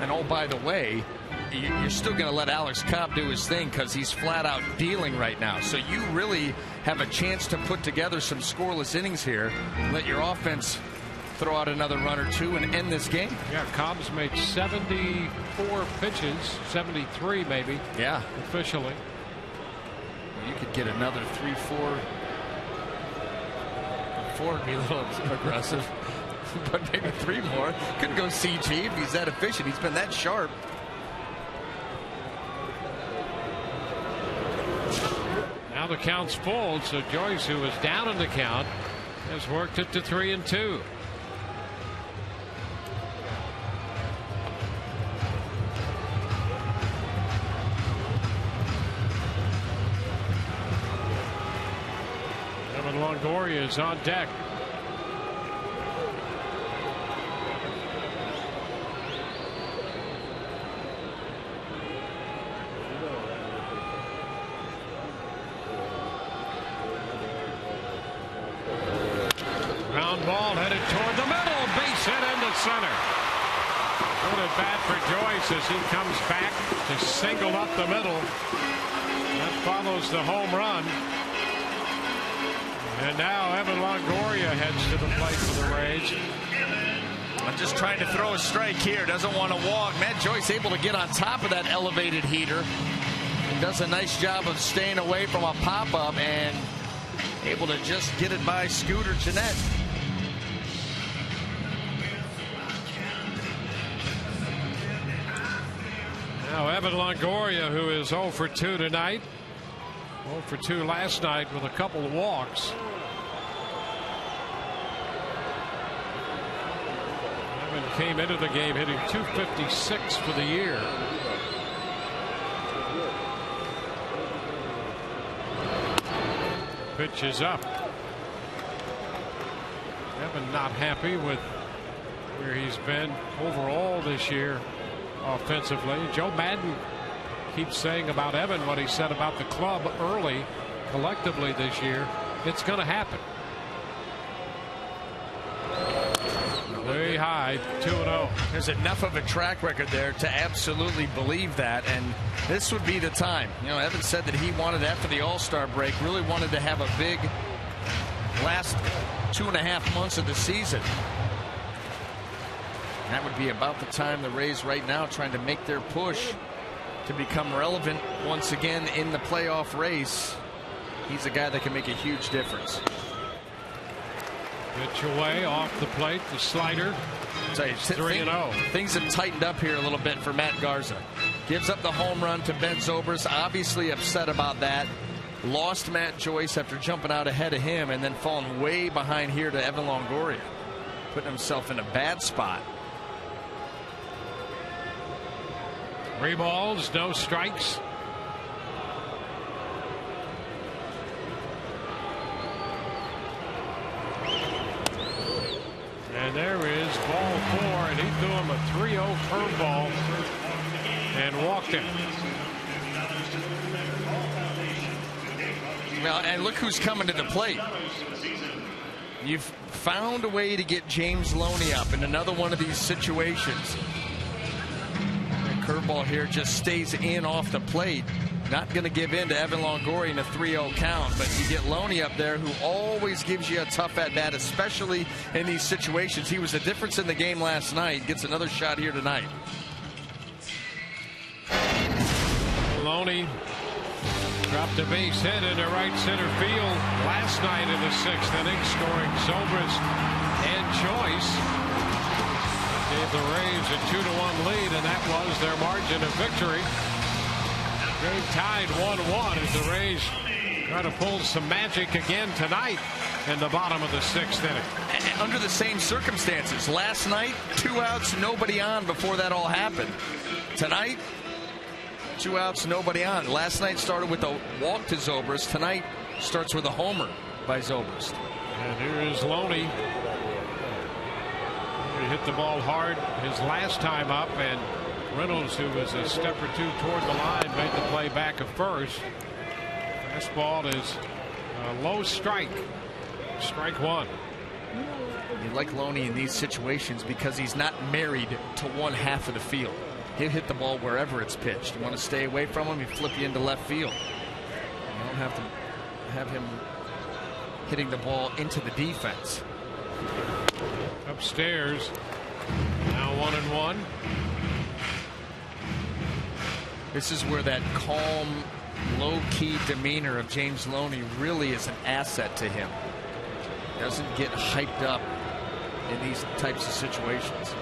Speaker 6: And oh, by the way, you're still going to let Alex Cobb do his thing because he's flat out dealing right now. So you really have a chance to put together some scoreless innings here. Let your offense throw out another run or two and end this game.
Speaker 1: Yeah, Cobb's made 74 pitches, 73 maybe.
Speaker 6: Yeah,
Speaker 1: officially.
Speaker 6: You could get another 3-4. 4 would be a little aggressive. But maybe 3 more. Could go CG if he's that efficient. He's been that sharp.
Speaker 1: Now the count's full, so Joyce, who was down in the count, has worked it to 3-2. Evan Longoria is on deck. Ball headed toward the middle, base hit into center. Good at bat for Joyce as he comes back to single up the middle. That follows the home run. And now Evan Longoria heads to the plate for the Rays.
Speaker 6: I'm just trying to throw a strike here. Doesn't want to walk. Matt Joyce able to get on top of that elevated heater. He does a nice job of staying away from a pop-up and able to just get it by Scooter Gennett.
Speaker 1: Now Evan Longoria, who is 0 for 2 tonight, 0 for 2 last night with a couple of walks. Evan came into the game hitting .256 for the year. Pitch is up. Evan not happy with where he's been overall this year offensively. Joe Madden keeps saying about Evan what he said about the club early collectively this year. It's going to happen. Very high, 2-0.
Speaker 6: There's enough of a track record there to absolutely believe that, and this would be the time. You know, Evan said that he wanted, after the All-Star break, really wanted to have a big last 2.5 months of the season. That would be about the time the Rays right now trying to make their push to become relevant once again in the playoff race. He's a guy that can make a huge difference.
Speaker 1: Pitch away off the plate, the slider. 3-0.
Speaker 6: Things have tightened up here a little bit for Matt Garza. Gives up the home run to Ben Zobrist. Obviously upset about that. Lost Matt Joyce after jumping out ahead of him and then falling way behind here to Evan Longoria. Putting himself in a bad spot.
Speaker 1: 3 balls, no strikes. And there is ball 4, and he threw him a 3-0 curveball and walked him.
Speaker 6: Well, and look who's coming to the plate. You've found a way to get James Loney up in another one of these situations. The curveball here just stays in off the plate. Not going to give in to Evan Longoria in a 3-0 count, but you get Loney up there, who always gives you a tough at-bat, especially in these situations. He was the difference in the game last night. Gets another shot here tonight.
Speaker 1: Loney dropped a base hit into right center field last night in the 6th inning, scoring Zobrist and Choice. Gave the Rays a 2-1 lead, and that was their margin of victory. Game tied 1-1 as the Rays try to pull some magic again tonight in the bottom of the 6th inning.
Speaker 6: Under the same circumstances. Last night, 2 outs, nobody on before that all happened. Tonight, 2 outs, nobody on. Last night started with a walk to Zobrist. Tonight starts with a homer by Zobrist.
Speaker 1: And here is Loney. He hit the ball hard his last time up, and Reynolds, who was a step or two toward the line, made the play back at first. Fastball is a low strike. Strike one.
Speaker 6: You like Loney in these situations because he's not married to one half of the field. He'll hit the ball wherever it's pitched. You want to stay away from him, he flip you into left field. You don't have to have him hitting the ball into the defense.
Speaker 1: Upstairs. Now 1-1.
Speaker 6: This is where that calm, low-key demeanor of James Loney really is an asset to him. Doesn't get hyped up in these types of situations.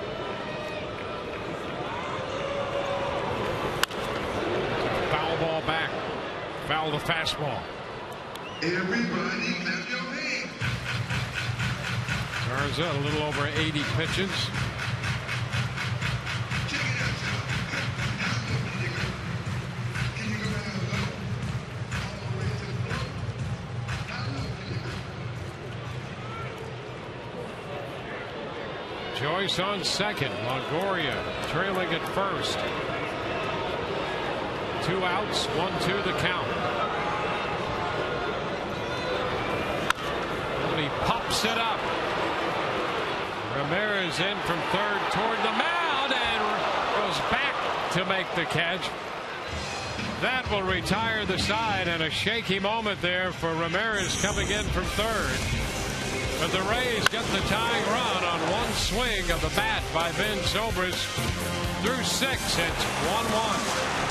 Speaker 1: Foul ball back. Foul the fastball.
Speaker 9: Everybody clap your hands.
Speaker 1: Garza a little over 80 pitches. Joyce on second. Longoria trailing at first. 2 outs, 1-2 the count. And he pops it up. Ramirez in from third toward the mound and goes back to make the catch. That will retire the side, and a shaky moment there for Ramirez coming in from third. But the Rays get the tying run on one swing of the bat by Ben Zobrist. Through 6, it's 1-1.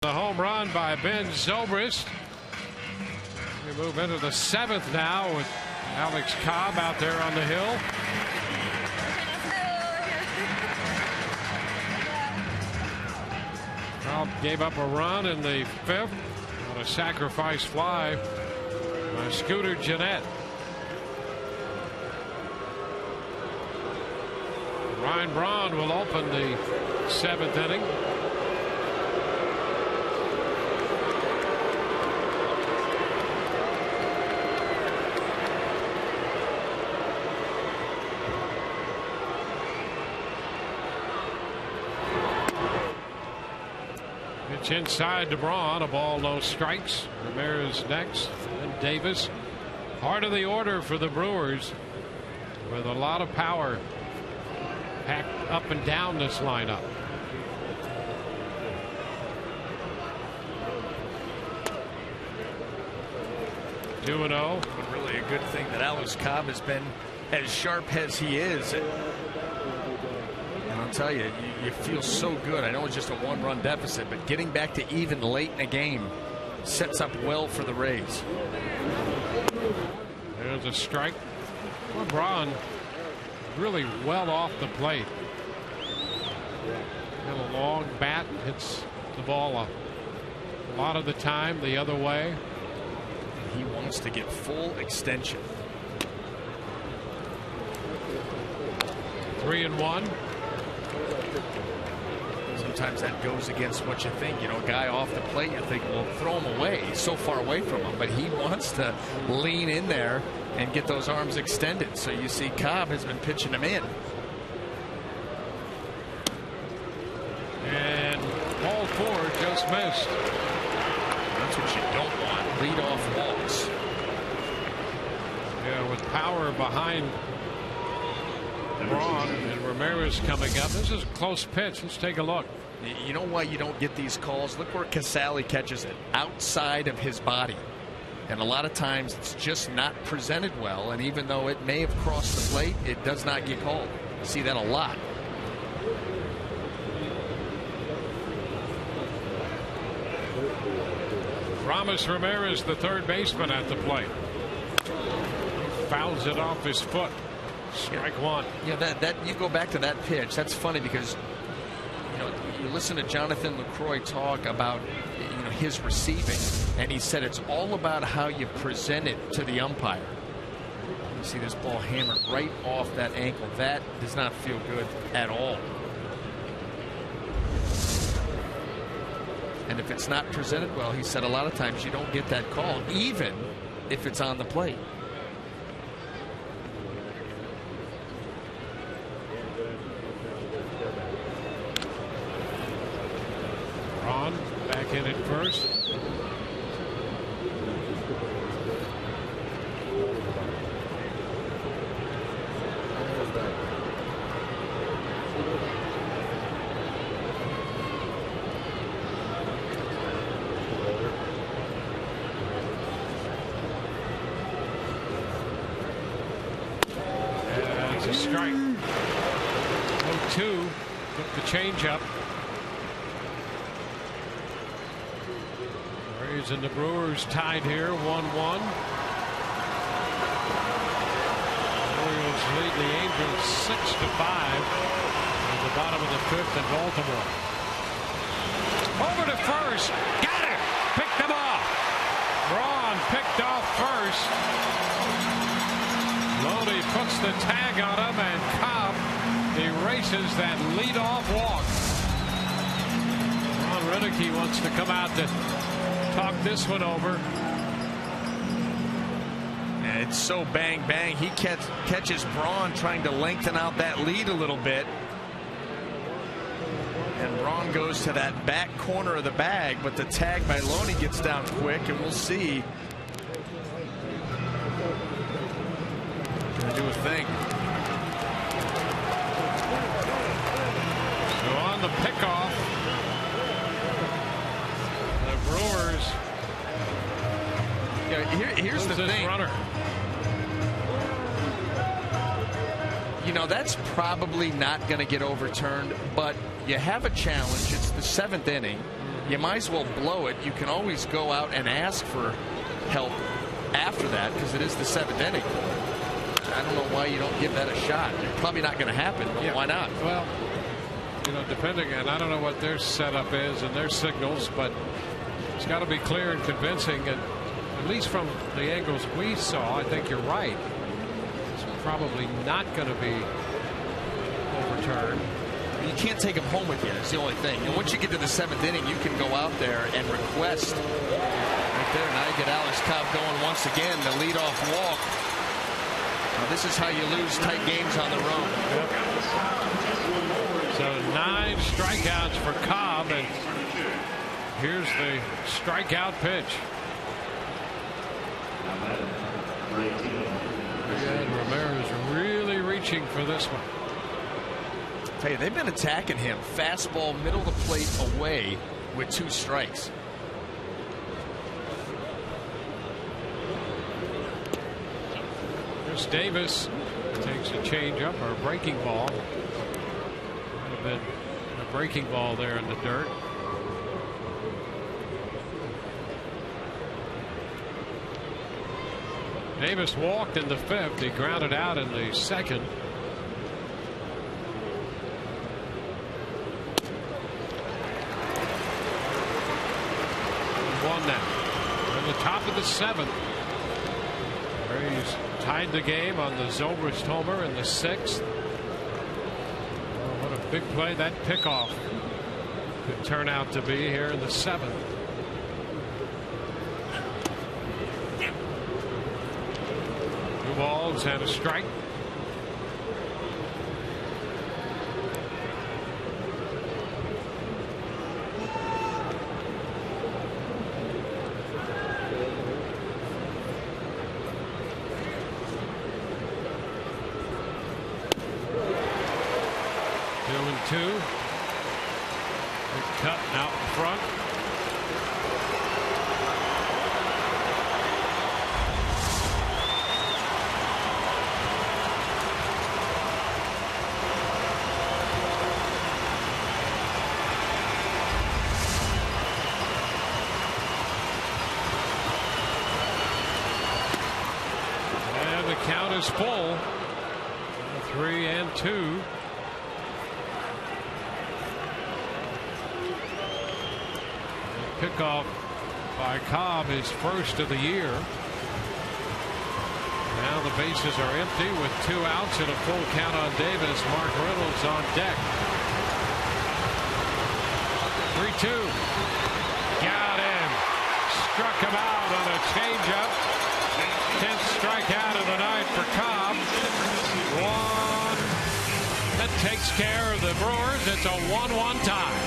Speaker 1: The home run by Ben Zobrist. We move into the 7th now with Alex Cobb out there on the hill. Cobb gave up a run in the 5th on a sacrifice fly by Scooter Gennett. Ryan Braun will open the 7th inning. Pitch inside to Braun, a ball, no strikes. Ramirez next, and Davis. Heart of the order for the Brewers, with a lot of power packed up and down this lineup. Two 2-0.
Speaker 6: But really a good thing that Alex Cobb has been as sharp as he is. And I'll tell you, you feel so good. I know it's just a 1-run deficit, but getting back to even late in a game sets up well for the Rays.
Speaker 1: There's a strike. Well, Braun really well off the plate. And a long bat hits the ball a lot of the time the other way.
Speaker 6: He wants to get full extension.
Speaker 1: 3-1.
Speaker 6: Sometimes that goes against what you think. You know, a guy off the plate, you think, well, throw him away. He's so far away from him, but he wants to lean in there and get those arms extended. So you see Cobb has been pitching him in.
Speaker 1: And ball 4 just missed.
Speaker 6: That's what you don't want. Lead off walks.
Speaker 1: Yeah, with power behind Braun and Ramirez coming up. This is a close pitch. Let's take a look.
Speaker 6: You know why you don't get these calls? Look where Casale catches it, outside of his body. And a lot of times it's just not presented well. And even though it may have crossed the plate, it does not get called. You see that a lot.
Speaker 1: Ramos Ramirez, the third baseman, at the plate. Fouls it off his foot. Strike one.
Speaker 6: Yeah, that you go back to that pitch. That's funny because you listen to Jonathan LaCroix talk about his receiving, and he said it's all about how you present it to the umpire. You see this ball hammered right off that ankle. That does not feel good at all. And if it's not presented well, he said a lot of times you don't get that call, even if it's on the plate.
Speaker 1: Braun back in at first. It's a strike. 0-2. Took the changeup. Rays and the Brewers tied here, 1-1. Orioles lead the Angels 6-5 at the bottom of the 5th in Baltimore. Over to first, got it, picked them off. Braun picked off first. Loney puts the tag on him, and Cobb erases that leadoff walk. Ron Renicky wants to come out to talk this one over.
Speaker 6: And it's so bang bang. He catches Braun trying to lengthen out that lead a little bit, and Braun goes to that back corner of the bag, but the tag by Loney gets down quick, and we'll see. Gonna do a thing.
Speaker 1: So on the pickoff, the Brewers.
Speaker 6: Yeah, here's the thing.
Speaker 1: Runner.
Speaker 6: That's probably not going to get overturned, but you have a challenge. It's the 7th inning. You might as well blow it. You can always go out and ask for help after that because it is the 7th inning. I don't know why you don't give that a shot. It's probably not going to happen, but why not?
Speaker 1: Well, depending, and I don't know what their setup is and their signals, but it's got to be clear and convincing, and at least from the angles we saw, I think you're right. It's probably not going to be overturned. turn.
Speaker 6: You can't take him home with you. That's the only thing. And once you get to the 7th inning, you can go out there and request. Right there, now you get Alex Cobb going once again, the leadoff walk. Now this is how you lose tight games on the road.
Speaker 1: Yep. So 9 strikeouts for Cobb, and here's the strikeout pitch. And Ramirez really reaching for this one.
Speaker 6: Hey, they've been attacking him. Fastball, middle of the plate away with 2 strikes.
Speaker 1: Chris Davis takes a changeup or a breaking ball. Might have been a breaking ball there in the dirt. Davis walked in the 5th. He grounded out in the 2nd. 1 now. In the top of the 7th. Rays tied the game on the Zobrist homer in the 6th. Oh, what a big play that pickoff could turn out to be here in the 7th. Two balls and a strike. Two. Big cut out in front. And the count is full. 3-2. Pickoff by Cobb, his first of the year. Now the bases are empty with 2 outs and a full count on Davis. Mark Reynolds on deck. 3-2. Got him. Struck him out on a changeup. 10th strikeout of the night for Cobb. One that takes care of the Brewers. It's a 1-1 tie.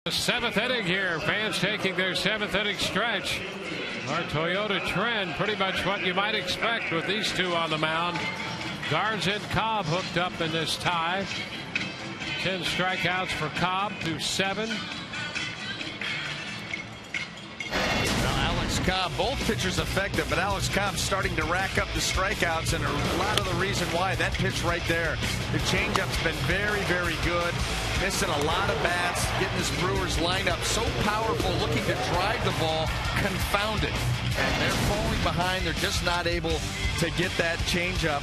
Speaker 1: The 7th inning here. Fans taking their 7th inning stretch. Our Toyota trend, pretty much what you might expect with these two on the mound. Garza and Cobb hooked up in this tie. 10 strikeouts for Cobb to 7.
Speaker 6: Now Alex Cobb. Both pitchers effective, but Alex Cobb starting to rack up the strikeouts, and a lot of the reason why. That pitch right there, the changeup's been very, very good. Missing a lot of bats, getting this Brewers lineup so powerful, looking to drive the ball, confounded. And they're falling behind. They're just not able to get that changeup.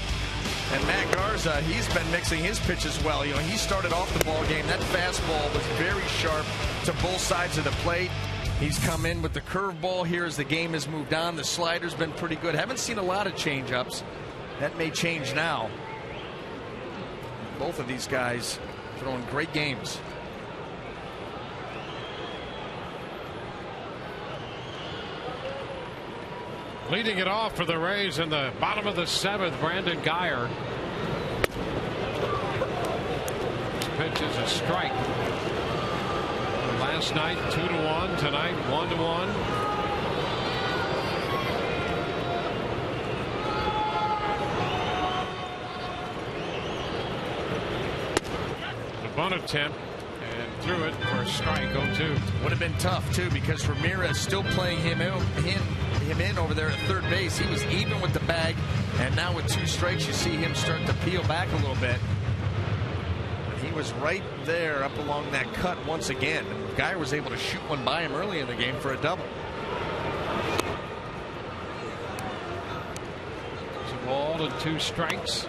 Speaker 6: And Matt Garza, he's been mixing his pitches well. You know, he started off the ball game. That fastball was very sharp to both sides of the plate. He's come in with the curveball here as the game has moved on. The slider's been pretty good. Haven't seen a lot of changeups. That may change now. Both of these guys throwing great games.
Speaker 1: Leading it off for the Rays in the bottom of the 7th, Brandon Guyer. This pitch is a strike. Last night 2-1, tonight 1-1. The bunt attempt and threw it for a strike. 0-2.
Speaker 6: Would have been tough too, because Ramirez still playing him in over there at third base. He was even with the bag, and now with 2 strikes you see him start to peel back a little bit. He was right there up along that cut once again. And Guyer was able to shoot one by him early in the game for a double.
Speaker 1: It's a ball and 2 strikes.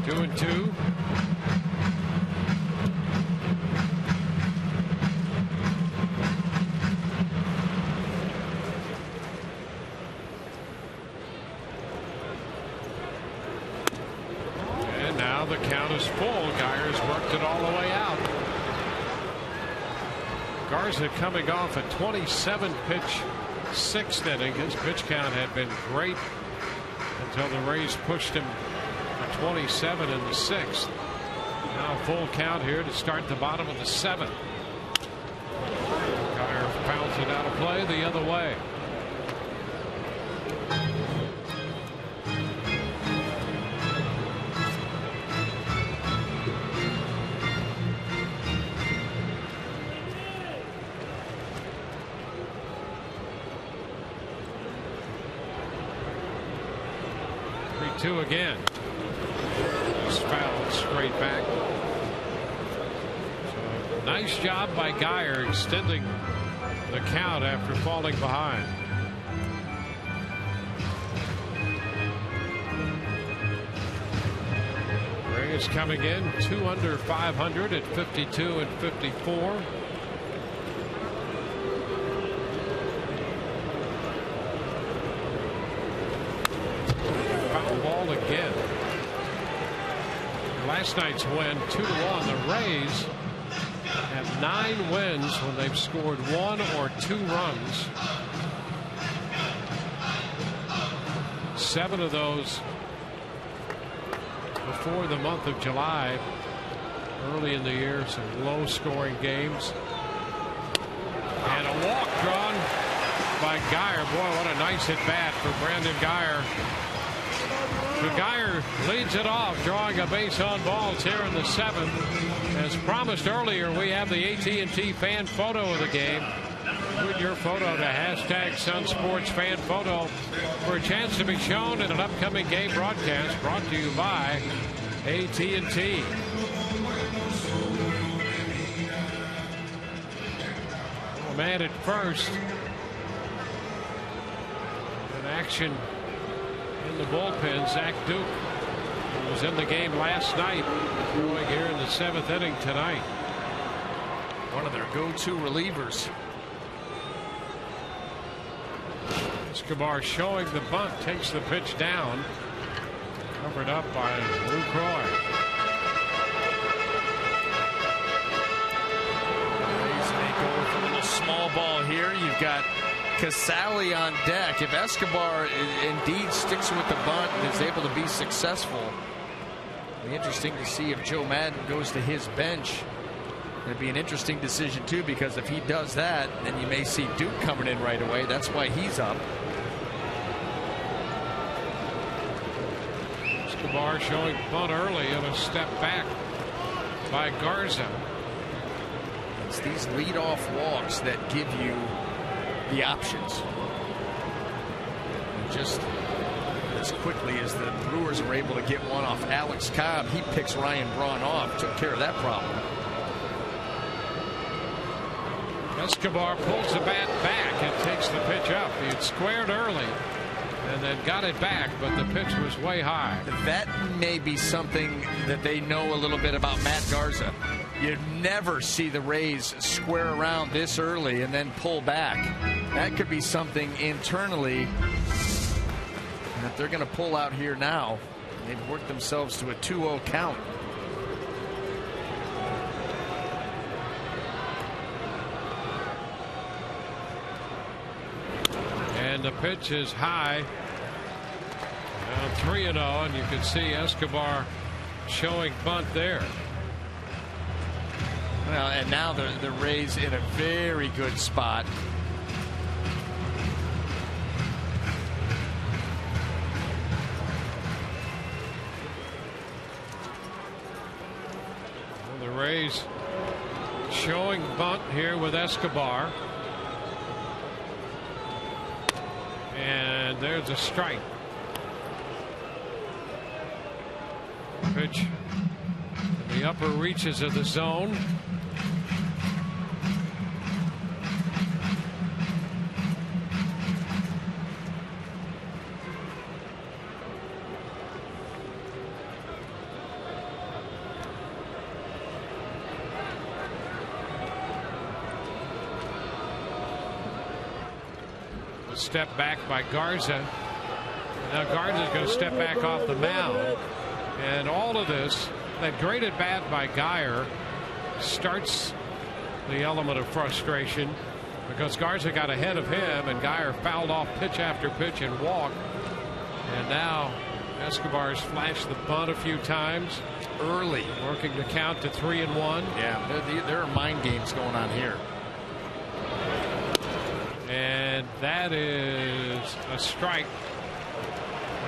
Speaker 1: Two and two. And now the count is full. Guyer's worked it all the way out. Garza coming off a 27 pitch 6th inning. His pitch count had been great until the Rays pushed him 27 in the 6th. Now full count here to start the bottom of the 7th. Guyer fouls it out of play the other way. Two again. Fouled straight back. So, nice job by Guyer extending the count after falling behind. Rays coming in 2 under 500 at 52 and 54. Foul ball again. Last night's win 2-1. The Rays have 9 wins when they've scored 1 or 2 runs. 7 of those before the month of July. Early in the year, some low scoring games. And a walk drawn by Guyer. Boy, what a nice at bat for Brandon Guyer. So Guyer leads it off, drawing a base on balls here in the 7th. As promised earlier, we have the AT&T fan photo of the game. Put your photo to #SunSportsFanPhoto for a chance to be shown in an upcoming game broadcast brought to you by AT&T. Man at first. In action in the bullpen, Zach Duke, who was in the game last night, going here in the 7th inning tonight.
Speaker 6: One of their go-to relievers.
Speaker 1: Escobar showing the bunt, takes the pitch down, covered up by Lucroy.
Speaker 6: Rays may go with a little small ball here. You've got Casale on deck. If Escobar indeed sticks with the bunt and is able to be successful, It'll be interesting to see if Joe Madden goes to his bench. It'd be an interesting decision too, because if he does that, then you may see Duke coming in right away. That's why he's up.
Speaker 1: Escobar showing bunt early and a step back by Garza.
Speaker 6: It's these leadoff walks that give you the options. And just as quickly as the Brewers were able to get one off Alex Cobb, he picks Ryan Braun off, took care of that problem.
Speaker 1: Escobar pulls the bat back and takes the pitch up. He had squared early and then got it back, but the pitch was way high.
Speaker 6: That may be something that they know a little bit about Matt Garza. You never see the Rays square around this early and then pull back. That could be something internally that they're going to pull out here now. They've worked themselves to a 2-0 count.
Speaker 1: And the pitch is high. Now 3-0, and you can see Escobar showing bunt there.
Speaker 6: Well, and now the Rays in a very good spot.
Speaker 1: Well, the Rays showing bunt here with Escobar. And there's a strike. Pitch in the upper reaches of the zone. Step back by Garza. Now Garza's going to step back off the mound. And all of this, that great at bat by Geyer, starts the element of frustration because Garza got ahead of him and Geyer fouled off pitch after pitch and walked. And now Escobar's flashed the bunt a few times
Speaker 6: early,
Speaker 1: working the count to 3-1.
Speaker 6: Yeah, there are mind games going on here.
Speaker 1: And that is a strike.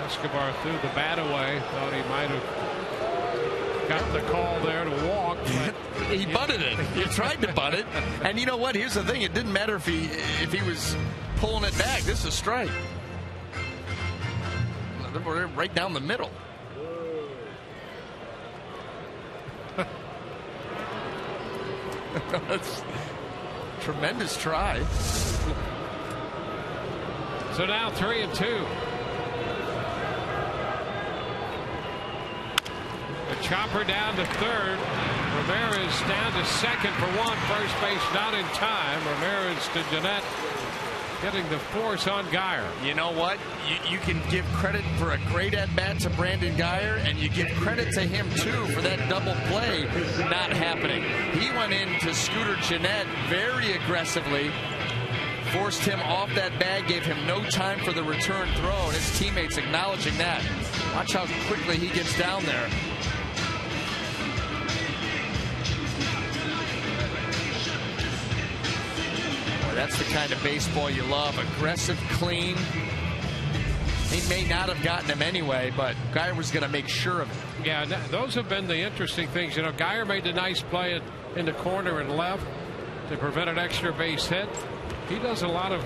Speaker 1: Escobar threw the bat away. Thought he might have got the call there to walk.
Speaker 6: He bunted it. He tried to bunt it. And you know what? Here's the thing. It didn't matter if he was pulling it back. This is a strike. Right down the middle. That's a tremendous try.
Speaker 1: So now 3-2. A chopper down to third. Ramirez down to second for one. First base not in time. Ramirez to Jeanette, getting the force on Geyer.
Speaker 6: You know what? You can give credit for a great at-bat to Brandon Geyer, and you give credit to him, too, for that double play not happening. He went into Scooter Jeanette very aggressively, forced him off that bag, gave him no time for the return throw, and his teammates acknowledging that. Watch how quickly he gets down there. Boy, that's the kind of baseball you love. Aggressive, clean. He may not have gotten him anyway, but Geyer was going to make sure of it.
Speaker 1: Yeah, those have been the interesting things. You know, Geyer made a nice play in the corner and left to prevent an extra base hit. He does a lot of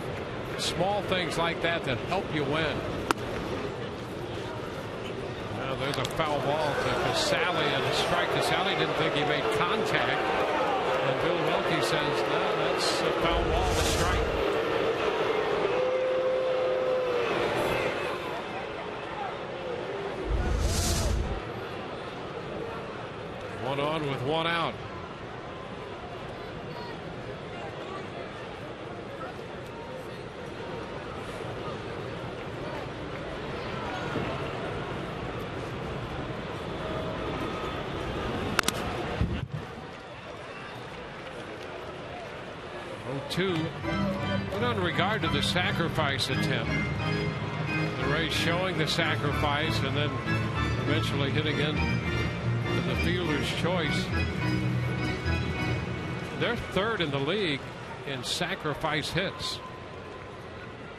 Speaker 1: small things like that help you win. Now there's a foul ball to Casale and a strike. Casale didn't think he made contact. And Bill Wilkie says, no, that's a foul ball to strike. One on with one out. But in regard to the sacrifice attempt, the Rays showing the sacrifice and then eventually hitting in of the fielder's choice. They're third in the league in sacrifice hits,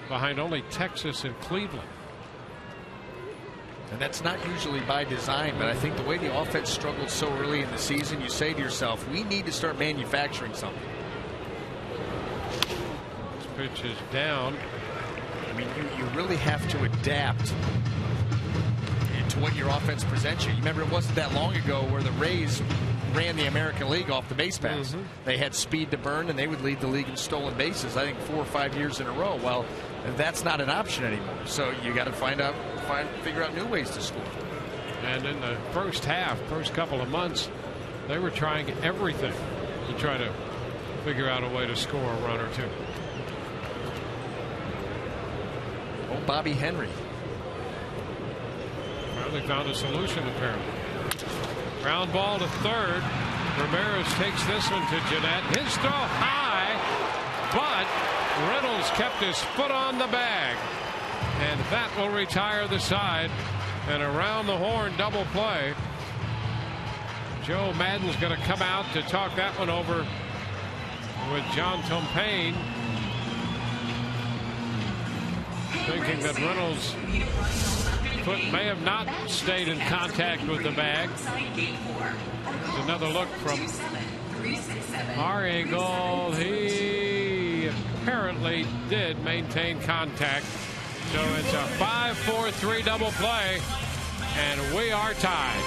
Speaker 1: behind only Texas and Cleveland.
Speaker 6: And that's not usually by design, but I think the way the offense struggled so early in the season, you say to yourself, we need to start manufacturing something.
Speaker 1: This pitch is down.
Speaker 6: I mean, you really have to adapt to what your offense presents you. You remember, it wasn't that long ago where the Rays ran the American League off the base pass. They had speed to burn, and they would lead the league in stolen bases, I think 4 or 5 years in a row. Well, that's not an option anymore. So you got to figure out new ways to score.
Speaker 1: And in the first couple of months, they were trying everything to try to figure out a way to score a run or two.
Speaker 6: Oh, Bobby Henry
Speaker 1: finally found a solution, apparently. Ground ball to third. Ramirez takes this one to Jeanette. His throw high, but Reynolds kept his foot on the bag, and that will retire the side. And around the horn double play. Joe Madden's going to come out to talk that one over with John Tompane, thinking that Reynolds' foot may have not stayed in contact with the bag. There's another look from our angle. He apparently did maintain contact. So it's a 5-4-3 double play, and we are tied.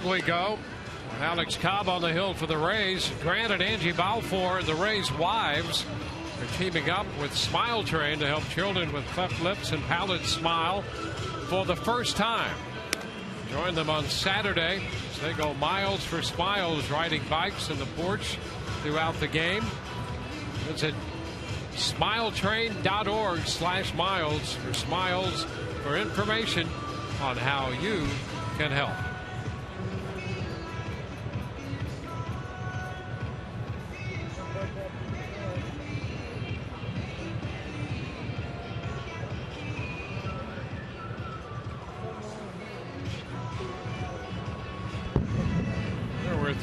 Speaker 1: We go. Alex Cobb on the hill for the Rays. Grant and Angie Balfour, the Rays' wives, are teaming up with Smile Train to help children with cleft lips and pallid smile for the first time. Join them on Saturday as they go miles for smiles, riding bikes in the porch throughout the game. Visit smiletrain.org/miles for smiles for information on how you can help.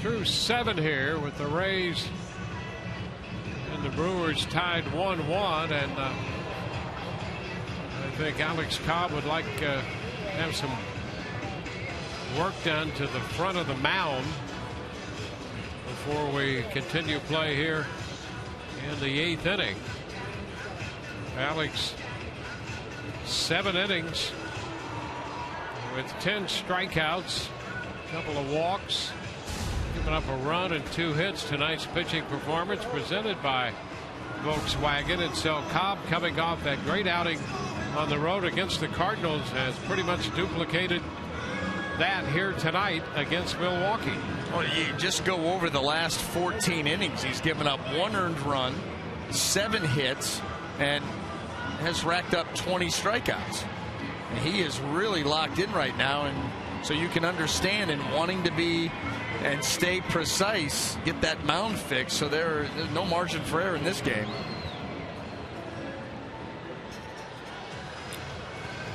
Speaker 1: Through 7 here with the Rays and the Brewers tied 1-1, and I think Alex Cobb would like to have some work done to the front of the mound before we continue play here in the 8th inning. Alex, 7 innings with 10 strikeouts, a couple of walks, giving up a run and 2 hits. Tonight's pitching performance presented by Volkswagen. And so Cobb, coming off that great outing on the road against the Cardinals, has pretty much duplicated that here tonight against Milwaukee.
Speaker 6: Well, you just go over the last 14 innings. He's given up 1 earned run, 7 hits, and has racked up 20 strikeouts. And he is really locked in right now, and so you can understand in wanting to be and stay precise, get that mound fixed, so there's no margin for error in this game.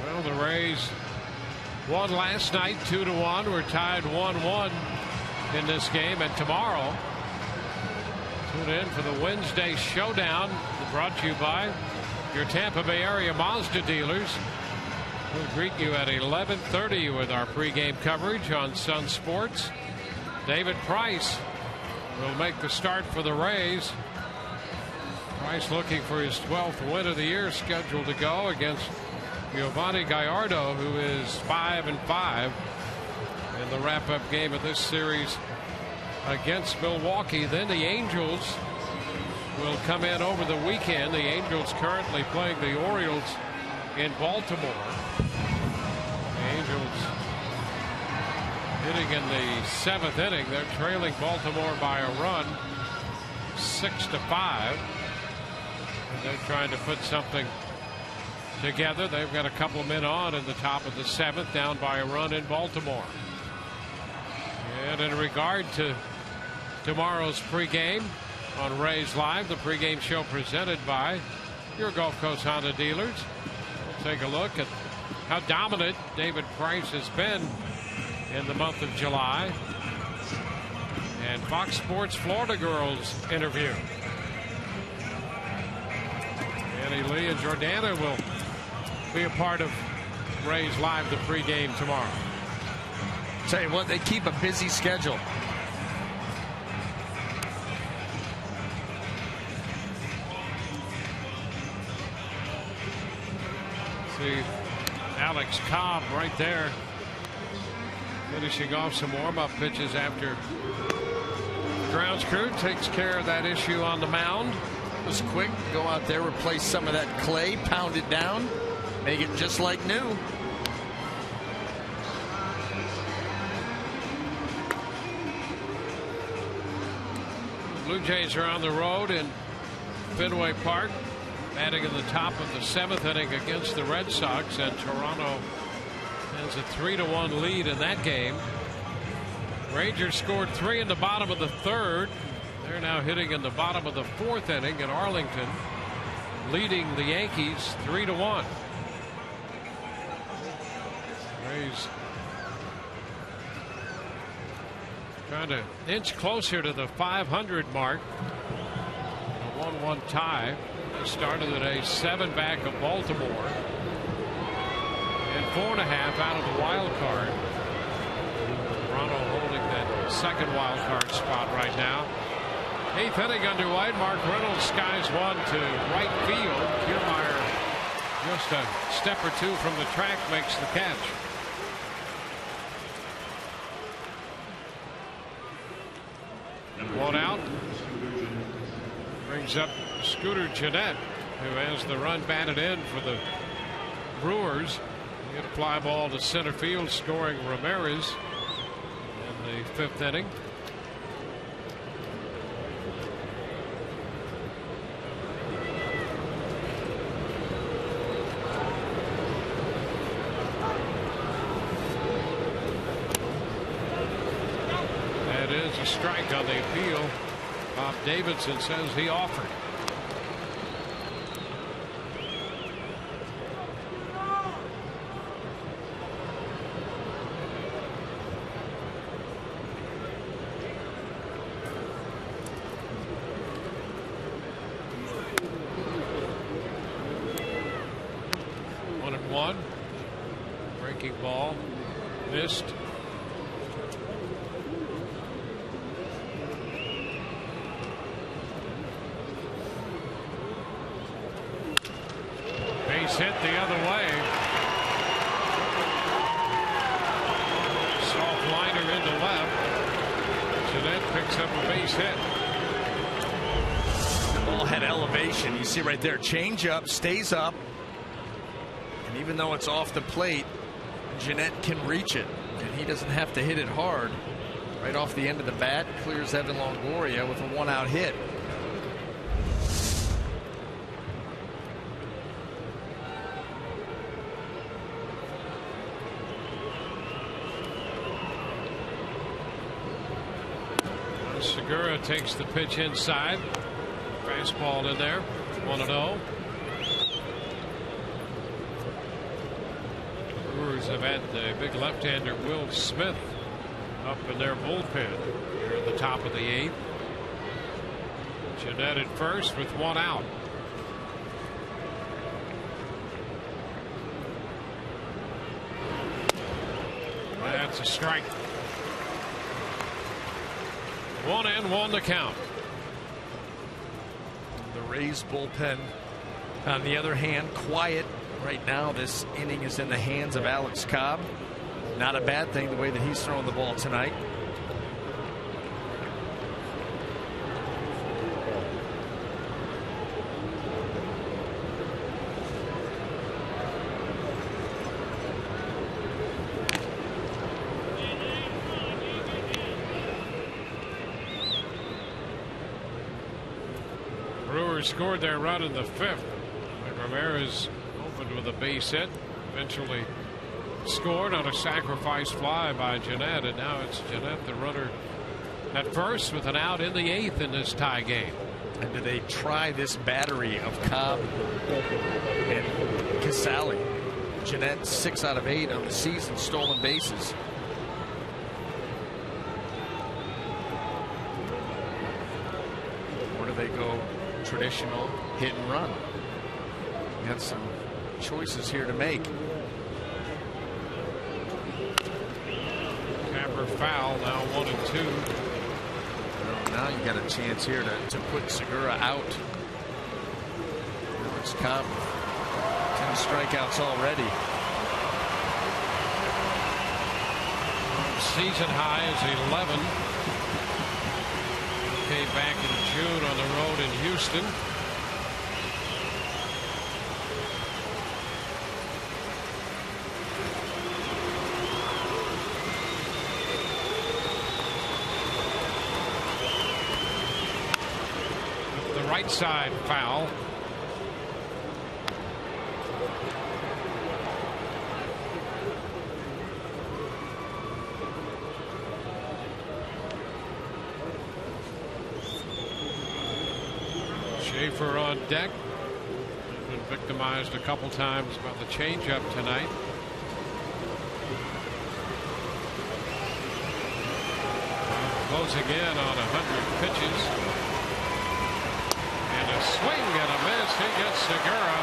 Speaker 1: Well, the Rays won last night 2-1. We're tied 1-1 in this game, and tomorrow tune in for the Wednesday showdown, brought to you by your Tampa Bay area Mazda dealers. We'll greet you at 11:30 with our pregame coverage on Sun Sports. David Price will make the start for the Rays. Price looking for his 12th win of the year, scheduled to go against Giovanni Gallardo, who is 5-5 in the wrap-up game of this series against Milwaukee. Then the Angels will come in over the weekend. The Angels currently playing the Orioles in Baltimore. The Angels hitting in the 7th inning. They're trailing Baltimore by a run, 6-5. And they're trying to put something together. They've got a couple of men on in the top of the 7th, down by a run in Baltimore. And in regard to tomorrow's pregame on Rays Live, the pregame show presented by your Gulf Coast Honda dealers. We'll take a look at how dominant David Price has been in the month of July. And Fox Sports Florida Girls interview. Annie Lee and Jordana will be a part of Rays Live, the pregame tomorrow.
Speaker 6: Tell you what, they keep a busy schedule.
Speaker 1: See Alex Cobb right there, finishing off some warm-up pitches after grounds crew takes care of that issue on the mound.
Speaker 6: It was quick. Go out there, replace some of that clay, pound it down, make it just like new.
Speaker 1: Blue Jays are on the road in Fenway Park, batting in the top of the 7th inning against the Red Sox, and Toronto has a 3-1 lead in that game. Rangers scored 3 in the bottom of the 3rd. They're now hitting in the bottom of the 4th inning in Arlington, leading the Yankees 3-1. Rays trying to inch closer to the 500 mark. A 1-1 tie. They started today 7 back of Baltimore and 4.5 out of the wild card. Toronto holding that second wild card spot right now. 8th inning underway. Mark Reynolds skies one to right field. Kiermaier, just a step or two from the track, makes the catch. One out. Brings up Scooter Gennett, who has the run batted in for the Brewers. He hit a fly ball to center field, scoring Ramirez in the 5th inning. That is a strike on the appeal. Bob Davidson says he offered. One. Breaking ball. Missed. Base hit the other way. Soft liner into left. Gennett picks up a base hit.
Speaker 6: The ball had elevation. You see right there. Change up, stays up. And even though it's off the plate, Gennett can reach it. And he doesn't have to hit it hard. Right off the end of the bat, clears Evan Longoria with a 1-out hit.
Speaker 1: Segura takes the pitch inside. Fastball in there. 1-0. Brewers have had the big left-hander Will Smith up in their bullpen here at the top of the 8th. Jeanette at first with 1 out. That's a strike. 1-1 to count.
Speaker 6: The Rays bullpen, on the other hand, quiet right now. This inning is in the hands of Alex Cobb. Not a bad thing the way that he's throwing the ball tonight.
Speaker 1: Brewers scored their run in the 5th. Ramirez opened with a base hit, eventually scored on a sacrifice fly by Jeanette, and now it's Jeanette, the runner, at first with an out in the 8th in this tie game.
Speaker 6: And do they try this battery of Cobb and Casale? Jeanette 6 out of 8 on the season stolen bases. Or do they go traditional hit and run? You got some choices here to make.
Speaker 1: Tapper foul, now 1-2.
Speaker 6: Well, now you got a chance here to put Segura out. Alex Cobb, 10 strikeouts already.
Speaker 1: Season high is 11. Came back in June on the road in Houston. The right side foul. Schaefer on deck. Been victimized a couple times by the changeup tonight. Closing in on 100 pitches. And a swing and a miss. He gets Segura.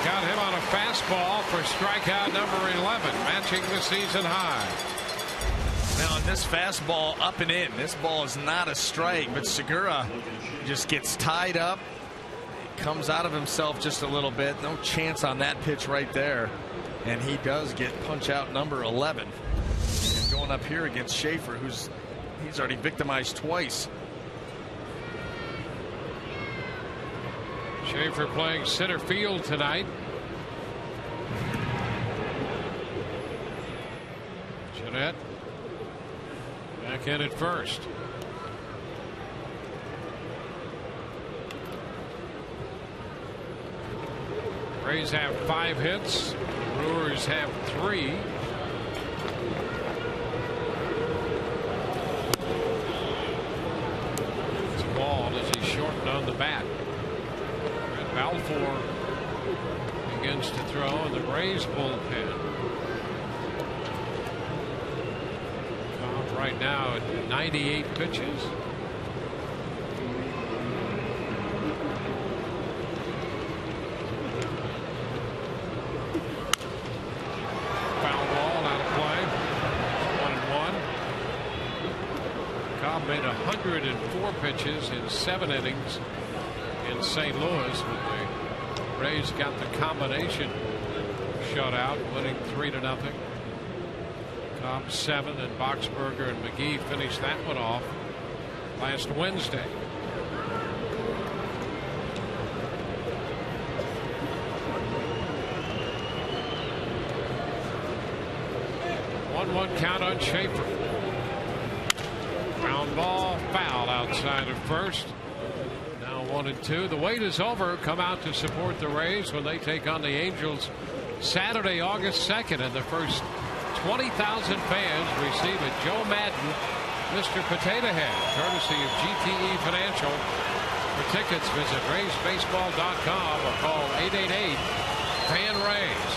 Speaker 1: Got him on a fastball for strikeout number 11, matching the season high.
Speaker 6: Now on this fastball up and in, this ball is not a strike, but Segura just gets tied up, comes out of himself just a little bit. No chance on that pitch right there, and he does get punch out number 11. And going up here against Schaefer, he's already victimized twice.
Speaker 1: Schaefer playing center field tonight. Jeanette back in at first. Rays have 5 hits. Brewers have 3. It's ball as he shortened on the bat. And Balfour begins to throw in the Rays bullpen. Cobb right now at 98 pitches. Made 104 pitches in 7 innings in St. Louis when the Rays got the combination shutout, winning 3-0. Cobb 7 and Boxberger and McGee finished that one off last Wednesday. One count on Schaefer. Ground ball, foul outside of first. Now 1-2. The wait is over. Come out to support the Rays when they take on the Angels Saturday, August 2nd. And the first 20,000 fans receive a Joe Madden Mr. Potato Head, courtesy of GTE Financial. For tickets, visit RaysBaseball.com or call 888-FAN-RAYS.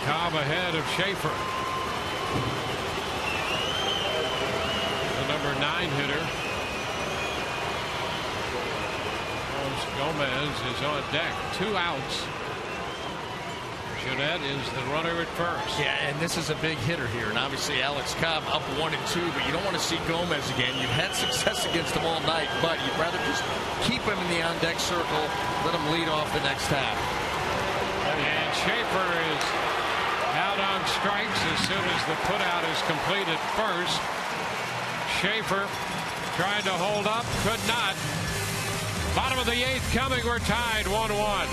Speaker 1: Cobb ahead of Schaefer. The number 9 hitter. Gomez is on deck. 2 outs. Jeanette is the runner at first.
Speaker 6: Yeah, and this is a big hitter here. And obviously Alex Cobb up 1 and 2, but you don't want to see Gomez again. You've had success against him all night, but you'd rather just keep him in the on-deck circle, let him lead off the next half.
Speaker 1: And Schaefer is out on strikes as soon as the putout is complete at first. Schaefer tried to hold up, could not. Bottom of the 8th coming. We're tied 1-1.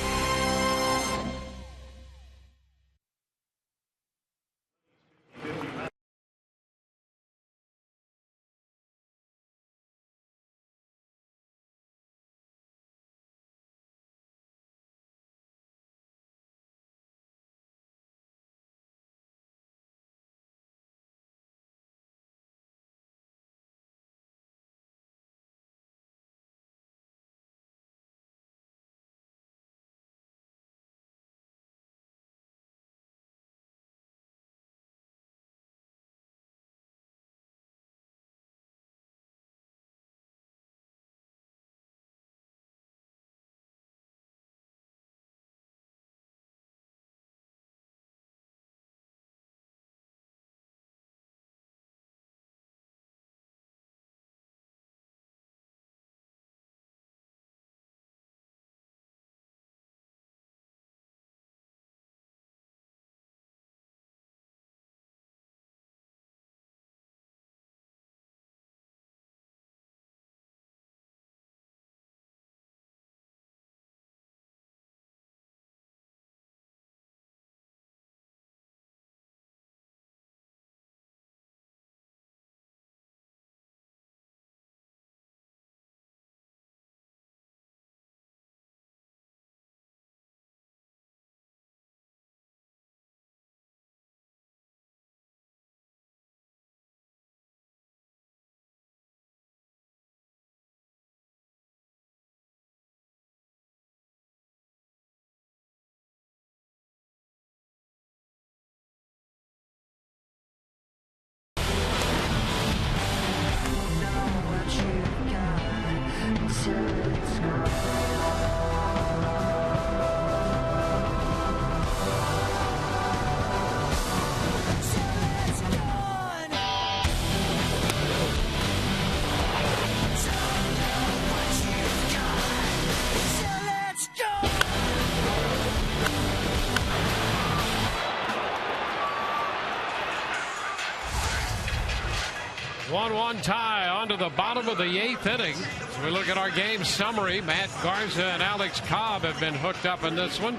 Speaker 1: One tie on to the bottom of the 8th inning. As we look at our game summary, Matt Garza and Alex Cobb have been hooked up in this one.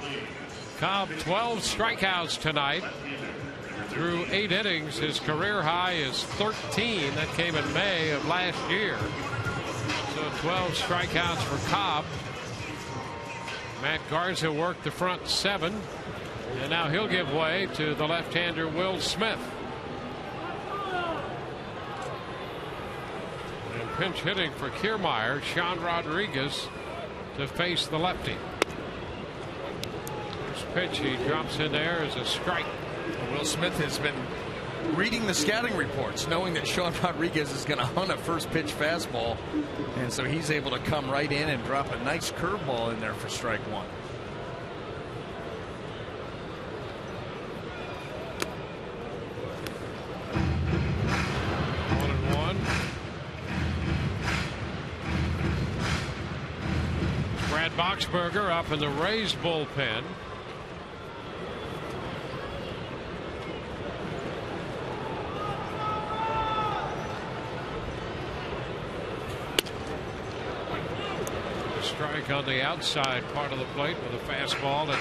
Speaker 1: Cobb 12 strikeouts tonight through 8 innings. His career high is 13. That came in May of last year. So 12 strikeouts for Cobb. Matt Garza worked the front 7. And now he'll give way to the left-hander Will Smith. Pinch hitting for Kiermaier, Sean Rodriguez to face the lefty. First pitch, he drops in there as a strike.
Speaker 6: Will Smith has been reading the scouting reports, knowing that Sean Rodriguez is going to hunt a first pitch fastball, and so he's able to come right in and drop a nice curveball in there for strike 1.
Speaker 1: Boxberger up in the Rays bullpen. A strike on the outside part of the plate with a fastball at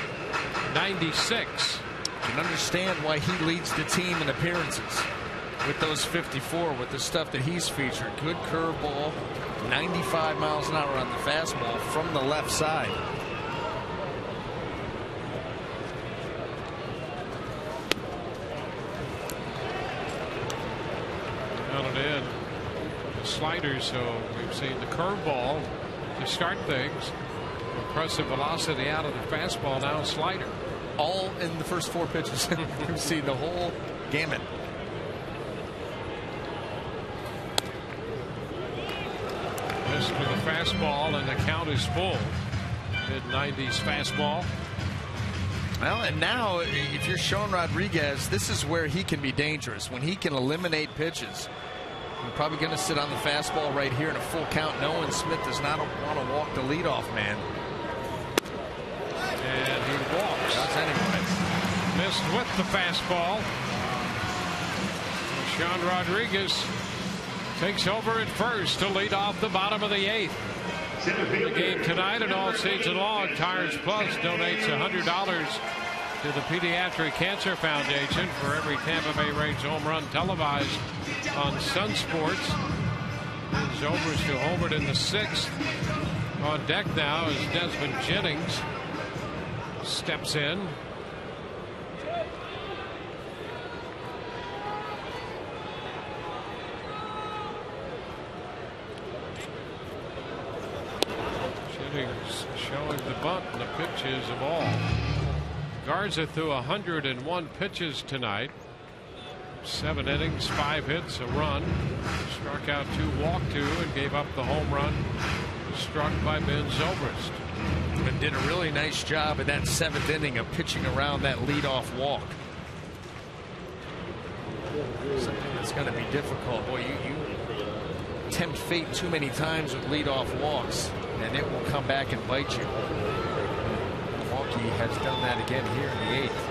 Speaker 1: 96.
Speaker 6: You can understand why he leads the team in appearances. with those 54, with the stuff that he's featured. Good curveball, 95 miles an hour on the fastball from the left side.
Speaker 1: Counted in the sliders, so we've seen the curveball to start things. Impressive velocity out of the fastball, now slider.
Speaker 6: All in the first 4 pitches. We've seen the whole gamut.
Speaker 1: Missed with a fastball, and the count is full. Mid-90s fastball.
Speaker 6: Well, and now, if you're Sean Rodriguez, this is where he can be dangerous. When he can eliminate pitches. We're probably going to sit on the fastball right here in a full count, knowing Smith does not want to walk the leadoff man.
Speaker 1: And he walks.
Speaker 6: Does anyway.
Speaker 1: Missed with the fastball. Sean Rodriguez takes over at first to lead off the bottom of the 8th. The game tonight and all season long, Tires Plus donates $100 to the Pediatric Cancer Foundation for every Tampa Bay Rays home run televised on Sun Sports. Zobrist, who homered in the 6th. On deck now is Desmond Jennings. Steps in. Jennings showing the bunt and the pitches of all. Garza threw 101 pitches tonight. 7 innings, 5 hits, a run. Struck out 2, walked 2, and gave up the home run struck by Ben Zobrist.
Speaker 6: And did a really nice job in that 7th inning of pitching around that leadoff walk. Something that's going to be difficult. Boy, you tempt fate too many times with leadoff walks, and it will come back and bite you. Milwaukee has done that again here in the 8th.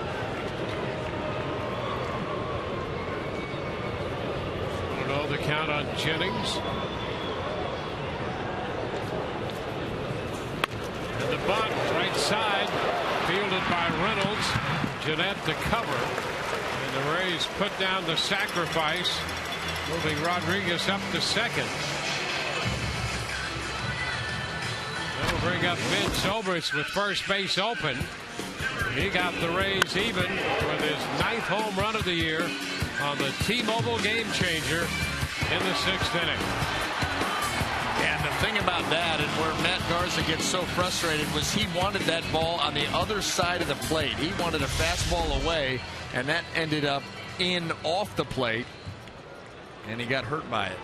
Speaker 1: The count on Jennings. And the bunt right side, fielded by Reynolds. Jeanette to cover, and the Rays put down the sacrifice, moving Rodriguez up to second. That'll bring up Ben Zobrist with first base open. He got the Rays even with his 9th home run of the year on the T-Mobile Game Changer in the 6th inning.
Speaker 6: And the thing about that, and where Matt Garza gets so frustrated, was he wanted that ball on the other side of the plate. He wanted a fastball away, and that ended up in off the plate, and he got hurt by it.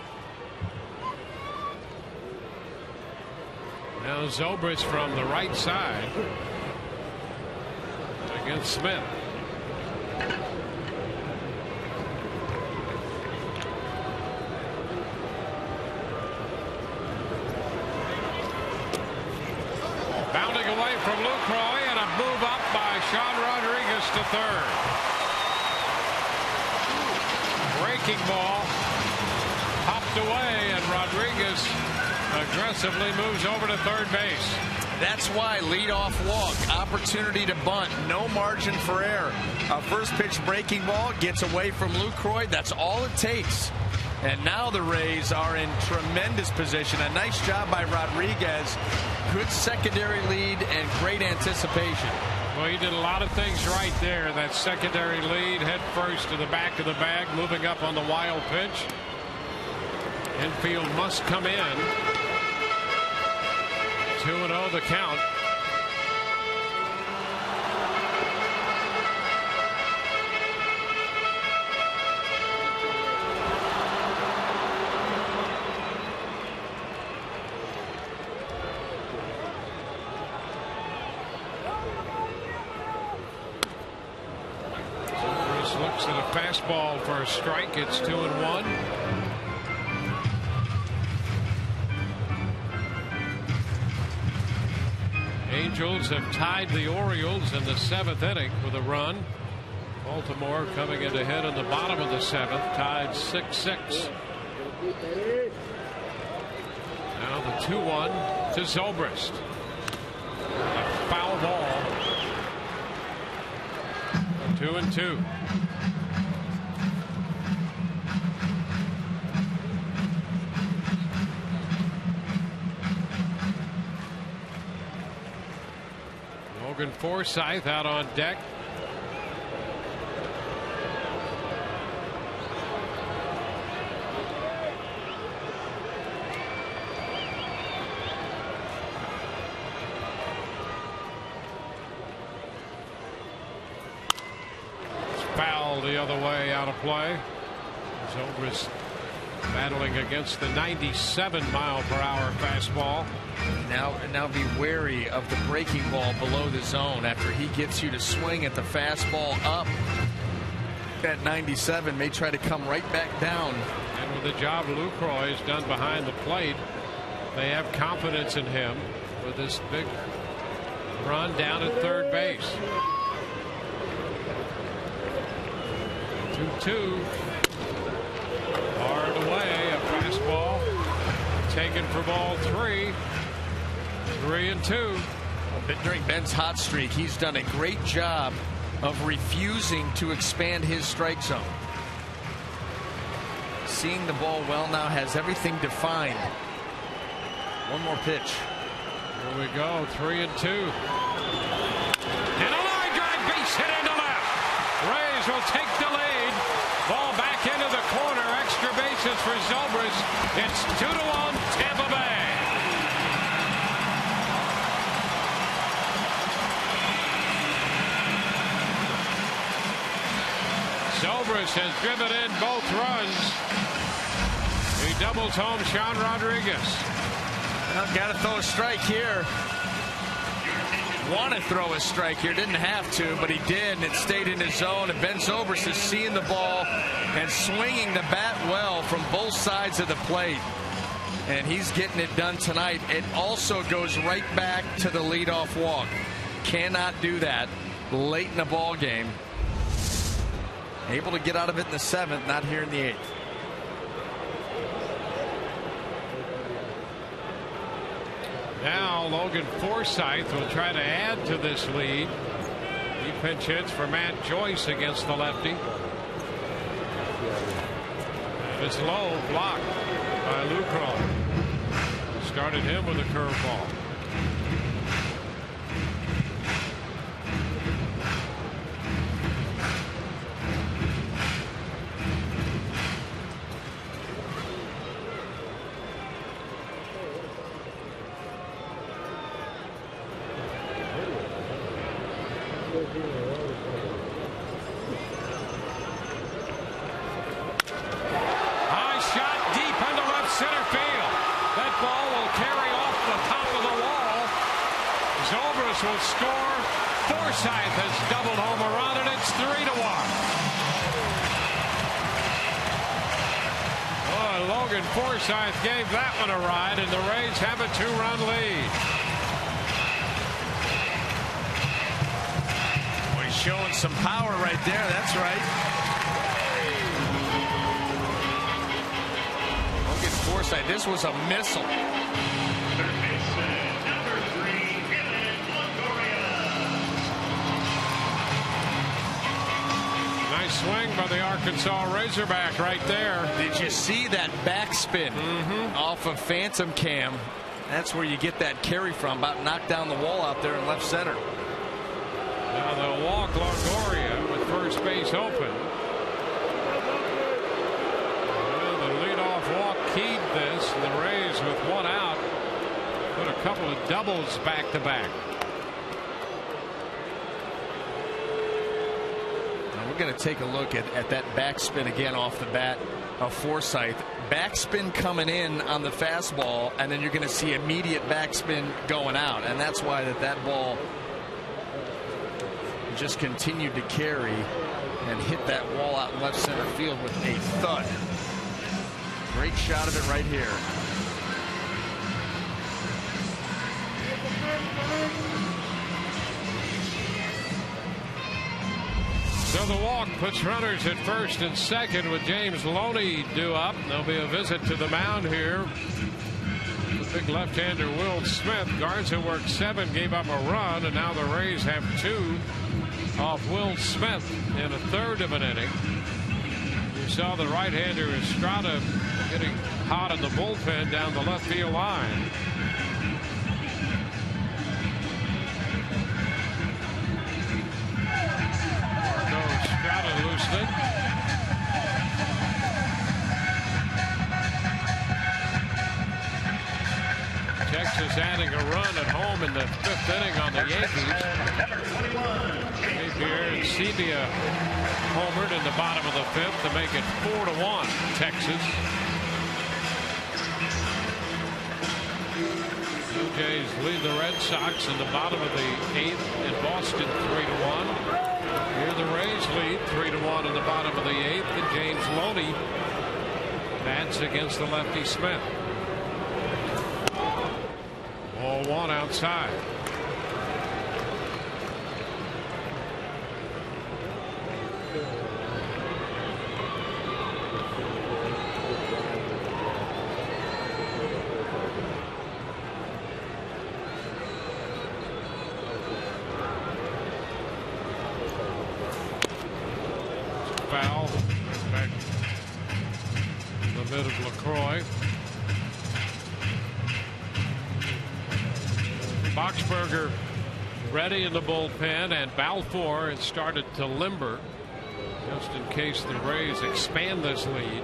Speaker 1: Now Zobrist from the right side against Smith. Bounding away from Lucroy, and a move up by Sean Rodriguez to third. Breaking ball popped away, and Rodriguez aggressively moves over to third base.
Speaker 6: That's why leadoff walk, opportunity to bunt, no margin for error. A first pitch breaking ball gets away from Lucroy. That's all it takes. And now the Rays are in tremendous position. A nice job by Rodriguez. Good secondary lead and great anticipation.
Speaker 1: Well, he did a lot of things right there. That secondary lead, head first to the back of the bag, moving up on the wild pitch. Infield must come in. 2-0 the count. Looks at a fastball for a strike. It's 2-1. Angels have tied the Orioles in the 7th inning with a run. Baltimore coming in ahead in the bottom of the 7th, tied 6-6. Now the 2-1 to Zobrist. A foul ball. 2-2. Logan Forsythe out on deck. Foul the other way, out of play. Zobrist battling against the 97-mile-per-hour fastball.
Speaker 6: Now be wary of the breaking ball below the zone after he gets you to swing at the fastball up. That 97 may try to come right back down.
Speaker 1: And with the job Lucroy has done behind the plate, they have confidence in him with this big run down at third base. 2-2. Hard away, a fastball taken for ball 3. 3-2.
Speaker 6: During Ben's hot streak, he's done a great job of refusing to expand his strike zone. Seeing the ball well now, has everything defined. One more pitch.
Speaker 1: Here we go, 3-2. And a line drive, base hit into left. Rays will take the lead. Ball back into the corner. Extra bases for Zobrist. It's 2-1 Tampa Bay. Zobrist has driven in both runs. He doubles home Sean Rodriguez.
Speaker 6: Well, got to throw a strike here. Want to throw a strike here, didn't have to, but he did, and it stayed in his zone. And Ben Zobrist is seeing the ball and swinging the bat well from both sides of the plate, and he's getting it done tonight. It also goes right back to the leadoff walk. Cannot do that late in the ball game. Able to get out of it in the 7th, not here in the 8th.
Speaker 1: Now Logan Forsythe will try to add to this lead. He pinch hits for Matt Joyce against the lefty. And it's low, blocked by Lucroy. Started him with a curveball. High shot deep into left center field. That ball will carry off the top of the wall. Zobrist will score. Forsythe has doubled home a run, and it's 3-1. Boy, Logan Forsythe gave that one a ride, and the Rays have a 2-run lead.
Speaker 6: Showing some power right there. That's right. Logan Forsythe, this was a missile.
Speaker 1: Nice swing by the Arkansas Razorback right there.
Speaker 6: Did you see that backspin off of Phantom Cam? That's where you get that carry from. About knocked down the wall out there in left center.
Speaker 1: Now they'll walk Longoria with first base open. Well, the leadoff walk keyed this. The Rays with one out put a couple of doubles back to back.
Speaker 6: Now we're going to take a look at that backspin again off the bat of Forsythe. Backspin coming in on the fastball, and then you're going to see immediate backspin going out, and that's why that ball just continued to carry and hit that wall out in left center field with a thud. Great shot of it right here.
Speaker 1: So the walk puts runners at first and second with James Loney due up. There'll be a visit to the mound here. The big left-hander Will Smith. Garza worked 7, gave up a run, and now the Rays have 2 off Will Smith in a third of an inning. You saw the right-hander Estrada getting hot in the bullpen down the left field line. a run at home in the 5th inning on the Yankees. Javier and Sebia homered in the bottom of the 5th to make it 4-1 Texas. Blue Jays lead the Red Sox in the bottom of the 8th in Boston 3-1. Here the Rays lead 3-1 in the bottom of the 8th, and James Loney bats against the lefty Smith. Ball 1 outside. Foul back in the mid of LaCroix. Boxberger ready in the bullpen, and Balfour has started to limber just in case the Rays expand this lead.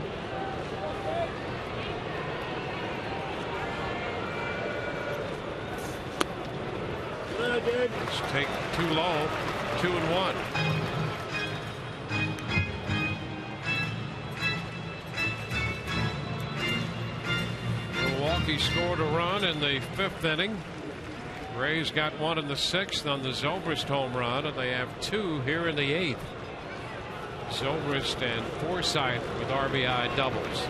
Speaker 1: Let's take too low. 2-1. Milwaukee scored a run in the 5th inning. Rays got one in the 6th on the Zobrist home run, and they have 2 here in the 8th. Zobrist and Forsythe with RBI doubles.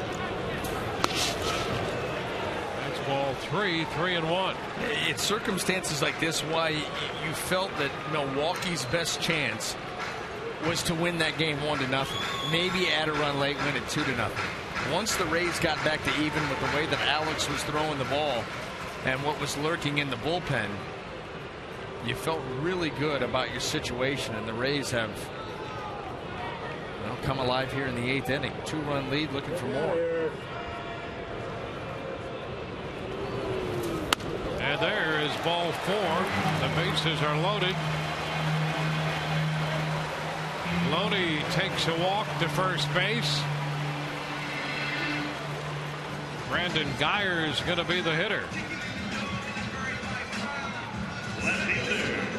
Speaker 1: That's ball 3, 3-1.
Speaker 6: It's circumstances like this why you felt that Milwaukee's best chance was to win that game 1-0. Maybe add a run late, win it 2-0. Once the Rays got back to even with the way that Alex was throwing the ball and what was lurking in the bullpen, you felt really good about your situation, and the Rays have come alive here in the 8th inning. 2-run lead, looking for more.
Speaker 1: And there is ball 4. The bases are loaded. Loney takes a walk to first base. Brandon Geyer's going to be the hitter.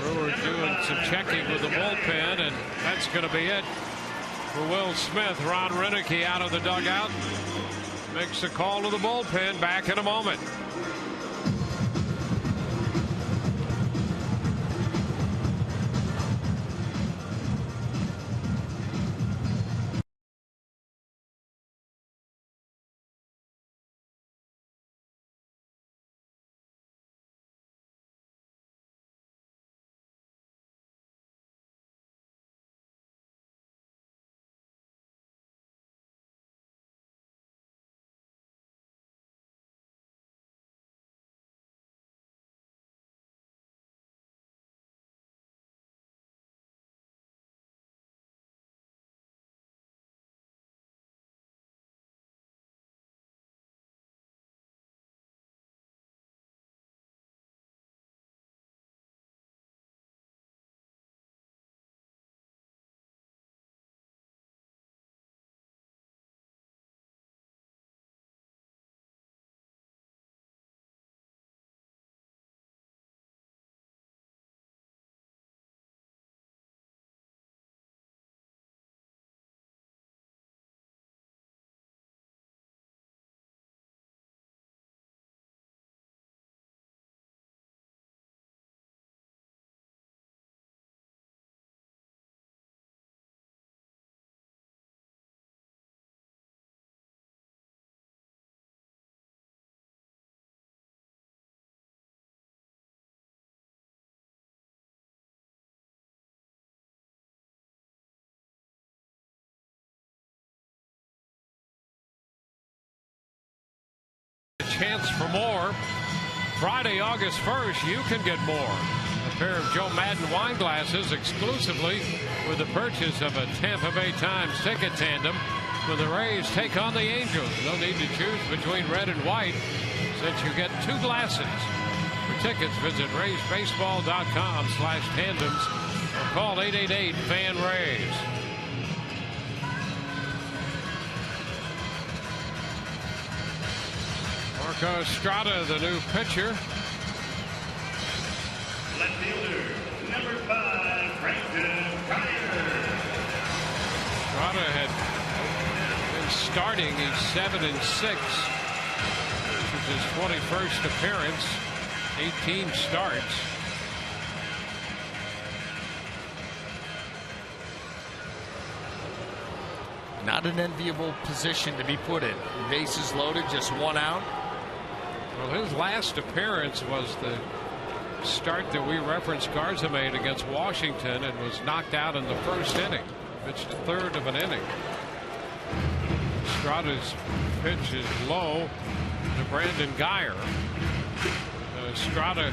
Speaker 1: Brewers doing some checking with the bullpen, and that's going to be it for Will Smith. Ron Renicky out of the dugout makes a call to the bullpen. Back in a moment. Chance for more. Friday, August 1st, you can get more. A pair of Joe Madden wine glasses exclusively with the purchase of a Tampa Bay Times ticket tandem when the Rays take on the Angels. No need to choose between red and white since you get 2 glasses. For tickets, visit RaysBaseball.com/tandems or call 888-FAN-RAYS. Marco Estrada, the new pitcher.
Speaker 5: Left fielder, number 5, Brandon Pryor.
Speaker 1: Estrada had been starting. He's 7-6. This is his 21st appearance. 18 starts.
Speaker 6: Not an enviable position to be put in. Bases loaded, just one out.
Speaker 1: Well, his last appearance was the start that we referenced Garza made against Washington and was knocked out in the first inning. Pitched a third of an inning. Estrada's pitch is low to Brandon Geyer. Estrada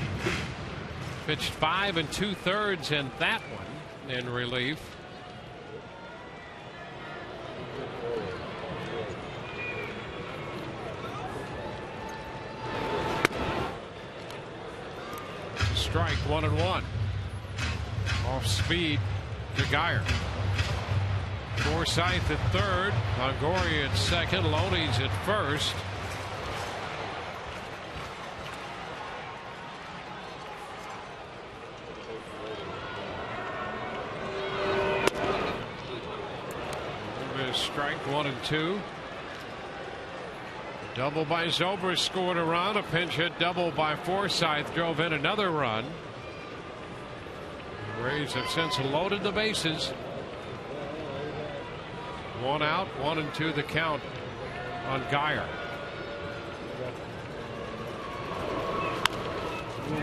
Speaker 1: pitched 5 2/3 in that one in relief. Strike, 1-1. Off speed to Geyer. Forsythe at third. Longoria at second. Loney's at first. Strike, 1-2. Double by Zobrist scored a run. A pinch hit double by Forsythe drove in another run. The Rays have since loaded the bases. 1 out, 1-2 the count on Geyer.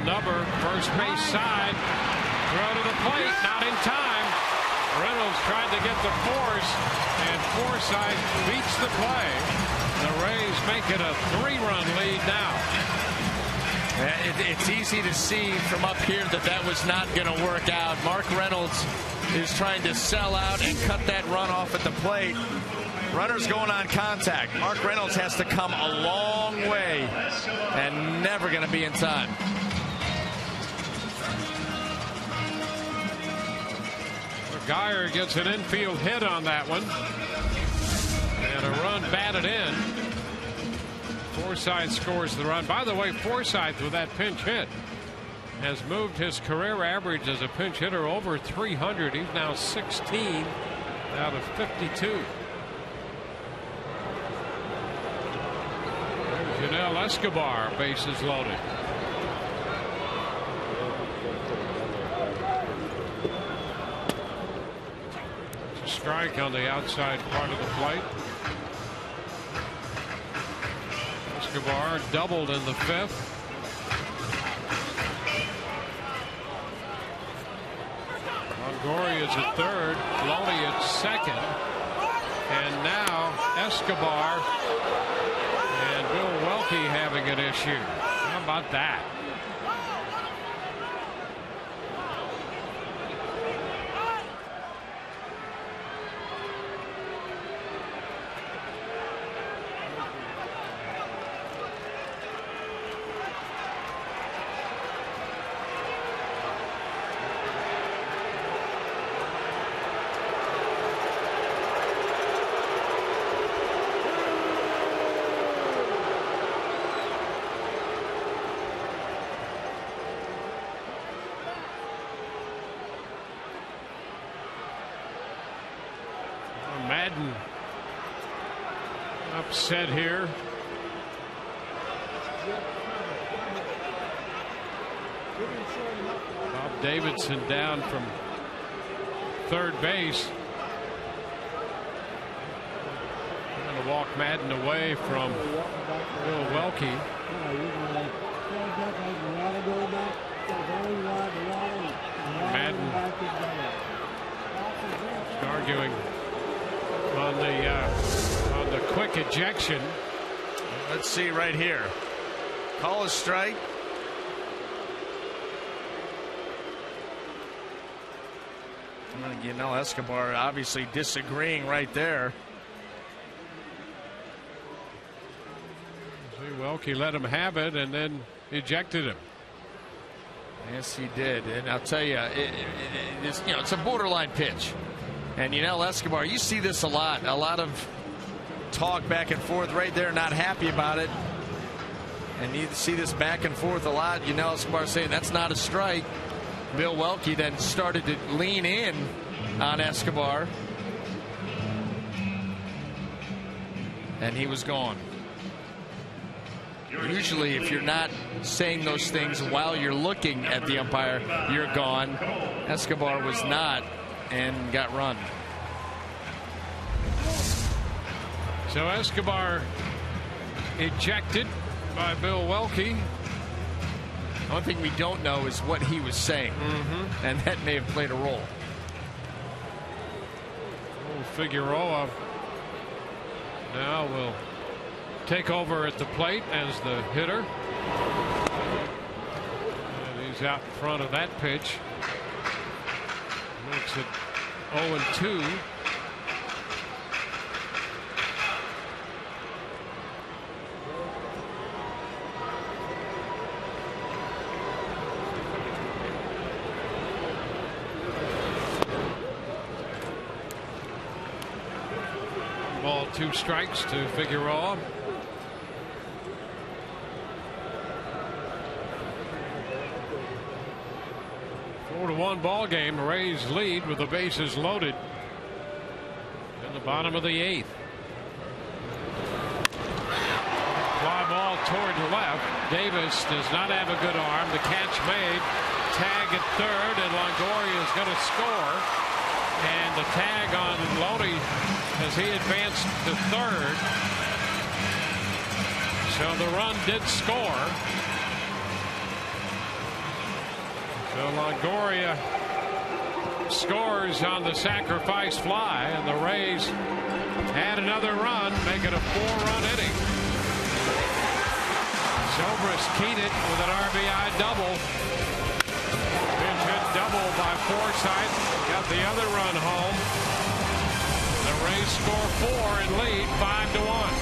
Speaker 1: Number, first base side. Throw to the plate, not in time. Reynolds tried to get the force, and Forsythe beats the play. The Rays make it a 3-run lead now.
Speaker 6: It's easy to see from up here that was not going to work out. Mark Reynolds is trying to sell out and cut that run off at the plate. Runner's going on contact. Mark Reynolds has to come a long way and never going to be in time.
Speaker 1: Geyer gets an infield hit on that one. And a run batted in. Forsythe scores the run. By the way, Forsythe, with that pinch hit, has moved his career average as a pinch hitter over 300. He's now 16 out of 52. There's Janelle Escobar, bases loaded. Strike on the outside part of the plate. Escobar doubled in the 5th. Longoria's at third, Loney at second, and now Escobar and Bill Welke having an issue. How about that? Madden upset here. Bob Davidson down from third base. Going to walk Madden away from Bill Welke. Madden arguing on the quick ejection.
Speaker 6: Let's see right here. Call a strike. You know, Escobar obviously disagreeing right there.
Speaker 1: Welke let him have it and then ejected him.
Speaker 6: Yes, he did. And I'll tell you, it's a borderline pitch. And Escobar, you see this a lot. A lot of talk back and forth right there, not happy about it. And you see this back and forth a lot. Escobar saying that's not a strike. Milwaukee then started to lean in on Escobar. And he was gone. Usually, if you're not saying those things while you're looking at the umpire, you're gone. Escobar was not and got run.
Speaker 1: So Escobar ejected by Milwaukee.
Speaker 6: One thing we don't know is what he was saying, and that may have played a role.
Speaker 1: Figueroa now will take over at the plate as the hitter. And he's out in front of that pitch. Makes it 0-2. Ball, 2 strikes to Figueroa. To 1 ball game. Rays lead with the bases loaded in the bottom of the 8th. Fly ball toward the left. Davis does not have a good arm. The catch made. Tag at third, and Longoria is going to score. And the tag on Loney as he advanced to third. So the run did score. So Longoria scores on the sacrifice fly, and the Rays add another run, make it a 4-run inning. Zobrist keyed it with an RBI double. Pinch hit double by Forsythe. Got the other run home. The Rays score 4 and lead 5-1.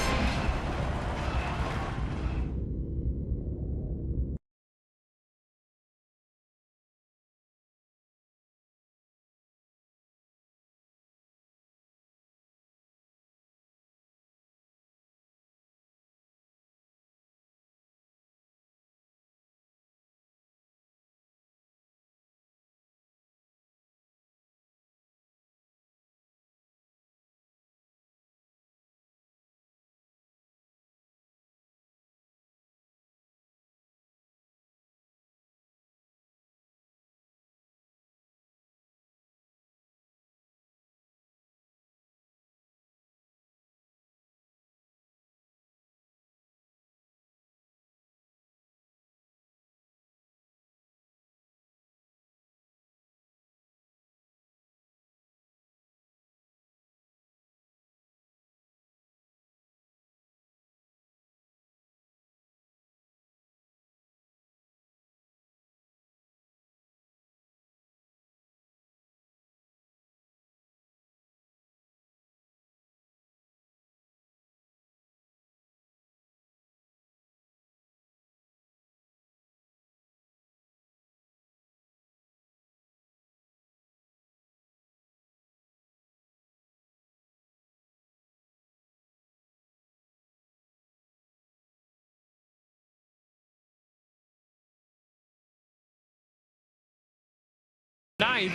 Speaker 1: Ninth,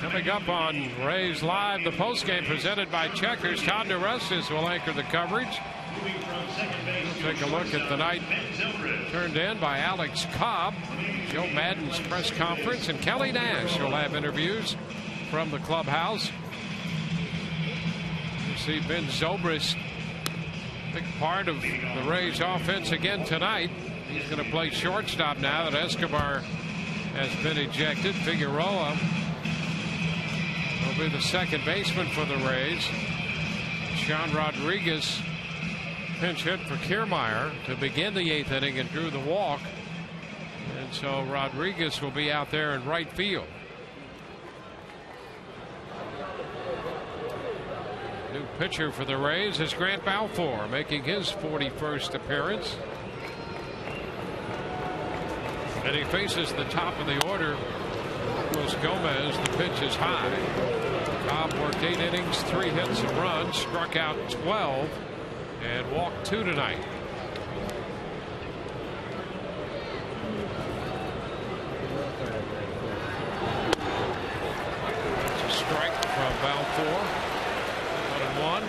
Speaker 1: coming up on Rays Live, the postgame presented by Checkers. Todd DeRustis will anchor the coverage. We'll take a look at the night turned in by Alex Cobb, Joe Madden's press conference, and Kelly Nash will have interviews from the clubhouse. You see Ben Zobrist, big part of the Rays offense again tonight. He's going to play shortstop now that Escobar has been ejected. Figueroa will be the second baseman for the Rays. Sean Rodriguez pinch hit for Kiermaier to begin the 8th inning and drew the walk. And so Rodriguez will be out there in right field. New pitcher for the Rays is Grant Balfour, making his 41st appearance. And he faces the top of the order. Luis Gomez. The pitch is high. Cobb worked 8 innings, 3 hits and runs, struck out 12, and walked 2 tonight. Balfour, 1-1.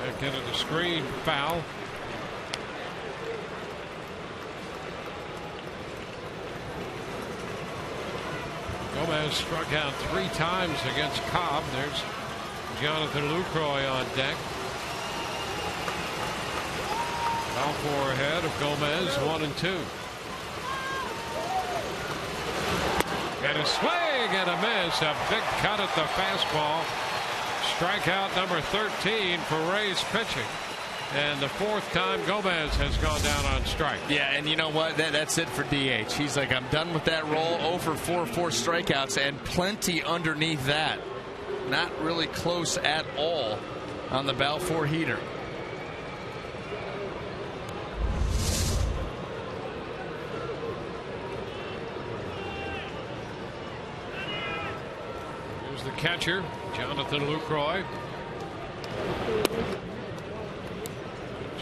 Speaker 1: Back into the screen, foul. Gomez struck out 3 times against Cobb. There's Jonathan Lucroy on deck. Balfour ahead of Gomez, 1-2. And a swing and a miss. A big cut at the fastball. Strikeout number 13 for Rays pitching. And the 4th time Gomez has gone down on strike.
Speaker 6: Yeah, and you know what? That's it for DH. He's like, I'm done with that role. 0 for 4 strikeouts, and plenty underneath that. Not really close at all on the Balfour heater.
Speaker 1: Here's the catcher, Jonathan Lucroy.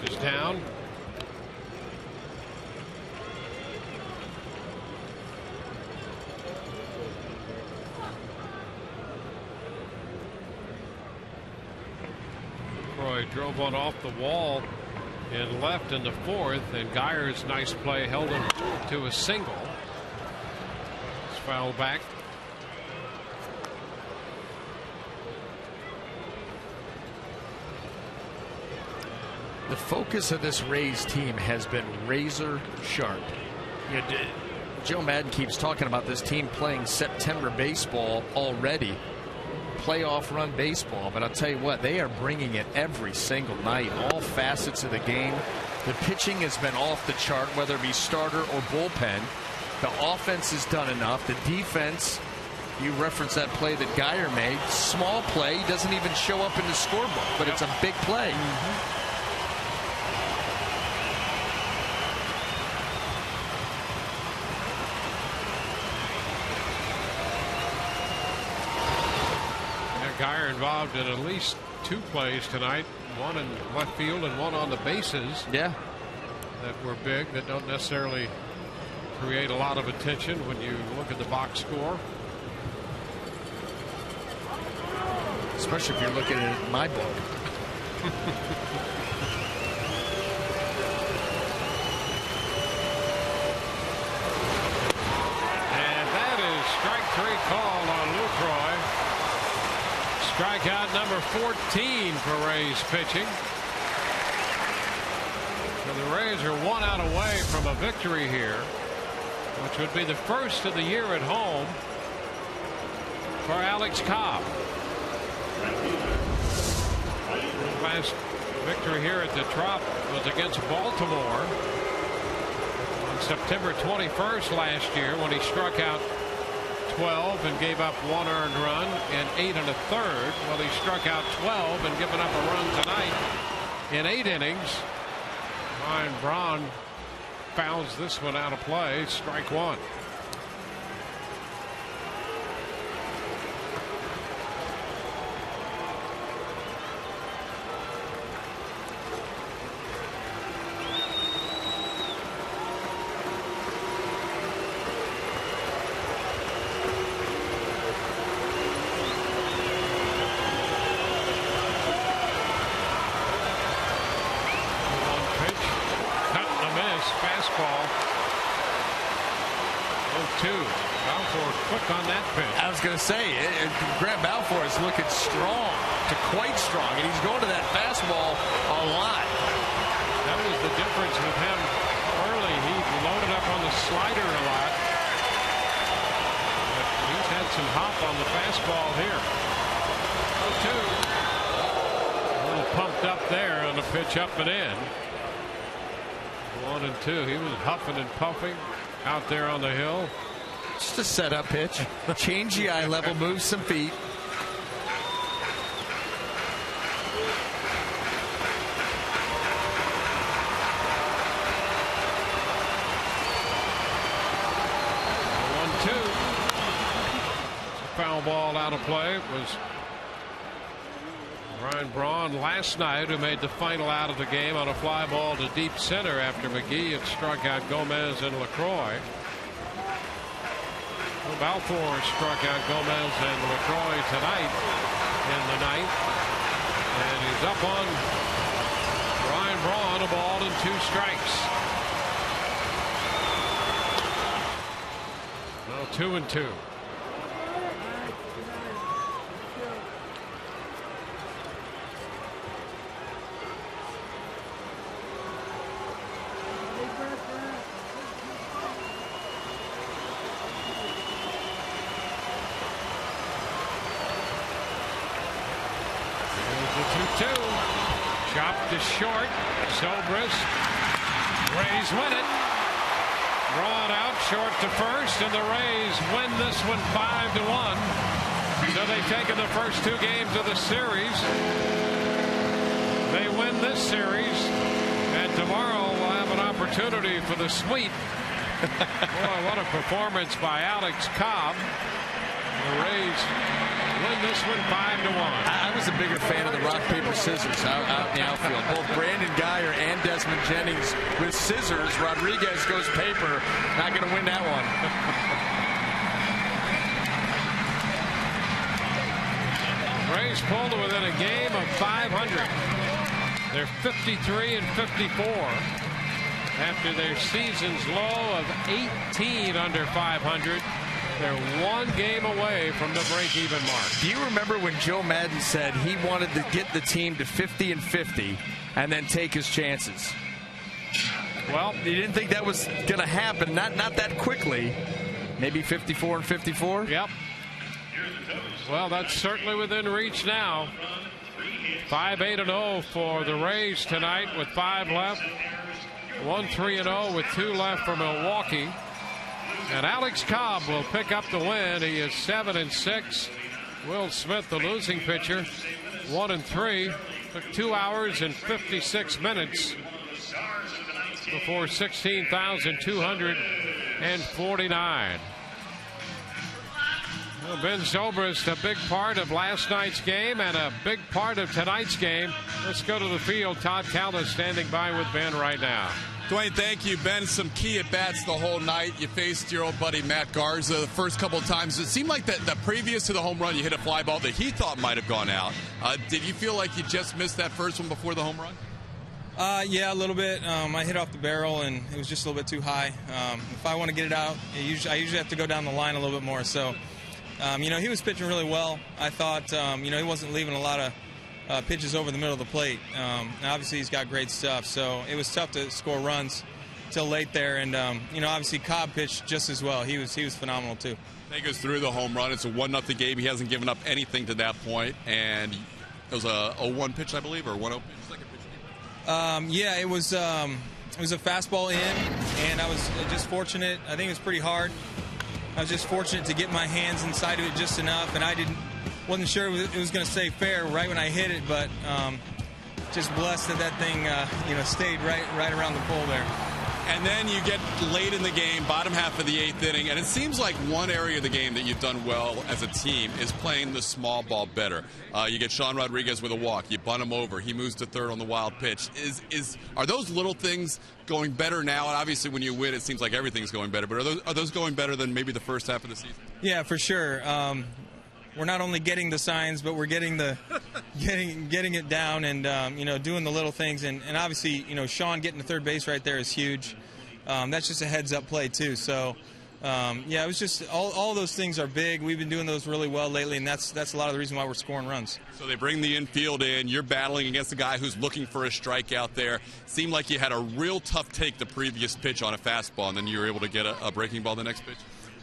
Speaker 1: Is down. Roy drove one off the wall and left in the 4th, and Geyer's nice play held him to a single. It's fouled back.
Speaker 6: The focus of this Rays team has been razor sharp. You know, Joe Madden keeps talking about this team playing September baseball already, playoff run baseball, but I'll tell you what, they are bringing it every single night, all facets of the game. The pitching has been off the chart, whether it be starter or bullpen. The offense has done enough. The defense, you referenced that play that Geyer made, small play, doesn't even show up in the scorebook, but it's a big play.
Speaker 1: Geyer involved in at least 2 plays tonight, one in left field and one on the bases.
Speaker 6: Yeah,
Speaker 1: that were big, that don't necessarily create a lot of attention when you look at the box score.
Speaker 6: Especially if you're looking at my book.
Speaker 1: And that is strike 3 call on Lucroy. Strikeout number 14 for Rays pitching. So the Rays are 1 out away from a victory here, which would be the first of the year at home for Alex Cobb. His last victory here at the Trop was against Baltimore on September 21st last year, when he struck out 12 and gave up 1 earned run and 8 1/3. Well, he struck out 12 and given up a run tonight in 8 innings. Ryan Braun fouls this one out of play. Strike 1. Fastball. 0-2. Balfour quick on that pitch.
Speaker 6: I was going to say, Grant Balfour is looking strong to quite strong, and he's going to that fastball a lot.
Speaker 1: That was the difference with him early. He loaded up on the slider a lot, but he's had some hop on the fastball here. 0-2. A little pumped up there on the pitch up and in. 1-2. He was huffing and puffing out there on the hill.
Speaker 6: Just a setup pitch. Change the eye level, move some feet. Foul ball out of play. It was
Speaker 1: Ryan Braun last night, who made the final out of the game on a fly ball to deep center after McGee had struck out Gomez and LaCroix. Well, Balfour struck out Gomez and LaCroix tonight in the ninth. And he's up on Ryan Braun, a ball and 2 strikes. Well, 2-2. Chopped to short. Zobrist. Rays win it. Drawn out short to first, and the Rays win this one 5-1. So they've taken the first 2 games of the series. They win this series, and tomorrow we'll have an opportunity for the sweep. Boy, what a performance by Alex Cobb. The Rays win this one 5-1.
Speaker 6: I was a bigger fan of the rock, paper, scissors out in the outfield. Both Brandon Guyer and Desmond Jennings with scissors. Rodriguez goes paper. Not going to win that one.
Speaker 1: Rays pulled within a game of 500. They're 53-54 after their season's low of 18 under 500. They're 1 game away from the break-even mark.
Speaker 6: Do you remember when Joe Madden said he wanted to get the team to 50-50 and then take his chances? Well, he didn't think that was going to happen. Not that quickly. Maybe 54-54?
Speaker 1: Yep. Well, that's certainly within reach now. 5-8-0 for the Rays tonight with 5 left. 1-3-0 with 2 left for Milwaukee. And Alex Cobb will pick up the win. He is 7-6. Will Smith, the losing pitcher, 1-3. Took 2 hours and 56 minutes before 16,249. Well, Ben Zobrist, a big part of last night's game and a big part of tonight's game. Let's go to the field. Todd Callis standing by with Ben right now.
Speaker 10: Dwayne, thank you. Ben, some key at-bats the whole night. You faced your old buddy Matt Garza the first couple of times. It seemed like that previous to the home run, you hit a fly ball that he thought might have gone out. Did you feel like you just missed that first one before the home run?
Speaker 11: Yeah, a little bit. I hit off the barrel, and it was just a little bit too high. If I want to get it out, I usually have to go down the line a little bit more. So, he was pitching really well. I thought, he wasn't leaving a lot of pitches over the middle of the plate. Obviously, he's got great stuff, so it was tough to score runs till late there. And obviously Cobb pitched just as well. He was phenomenal too.
Speaker 10: Take us through the home run. It's a 1-0 game. He hasn't given up anything to that point, and it was a 0-1 pitch, I believe, or 1-0 pitch. Second pitch.
Speaker 11: Yeah, it was a fastball in, and I was just fortunate. I think it was pretty hard. I was just fortunate to get my hands inside of it just enough, and wasn't sure it was going to stay fair right when I hit it, but just blessed that thing stayed right around the pole there.
Speaker 10: And then you get late in the game, bottom half of the 8th inning, and it seems like one area of the game that you've done well as a team is playing the small ball better. You get Sean Rodriguez with a walk. You bunt him over. He moves to third on the wild pitch. Are those little things going better now? And obviously when you win, it seems like everything's going better, but are those going better than maybe the first half of the season?
Speaker 11: Yeah, for sure. We're not only getting the signs, but we're getting getting it down and doing the little things. And obviously, Sean getting to third base right there is huge. That's just a heads-up play too. So it was just all those things are big. We've been doing those really well lately, and that's a lot of the reason why we're scoring runs.
Speaker 10: So they bring the infield in. You're battling against a guy who's looking for a strikeout there. Seemed like you had a real tough take the previous pitch on a fastball, and then you were able to get a breaking ball the next pitch.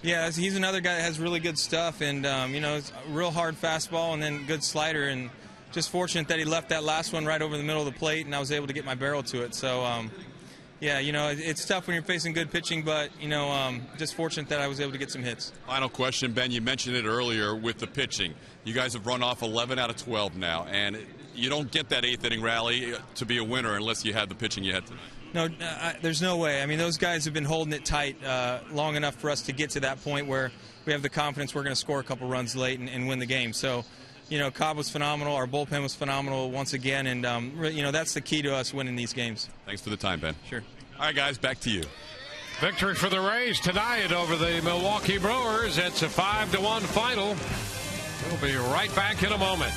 Speaker 11: Yeah, he's another guy that has really good stuff, and it's a real hard fastball and then good slider, and just fortunate that he left that last one right over the middle of the plate, and I was able to get my barrel to it. So, it's tough when you're facing good pitching, but just fortunate that I was able to get some hits.
Speaker 10: Final question, Ben. You mentioned it earlier with the pitching. You guys have run off 11 out of 12 now, and you don't get that 8th inning rally to be a winner unless you had the pitching you had tonight.
Speaker 11: No, there's no way. I mean, those guys have been holding it tight long enough for us to get to that point where we have the confidence we're going to score a couple runs late and win the game. So, Cobb was phenomenal. Our bullpen was phenomenal once again, and that's the key to us winning these games.
Speaker 10: Thanks for the time, Ben.
Speaker 11: Sure.
Speaker 10: All right, guys, back to you.
Speaker 1: Victory for the Rays tonight over the Milwaukee Brewers. It's a 5-1 final. We'll be right back in a moment.